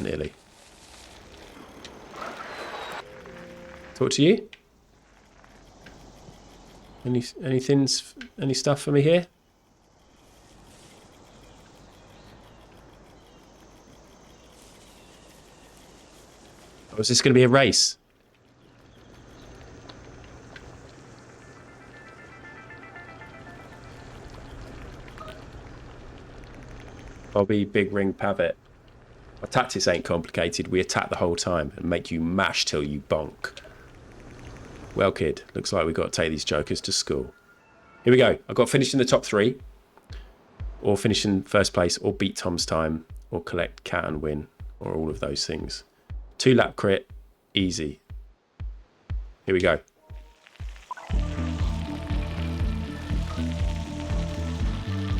Nearly. Talk to you? Any stuff for me here? Or is this going to be a race? Bobby, Big Ring, Pavitt. Our tactics ain't complicated. We attack the whole time and make you mash till you bonk. Well, kid, looks like we've got to take these jokers to school. Here we go. I've got to finish in the top 3. Or finish in first place, or beat Tom's time, or collect cat and win, or all of those things. 2-lap crit, easy. Here we go.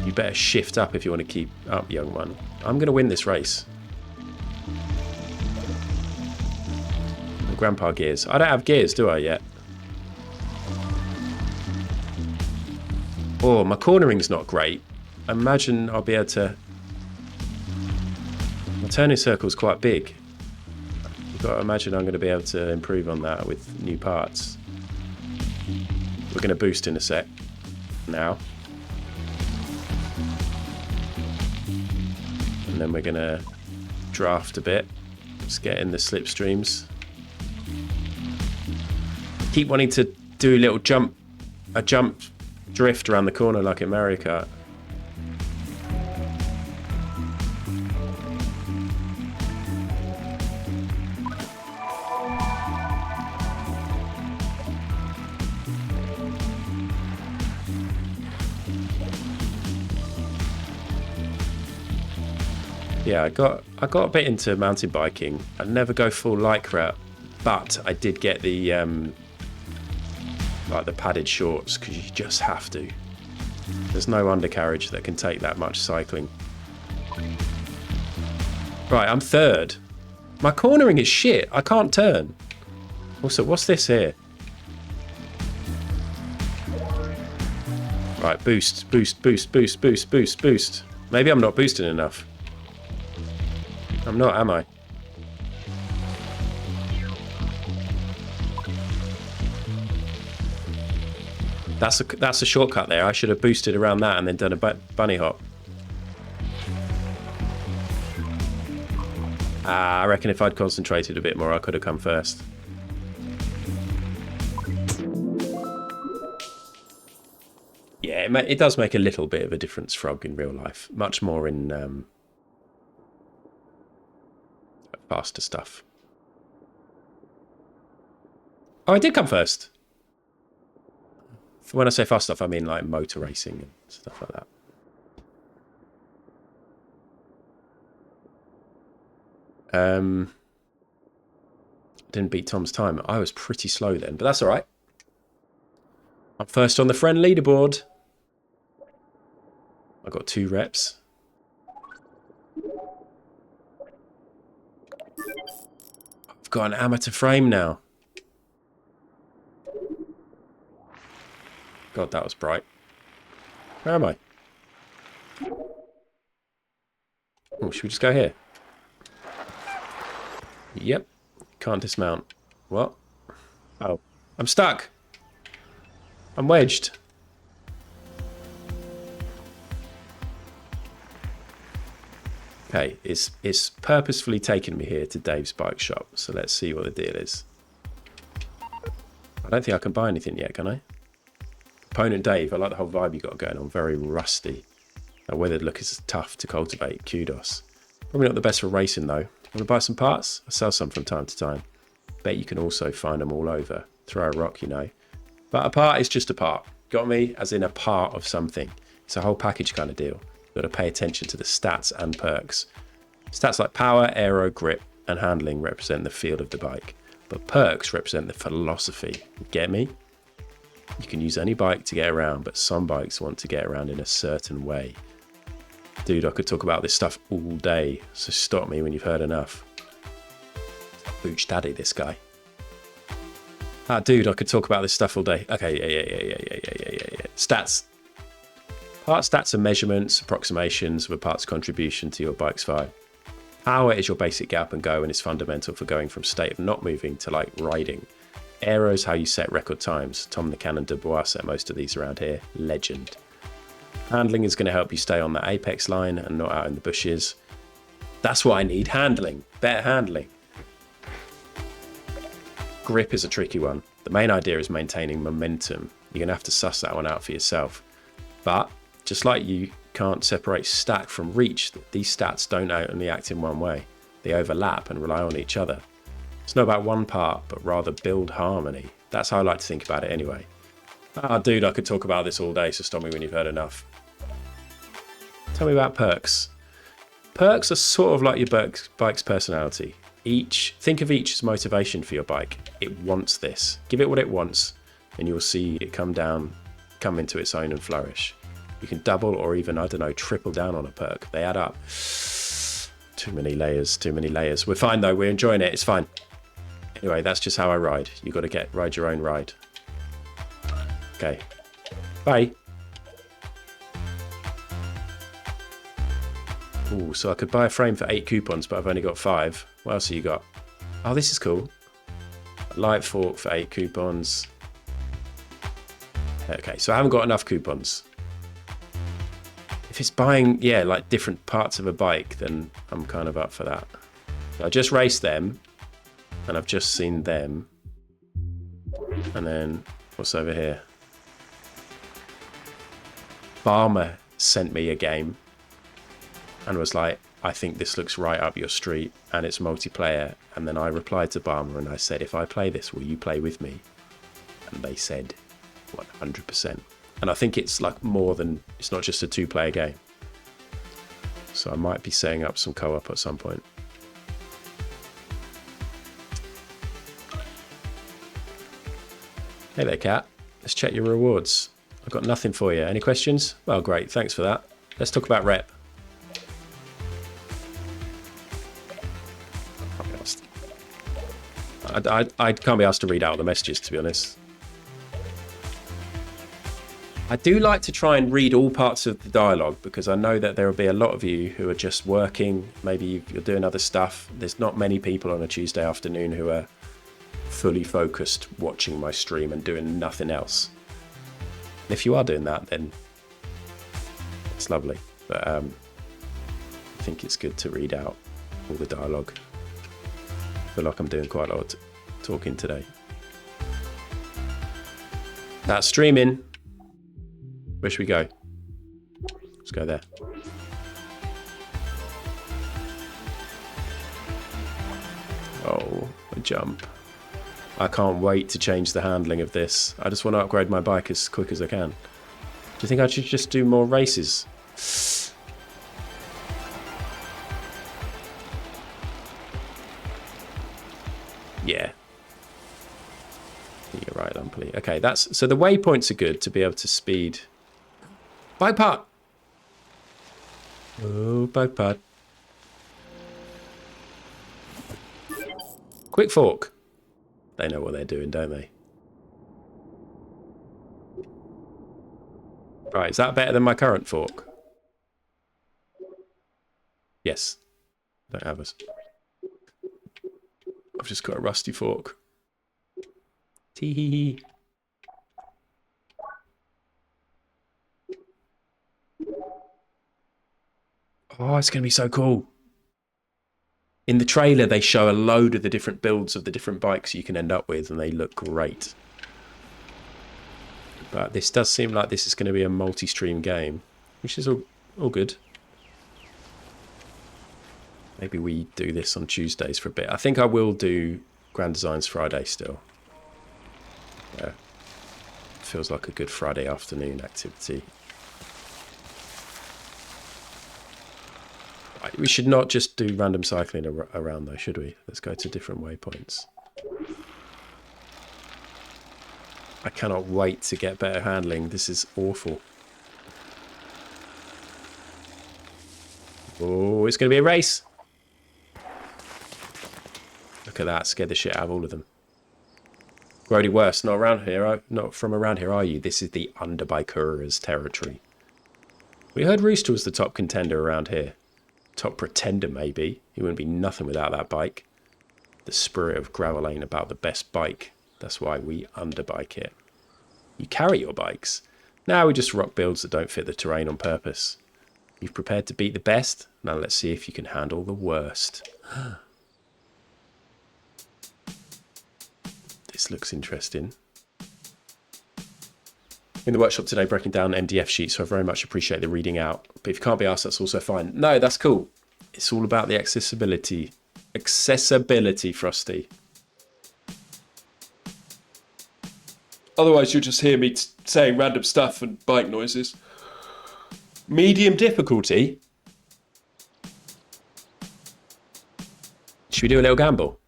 You better shift up if you want to keep up, young one. I'm going to win this race. Grandpa gears. I don't have gears, do I, yet? Oh, my cornering's not great. I imagine I'll be able to... My turning circle's quite big. You've got to imagine I'm going to be able to improve on that with new parts. We're going to boost in a sec. Now. And then we're going to draft a bit. Just get in the slipstreams. Keep wanting to do a little jump drift around the corner like in Mario Kart. Yeah, I got a bit into mountain biking. I'd never go full lycra, but I did get the like the padded shorts because you just have to. There's no undercarriage that can take that much cycling. Right, I'm third. My cornering is shit. I can't turn. Also, what's this here? Right, boost, boost, boost, boost, boost, boost, boost. Maybe I'm not boosting enough. I'm not, am I? That's a shortcut there. I should have boosted around that and then done a bunny hop. I reckon if I'd concentrated a bit more, I could have come first. Yeah, it does make a little bit of a difference, Frog, in real life. Much more in faster stuff. Oh, I did come first. When I say fast stuff, I mean like motor racing and stuff like that. Didn't beat Tom's time. I was pretty slow then, but that's all right. I'm first on the friend leaderboard. I got 2 reps. I've got an amateur frame now. God, that was bright. Where am I? Oh, should we just go here? Yep. Can't dismount. What? Oh, I'm stuck. I'm wedged. Okay, it's purposefully taken me here to Dave's bike shop, so let's see what the deal is. I don't think I can buy anything yet, can I? Opponent Dave, I like the whole vibe you got going on. Very rusty. That weathered look is tough to cultivate. Kudos. Probably not the best for racing though. Want to buy some parts? I sell some from time to time. Bet you can also find them all over. Throw a rock, you know. But a part is just a part. Got me? As in a part of something. It's a whole package kind of deal. Got to pay attention to the stats and perks. Stats like power, aero, grip, and handling represent the feel of the bike, but perks represent the philosophy. Get me? You can use any bike to get around, but some bikes want to get around in a certain way. Dude, I could talk about this stuff all day, so stop me when you've heard enough. Booch daddy, this guy. Ah, dude, I could talk about this stuff all day. Okay, yeah. Stats. Part stats are measurements, approximations of a part's contribution to your bike's vibe. Power is your basic get up and go and is fundamental for going from state of not moving to like riding. Aero is how you set record times. Tom the Cannon Dubois set most of these around here. Legend. Handling is going to help you stay on that apex line and not out in the bushes. That's what I need. Handling. Better handling. Grip is a tricky one. The main idea is maintaining momentum. You're going to have to suss that one out for yourself. But just like you can't separate stack from reach, these stats don't only act in one way. They overlap and rely on each other. It's not about one part, but rather build harmony. That's how I like to think about it anyway. Ah, dude, I could talk about this all day, so stop me when you've heard enough. Tell me about perks. Perks are sort of like your bike's personality. Think of each as motivation for your bike. It wants this. Give it what it wants, and you'll see it come into its own and flourish. You can double or even, I don't know, triple down on a perk. They add up. Too many layers, too many layers. We're fine though, we're enjoying it, it's fine. Anyway, that's just how I ride. You've got to ride your own ride. Okay. Bye. Ooh, so I could buy a frame for 8 coupons, but I've only got 5. What else have you got? Oh, this is cool. A light fork for 8 coupons. Okay, so I haven't got enough coupons. If it's buying, yeah, like different parts of a bike, then I'm kind of up for that. I just raced them, and I've just seen them. And then, what's over here? Barmer sent me a game and was like, I think this looks right up your street, and it's multiplayer. And then I replied to Barmer and I said, if I play this, will you play with me? And they said, 100%. And I think it's like more than, it's not just a 2-player game. So I might be setting up some co-op at some point. Hey there, cat. Let's check your rewards. I've got nothing for you. Any questions? Well, great. Thanks for that. Let's talk about rep. I can't be asked to read out the messages, to be honest. I do like to try and read all parts of the dialogue because I know that there will be a lot of you who are just working. Maybe you're doing other stuff. There's not many people on a Tuesday afternoon who are fully focused watching my stream and doing nothing else. And if you are doing that, then it's lovely. But I think it's good to read out all the dialogue. I feel like I'm doing quite a lot of talking today. That's streaming. Where should we go? Let's go there. Oh, a jump. I can't wait to change the handling of this. I just want to upgrade my bike as quick as I can. Do you think I should just do more races? Yeah. You're right, Lumpily. Okay, so the waypoints are good to be able to speed. Bike part. Oh, bike part. Quick fork. They know what they're doing, don't they? Right, is that better than my current fork? Yes. Don't have us. I've just got a rusty fork. Tee. Oh, it's going to be so cool. In the trailer, they show a load of the different builds of the different bikes you can end up with, and they look great. But this does seem like this is going to be a multi-stream game, which is all good. Maybe we do this on Tuesdays for a bit. I think I will do Grand Designs Friday still. Yeah. Feels like a good Friday afternoon activity. Right, we should not just do random cycling around though, should we? Let's go to different waypoints. I cannot wait to get better handling. This is awful. Oh, it's going to be a race. Look at that. Scared the shit out of all of them. Grody Worst, not around here. Not from around here, are you? This is the underbikers territory. We heard Rooster was the top contender around here. Top pretender, maybe. He wouldn't be nothing without that bike. The spirit of gravel ain't about the best bike. That's why we underbike it. You carry your bikes. Now we just rock builds that don't fit the terrain on purpose. You've prepared to beat the best. Now let's see if you can handle the worst. This looks interesting. In the workshop today, breaking down MDF sheets, so I very much appreciate the reading out. But if you can't be asked, that's also fine. No, that's cool. It's all about the accessibility. Accessibility, Frosty. Otherwise, you'll just hear me saying random stuff and bike noises. Medium difficulty. Should we do a little gamble?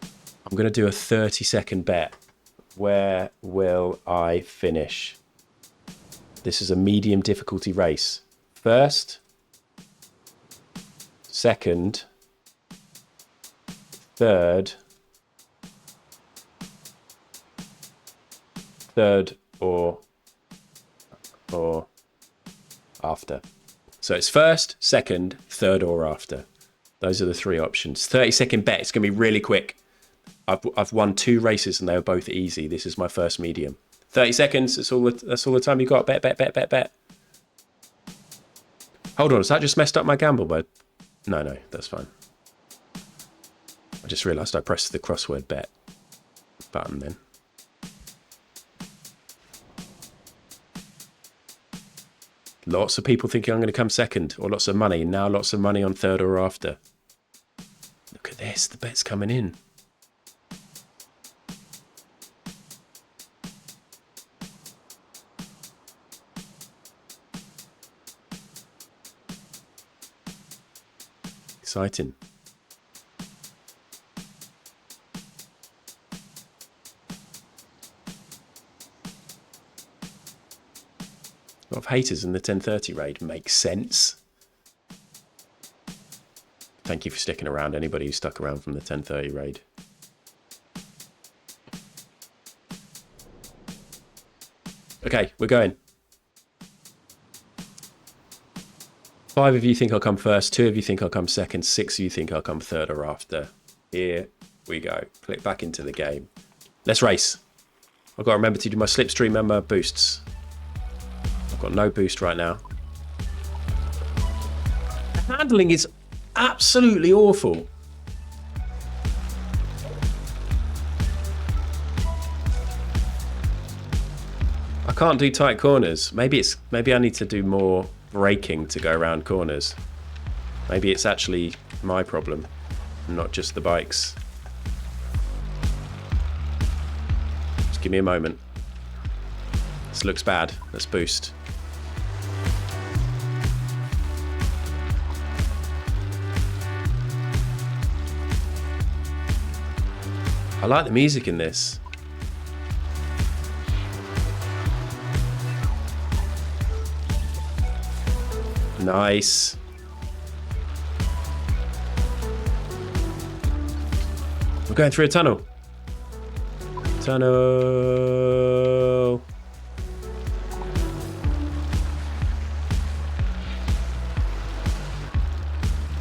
I'm going to do a 30-second bet. Where will I finish? This is a medium difficulty race. First, second, third, or after. So it's first, second, third, or after. Those are the three options. 30-second bet. It's going to be really quick. I've won 2 races and they were both easy. This is my first medium. 30 seconds. That's all the time you got. Bet. Hold on. Has that just messed up my gamble, bud? No, that's fine. I just realised I pressed the crossword bet button then. Lots of people thinking I'm going to come second, or lots of money. Now lots of money on third or after. Look at this. The bet's coming in. Exciting. A lot of haters in the 10:30 raid. Makes sense. Thank you for sticking around, anybody who stuck around from the 10:30 raid. Okay, we're going. 5 of you think I'll come first, 2 of you think I'll come second, 6 of you think I'll come third or after. Here we go. Click back into the game. Let's race. I've got to remember to do my slipstream and my boosts. I've got no boost right now. The handling is absolutely awful. I can't do tight corners. Maybe I need to do more braking to go around corners. Maybe it's actually my problem, not just the bikes. Just give me a moment. This looks bad. Let's boost. I like the music in this. Nice. We're going through a tunnel. Tunnel.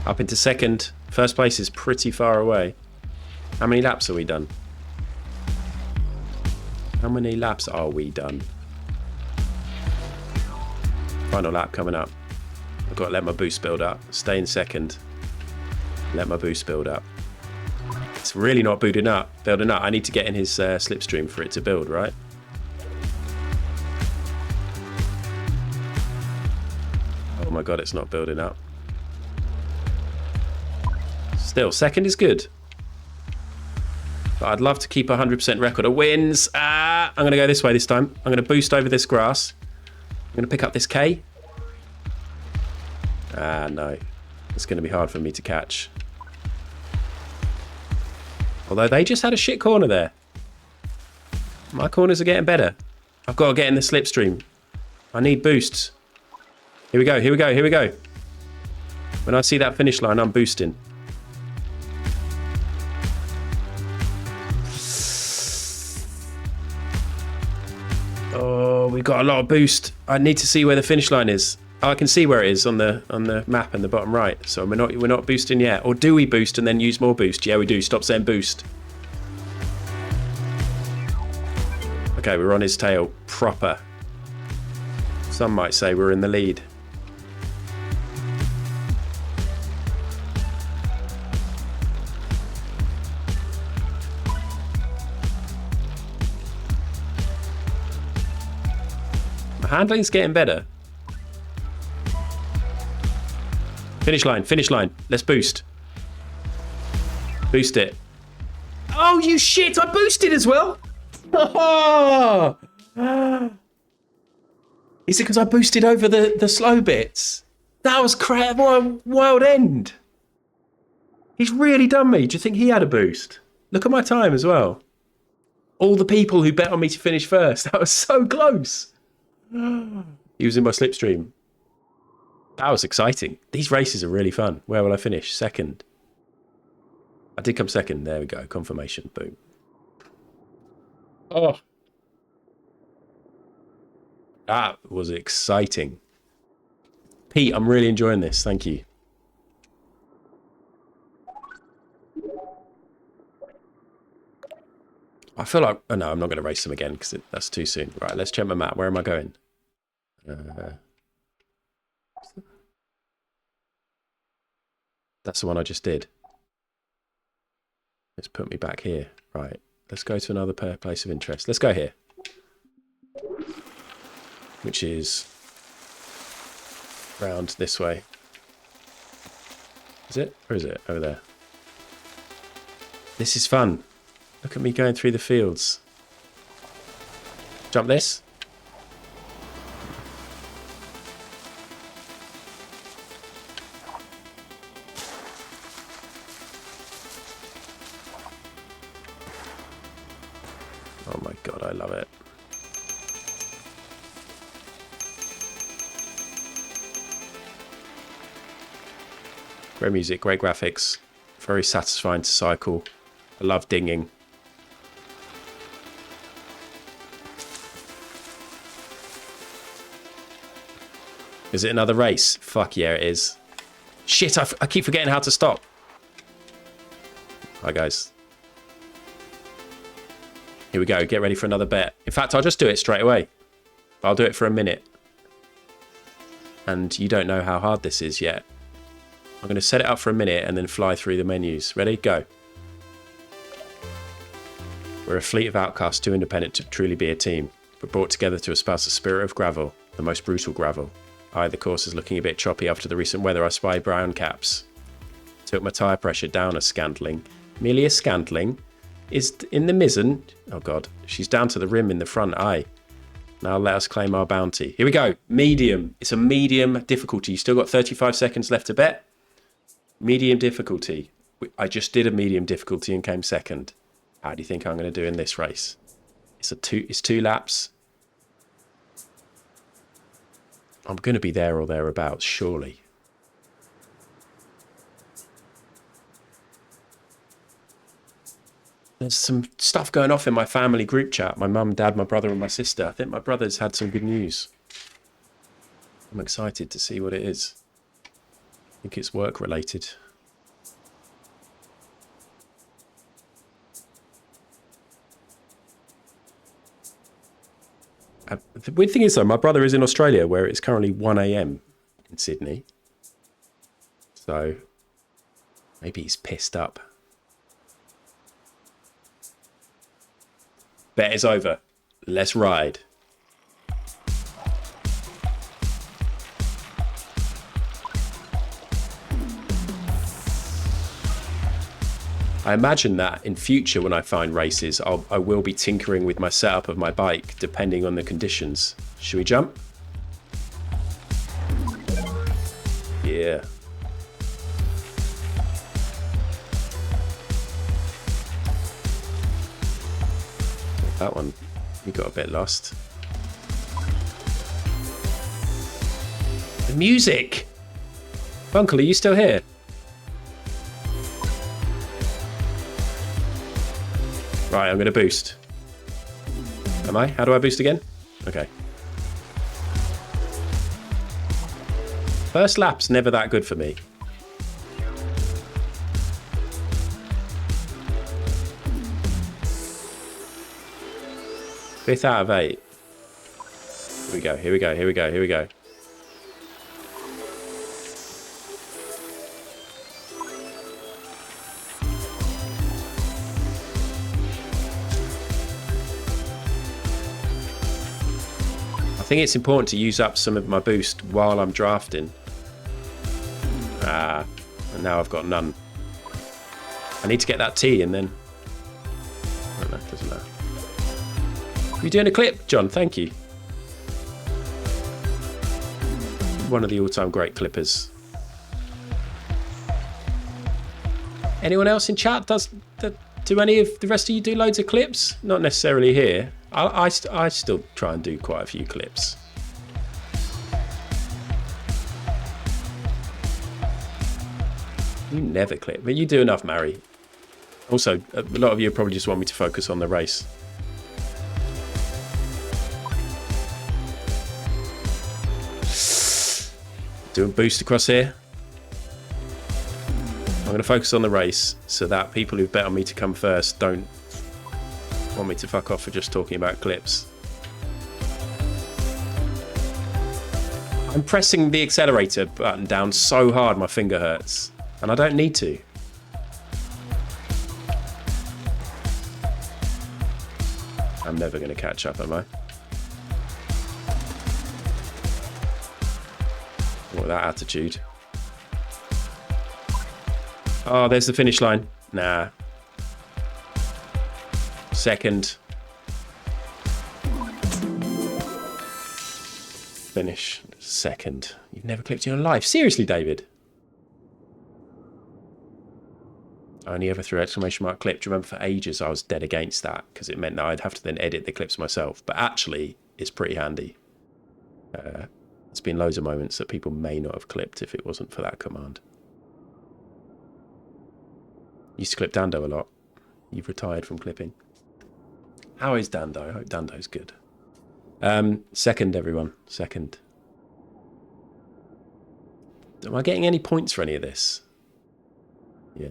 Up into second. First place is pretty far away. How many laps have we done? How many laps are we done? Final lap coming up. I've got to let my boost build up. Stay in second. Let my boost build up. It's really not building up. I need to get in his slipstream for it to build, right? Oh my god, it's not building up. Still, second is good. But I'd love to keep a 100% record of wins. I'm going to go this way this time. I'm going to boost over this grass. I'm going to pick up this K. No. It's going to be hard for me to catch. Although they just had a shit corner there. My corners are getting better. I've got to get in the slipstream. I need boosts. Here we go, here we go, here we go. When I see that finish line, I'm boosting. Oh, we've got a lot of boost. I need to see where the finish line is. Oh, I can see where it is on the map in the bottom right. So we're not boosting yet. Or do we boost and then use more boost? Yeah, we do. Stop saying boost. Okay, we're on his tail proper. Some might say we're in the lead. My handling's getting better. Finish line, finish line. Let's boost. Boost it. Oh, you shit! I boosted as well! Oh! Is it because I boosted over the slow bits? That was crap. What a wild end. He's really done me. Do you think he had a boost? Look at my time as well. All the people who bet on me to finish first. That was so close. He was in my slipstream. That was exciting. These races are really fun. Where will I finish? Second. I did come second. There we go. Confirmation. Boom. Oh. That was exciting. Pete, I'm really enjoying this. Thank you. I feel like... Oh, no, I'm not going to race them again because that's too soon. Right, let's check my map. Where am I going? That's the one I just did. Let's put me back here. Right. Let's go to another place of interest. Let's go here. Which is round this way. Is it? Or is it? Over there. This is fun. Look at me going through the fields. Jump this. Oh my god, I love it. Great music, great graphics. Very satisfying to cycle. I love dinging. Is it another race? Fuck yeah, it is. Shit, I keep forgetting how to stop. Hi, guys. Here we go. Get ready for another bet. In fact, I'll just do it straight away. I'll do it for a minute. And you don't know how hard this is yet. I'm going to set it up for a minute and then fly through the menus. Ready? Go. We're a fleet of outcasts, too independent to truly be a team, but brought together to espouse the spirit of gravel, the most brutal gravel. Aye, the course is looking a bit choppy after the recent weather. I spy brown caps. Took my tyre pressure down a scantling. Merely a scantling. Is in the mizzen. Oh god, she's down to the rim in the front. Aye. Now let us claim our bounty. Here we go. Medium. It's a medium difficulty. You still got 35 seconds left to bet. Medium difficulty. I just did a medium difficulty and came second. How do you think I'm going to do in this race? It's two laps. I'm going to be there or thereabouts, surely. There's some stuff going off in my family group chat. My mum, dad, my brother and my sister. I think my brother's had some good news. I'm excited to see what it is. I think it's work related. The weird thing is, though, my brother is in Australia, where it's currently 1 a.m. in Sydney. So maybe he's pissed up. Bet is over. Let's ride. I imagine that in future when I find races, I will be tinkering with my setup of my bike depending on the conditions. Should we jump? Yeah. That one, you got a bit lost. The music! Uncle, are you still here? Right, I'm going to boost. Am I? How do I boost again? Okay. First lap's never that good for me. Fifth out of 8. Here we go, here we go, here we go, here we go. I think it's important to use up some of my boost while I'm drafting. And now I've got none. I need to get that T and then... I don't know, it doesn't matter. You're doing a clip, John, thank you. One of the all-time great clippers. Anyone else in chat? Do any of the rest of you do loads of clips? Not necessarily here. I still try and do quite a few clips. You never clip, but you do enough, Mary. Also, a lot of you probably just want me to focus on the race. Do a boost across here. I'm going to focus on the race so that people who bet on me to come first don't want me to fuck off for just talking about clips. I'm pressing the accelerator button down so hard my finger hurts, and I don't need to. I'm never going to catch up, am I? What that attitude. Oh, there's the finish line. Nah. Second. Finish. Second. You've never clipped in your life. Seriously, David? I only ever threw exclamation mark clip. Do you remember for ages I was dead against that because it meant that I'd have to then edit the clips myself. But actually, it's pretty handy. There's been loads of moments that people may not have clipped if it wasn't for that command. Used to clip Dando a lot. You've retired from clipping. How is Dando? I hope Dando's good. Second, everyone. Second. Am I getting any points for any of this? Yeah.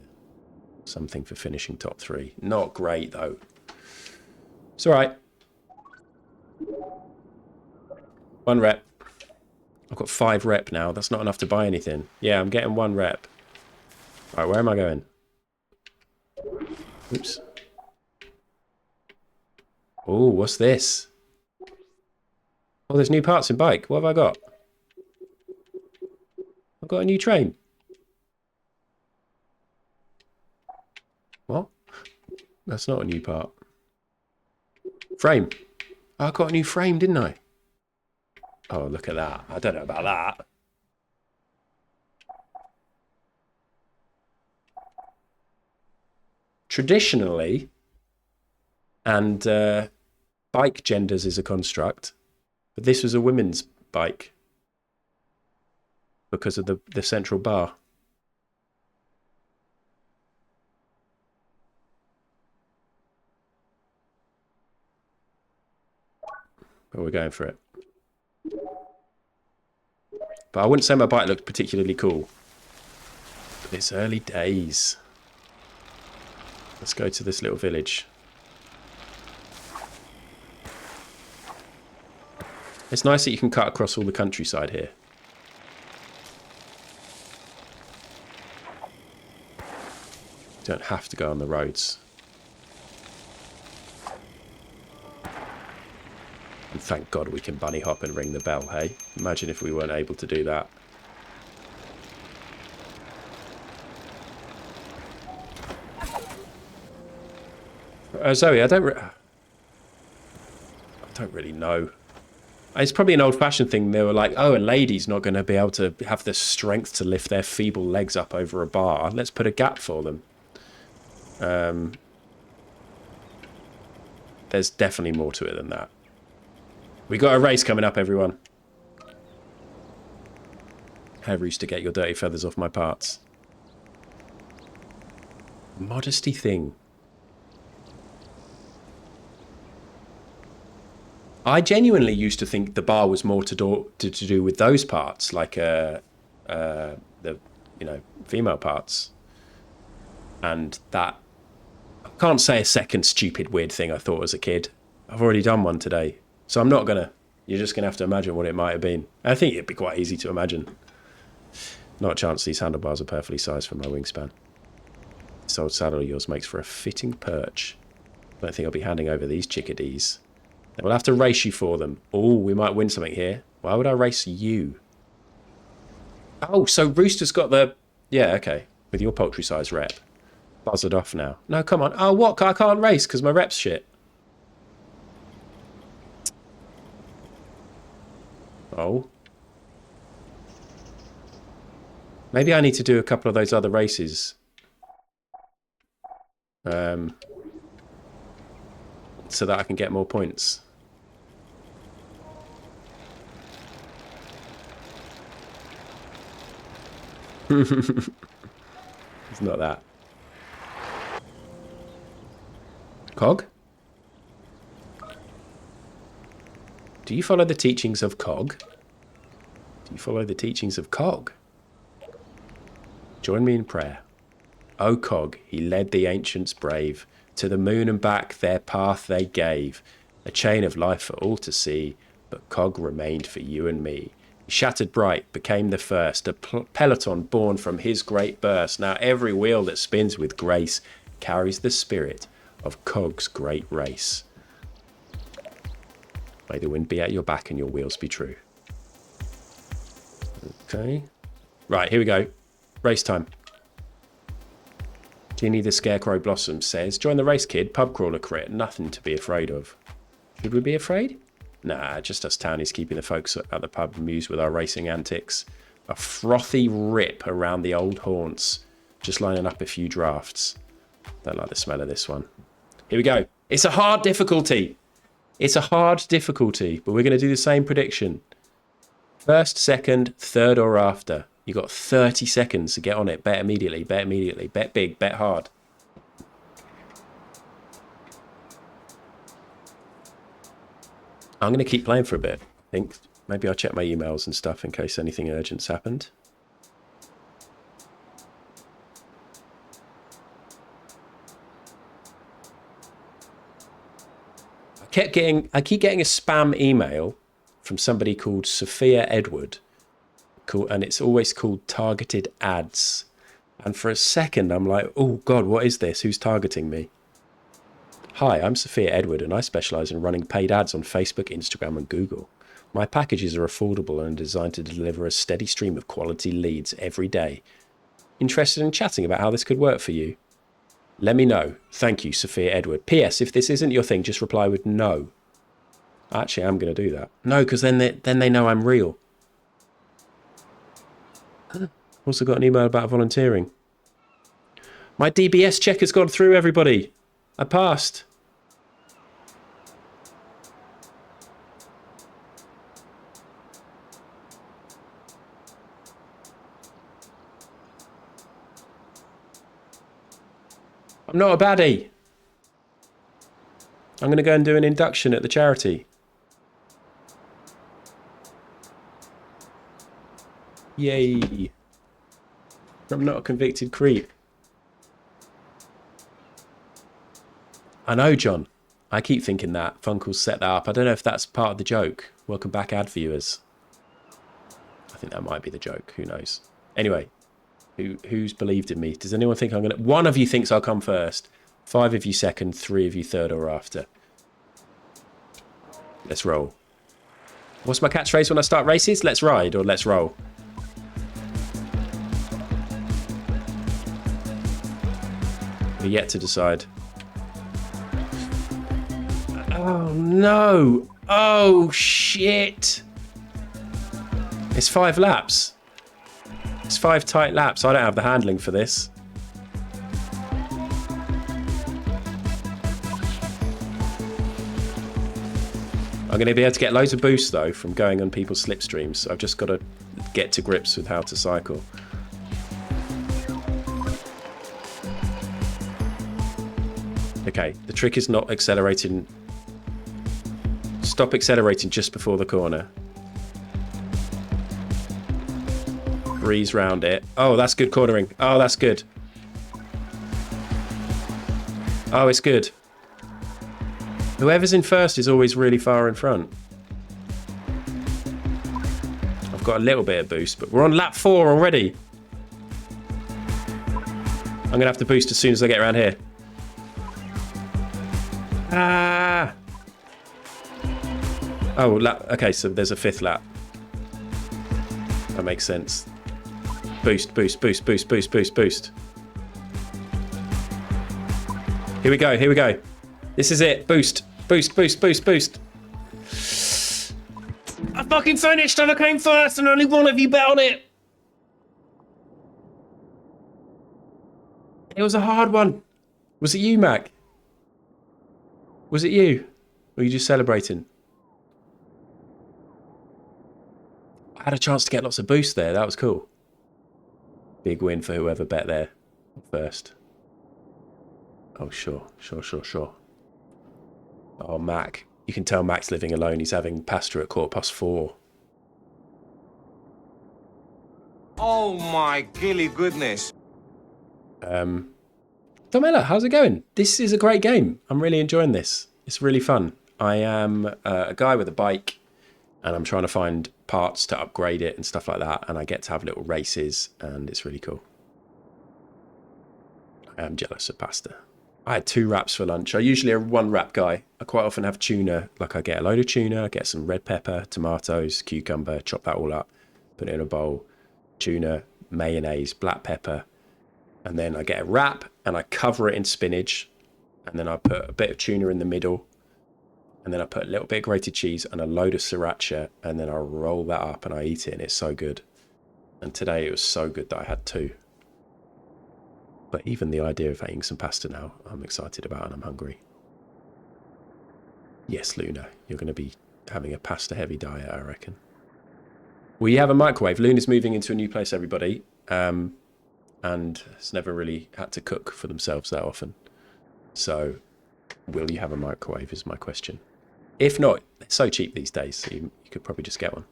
Something for finishing top 3. Not great, though. It's all right. 1 rep. I've got 5 rep now. That's not enough to buy anything. Yeah, I'm getting 1 rep. All right, where am I going? Oops. Oh, what's this? Oh, there's new parts in bike. What have I got? I've got a new train. What? That's not a new part. Frame. Oh, I got a new frame, didn't I? Oh, look at that. I don't know about that. Traditionally, and bike genders is a construct, but this was a women's bike because of the central bar. But we're going for it. But I wouldn't say my bike looked particularly cool. But it's early days. Let's go to this little village. It's nice that you can cut across all the countryside here. You don't have to go on the roads. And thank God we can bunny hop and ring the bell, hey? Imagine if we weren't able to do that. Zoe, I don't really know. It's probably an old-fashioned thing. They were like, oh, a lady's not going to be able to have the strength to lift their feeble legs up over a bar. Let's put a gap for them. There's definitely more to it than that. We got a race coming up, everyone. Ever used to get your dirty feathers off my parts. Modesty thing. I genuinely used to think the bar was more to do with those parts, like the female parts, and that I can't say a second stupid weird thing I thought as a kid. I've already done one today, so I'm not gonna. You're just gonna have to imagine what it might have been. I think it'd be quite easy to imagine. Not a chance these handlebars are perfectly sized for my wingspan. This old saddle of yours makes for a fitting perch. I don't think I'll be handing over these chickadees. We'll have to race you for them. Oh, we might win something here. Why would I race you? Oh, so Rooster's got the... Yeah, okay. With your poultry size rep. Buzzed off now. No, come on. Oh, what? I can't race because my rep's shit. Oh. Maybe I need to do a couple of those other races. So that I can get more points. It's not that. Cog? Do you follow the teachings of Cog? Do you follow the teachings of Cog? Join me in prayer. O Cog, he led the ancients brave, to the moon and back their path they gave, a chain of life for all to see, but Cog remained for you and me. He shattered bright, became the first, a peloton born from his great burst. Now every wheel that spins with grace carries the spirit of Cog's great race. May the wind be at your back and your wheels be true. Okay. Right, here we go. Race time. Ginny the Scarecrow Blossom says, join the race, kid. Pub crawler crit. Nothing to be afraid of. Should we be afraid? Nah, just us townies keeping the folks at the pub amused with our racing antics. A frothy rip around the old haunts. Just lining up a few drafts. Don't like the smell of this one. Here we go. It's a hard difficulty. It's a hard difficulty, but we're going to do the same prediction. First, second, third or after. You got 30 seconds to get on it. Bet immediately, bet immediately, bet big, bet hard. I'm going to keep playing for a bit. I think maybe I'll check my emails and stuff in case anything urgent's happened. I keep getting a spam email from somebody called Sophia Edward, and it's always called targeted ads. And for a second, I'm like, oh God, what is this? Who's targeting me? Hi, I'm Sophia Edward, and I specialise in running paid ads on Facebook, Instagram, and Google. My packages are affordable and designed to deliver a steady stream of quality leads every day. Interested in chatting about how this could work for you? Let me know. Thank you, Sophia Edward. P.S. If this isn't your thing, just reply with no. Actually, I'm going to do that. No, because then they know I'm real. Also got an email about volunteering. My DBS check has gone through, everybody. I passed. I'm not a baddie. I'm going to go and do an induction at the charity. Yay. I'm not a convicted creep. I know, John. I keep thinking that Funkel's set that up. I don't know if that's part of the joke. Welcome back, ad viewers. I think that might be the joke. Who knows? Anyway, who's believed in me? Does anyone think I'm gonna? One of you thinks I'll come first. 5 of you second. 3 of you third or after. Let's roll. What's my catchphrase when I start races? Let's ride or let's roll. We're yet to decide. Oh no! Oh shit! It's 5 laps. It's 5 tight laps. I don't have the handling for this. I'm going to be able to get loads of boosts though from going on people's slipstreams. So I've just got to get to grips with how to cycle. Okay, the trick is not accelerating. Stop accelerating just before the corner. Breeze round it. Oh, that's good cornering. Oh, that's good. Oh, it's good. Whoever's in first is always really far in front. I've got a little bit of boost, but we're on lap 4 already. I'm going to have to boost as soon as I get around here. Ah! Oh, lap. Okay, so there's a 5th lap. That makes sense. Boost, boost, boost, boost, boost, boost, boost. Here we go, here we go. This is it. Boost. Boost, boost, boost, boost. I fucking finished and I came first and only one of you bet on it. It was a hard one. Was it you, Mac? Was it you? Or were you just celebrating? I had a chance to get lots of boost there. That was cool. Big win for whoever bet there first. Oh, sure, sure, sure, sure. Oh, Mac. You can tell Mac's living alone. He's having pasta at 4:15. Oh my gilly goodness. Domela, how's it going? This is a great game. I'm really enjoying this. It's really fun. I am a guy with a bike and I'm trying to find parts to upgrade it and stuff like that. And I get to have little races and it's really cool. I am jealous of pasta. I had 2 wraps for lunch. I usually a 1 wrap guy. I quite often have tuna. Like I get a load of tuna, I get some red pepper, tomatoes, cucumber, chop that all up, put it in a bowl, tuna, mayonnaise, black pepper, and then I get a wrap and I cover it in spinach, and then I put a bit of tuna in the middle, and then I put a little bit of grated cheese and a load of sriracha, and then I roll that up and I eat it, and it's so good. And today it was so good that I had 2. But even the idea of eating some pasta now, I'm excited about and I'm hungry. Yes, Luna, you're going to be having a pasta-heavy diet, I reckon. We have a microwave. Luna's moving into a new place, everybody, and has never really had to cook for themselves that often. So, will you have a microwave is my question. If not, it's so cheap these days, so you could probably just get one.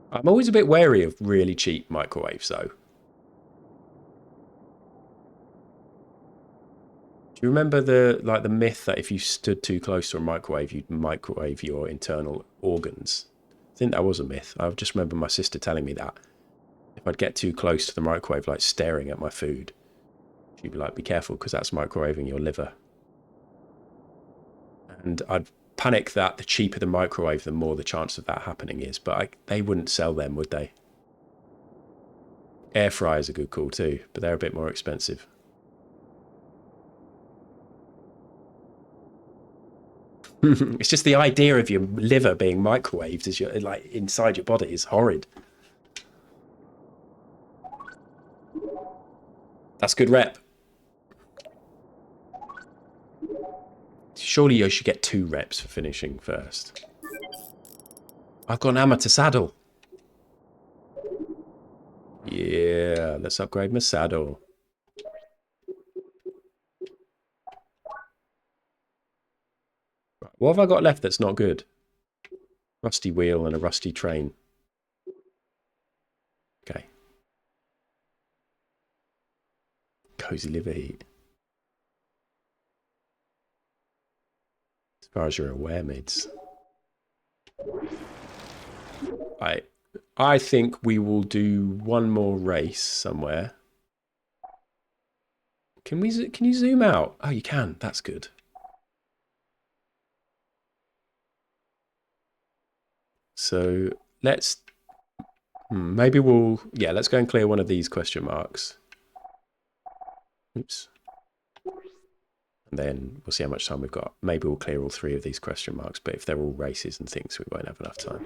I'm always a bit wary of really cheap microwaves, though. Do you remember the myth that if you stood too close to a microwave, you'd microwave your internal organs? I think that was a myth. I just remember my sister telling me that. If I'd get too close to the microwave, like staring at my food, she'd be like, be careful, because that's microwaving your liver. And I'd panic that the cheaper the microwave, the more the chance of that happening is. But they wouldn't sell them, would they? Air fryers are a good call too, but they're a bit more expensive. It's just the idea of your liver being microwaved as you're like inside your body is horrid. That's good rep. Surely you should get 2 reps for finishing first. I've got an amateur saddle. Yeah, let's upgrade my saddle. What have I got left that's not good? Rusty wheel and a rusty train. Okay. cozy liver heat. As far as you're aware, mids. I think we will do one more race somewhere. Can you zoom out? Oh, you can. That's good. So let's maybe let's go and clear one of these question marks. Oops. And then we'll see how much time we've got. Maybe we'll clear all 3 of these question marks, but if they're all races and things, we won't have enough time.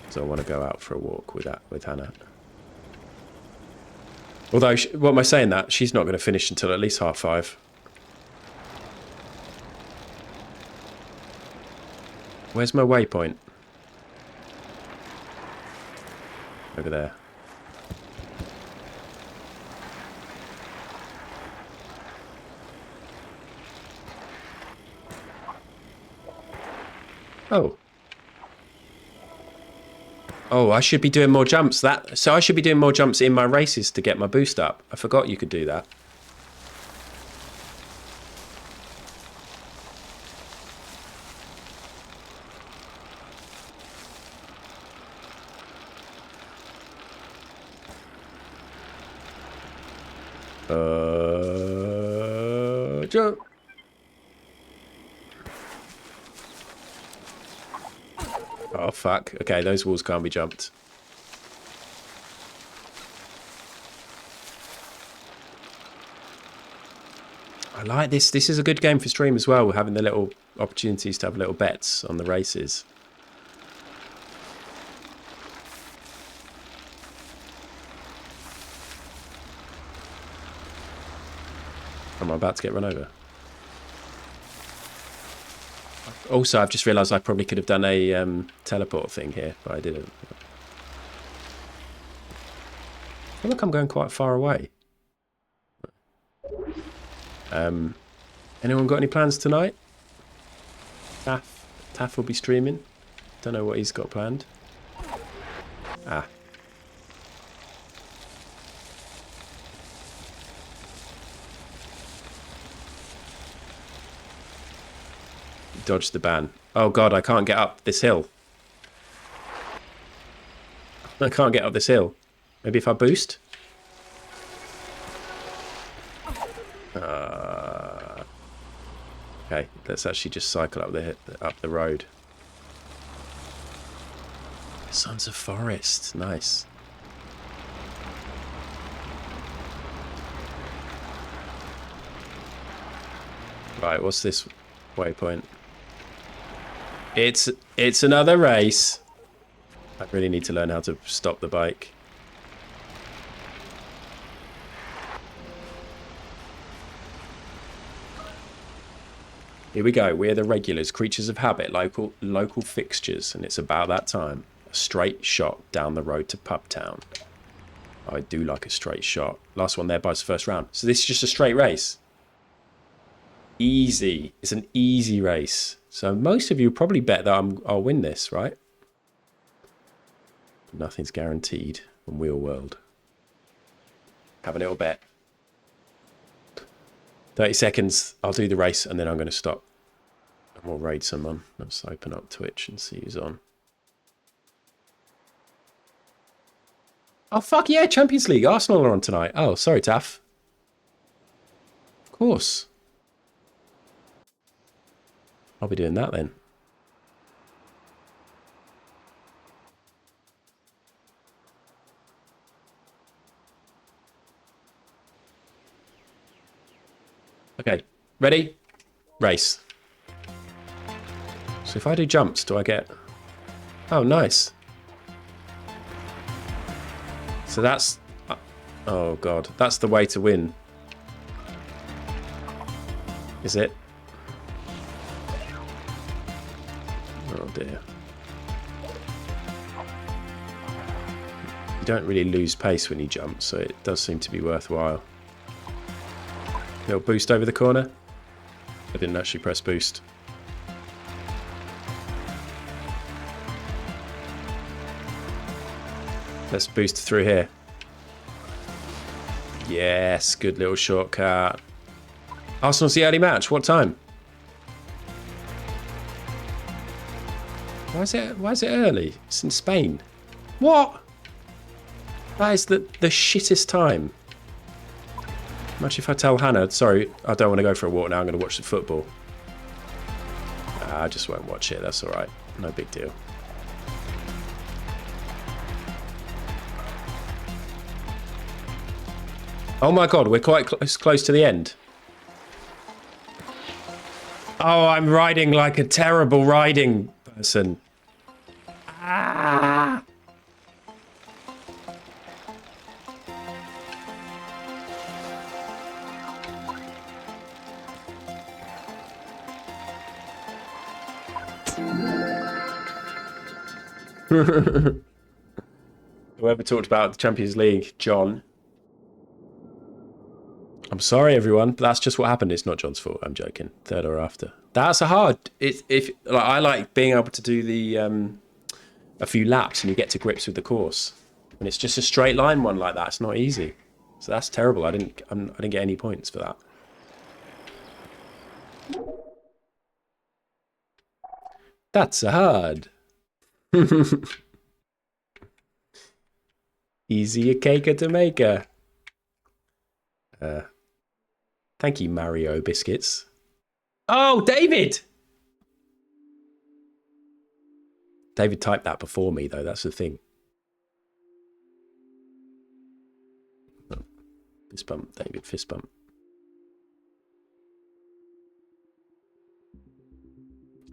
So I want to go out for a walk with Hannah. Although, what am I saying that? She's not going to finish until at least 5:30. Where's my waypoint? Over there. Oh. Oh, I should be doing more jumps. So I should be doing more jumps in my races to get my boost up. I forgot you could do that. Jump. Oh, fuck. Okay, those walls can't be jumped. I like this. This is a good game for stream as well, having the little opportunities to have little bets on the races. I'm about to get run over. Also, I've just realised I probably could have done a teleport thing here, but I didn't. I feel like I'm going quite far away. Anyone got any plans tonight? Taff will be streaming. Don't know what he's got planned. Ah. Dodge the ban. Oh god, I can't get up this hill. I can't get up this hill. Maybe if I boost? Okay, let's actually just cycle up the road. Sons of Forest, nice. Right, what's this waypoint? It's another race. I really need to learn how to stop the bike. Here we go. We're the regulars, creatures of habit, local fixtures, and it's about that time. A straight shot down the road to Pubtown. I do like a straight shot. Last one there buys the first round. So this is just a straight race. Easy. It's an easy race. So most of you probably bet that I'll win this, right? Nothing's guaranteed on Wheel World. Have a little bet. 30 seconds, I'll do the race and then I'm going to stop. And we'll raid someone. Let's open up Twitch and see who's on. Oh, fuck yeah, Champions League. Arsenal are on tonight. Oh, sorry, Taff. Of course. I'll be doing that then. Okay, ready? Race. So if I do jumps, do I get... Oh, nice. So that's... Oh, God. That's the way to win. Is it? Oh, dear. You don't really lose pace when you jump, so it does seem to be worthwhile. Little boost over the corner. I didn't actually press boost. Let's boost through here. Yes, good little shortcut. Arsenal's the early match. What time? Why is it early? It's in Spain. What? That is the shittest time. Imagine if I tell Hannah, sorry, I don't want to go for a walk now, I'm going to watch the football. Nah, I just won't watch it, that's alright. No big deal. Oh my god, we're quite close to the end. Oh, I'm riding like a terrible riding person. Ah! Whoever talked about the Champions League, John. I'm sorry, everyone, but that's just what happened. It's not John's fault. I'm joking. Third or after. That's a hard. If like, I like being able to do the a few laps and you get to grips with the course. When it's just a straight line one like that, it's not easy. So that's terrible. I didn't get any points for that. That's a hard. Easy a caker to make her. Thank you, Mario Biscuits. Oh, David! David typed that before me, though. That's the thing. Oh, fist bump, David, fist bump.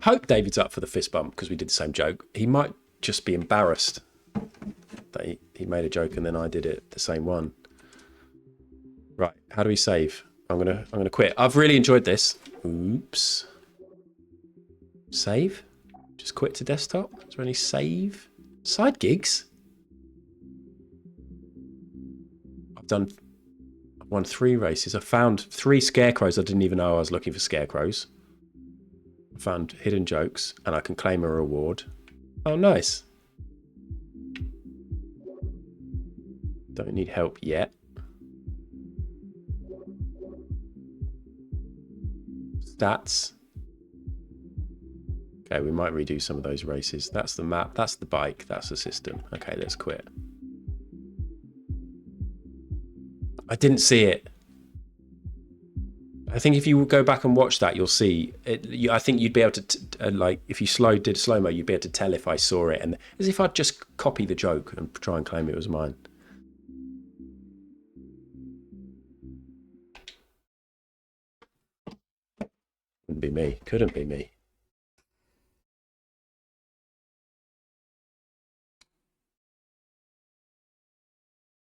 Hope David's up for the fist bump because we did the same joke. He might just be embarrassed that he made a joke and then I did it the same one. Right, how do we save? I'm gonna quit. I've really enjoyed this. Oops. Save? Just quit to desktop? Is there any save? Side gigs? I've won 3 races. I found 3 scarecrows. I didn't even know I was looking for scarecrows. I found hidden jokes and I can claim a reward. Oh, nice. Don't need help yet. Stats. Okay, we might redo some of those races. That's the map, that's the bike, that's the system. Okay, let's quit. I didn't see it. I think if you go back and watch that, you'll see it. I think you'd be able to, like, if you did slow-mo, you'd be able to tell if I saw it. And as if I'd just copy the joke and try and claim it was mine. Couldn't be me. Couldn't be me.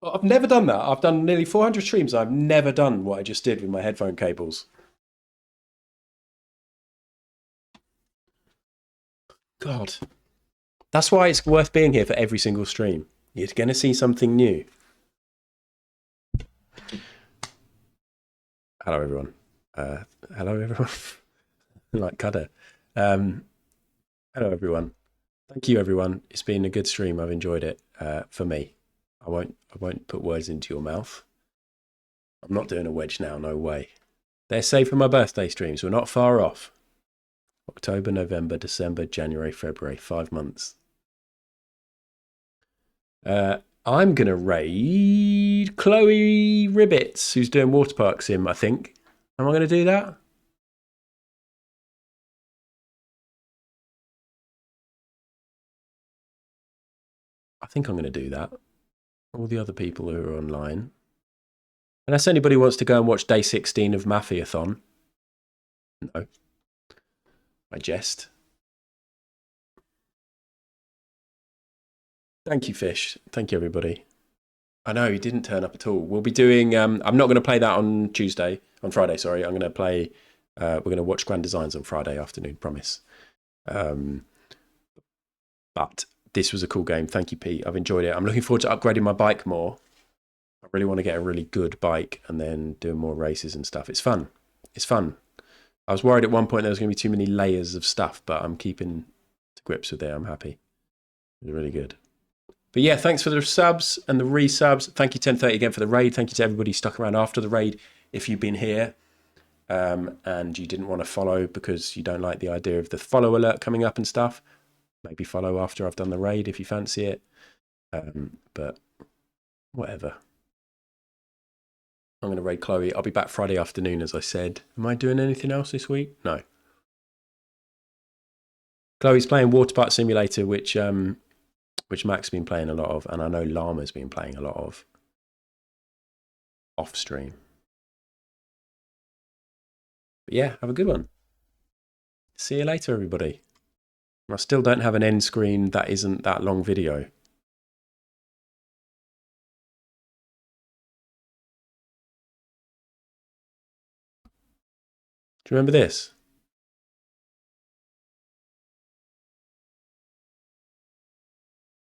Well, I've never done that. I've done nearly 400 streams. I've never done what I just did with my headphone cables. God. That's why it's worth being here for every single stream. You're going to see something new. Hello, everyone. Hello, everyone. Like Cutter. Hello, everyone. Thank you, everyone. It's been a good stream. I've enjoyed it. For me. I won't put words into your mouth. I'm not doing a wedge now, no way. They're safe for my birthday streams. We're not far off. October, November, December, January, February, 5 months. I'm going to raid Chloe Ribbits, who's doing Waterpark Sim, I think. Am I going to do that? I think I'm going to do that. All the other people who are online. Unless anybody wants to go and watch day 16 of Mafiathon. No. I jest. Thank you, Fish. Thank you, everybody. I know, he didn't turn up at all. We'll be doing... I'm not going to play that on Friday, sorry. I'm going to play... we're going to watch Grand Designs on Friday afternoon, promise. But... this was a cool game. Thank you, Pete. I've enjoyed it. I'm looking forward to upgrading my bike more. I really want to get a really good bike and then doing more races and stuff. It's fun. It's fun. I was worried at one point there was going to be too many layers of stuff, but I'm keeping to grips with it. I'm happy. It's really good. But yeah, thanks for the subs and the resubs. Thank you 1030 again for the raid. Thank you to everybody who stuck around after the raid. If you've been here and you didn't want to follow because you don't like the idea of the follow alert coming up and stuff, maybe follow after I've done the raid if you fancy it. But whatever. I'm going to raid Chloe. I'll be back Friday afternoon, as I said. Am I doing anything else this week? No. Chloe's playing Water Park Simulator, which Mac's been playing a lot of, and I know Llama's been playing a lot of off stream. But yeah, have a good one. See you later, everybody. I still don't have an end screen that isn't that long video. Do you remember this?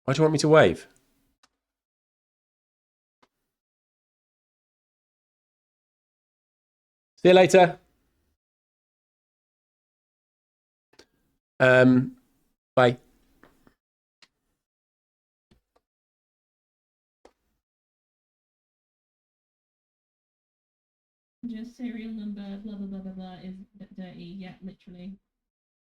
Why do you want me to wave? See you later. Bye. Just serial number, blah, blah, blah, blah, blah, is dirty. Yeah, literally.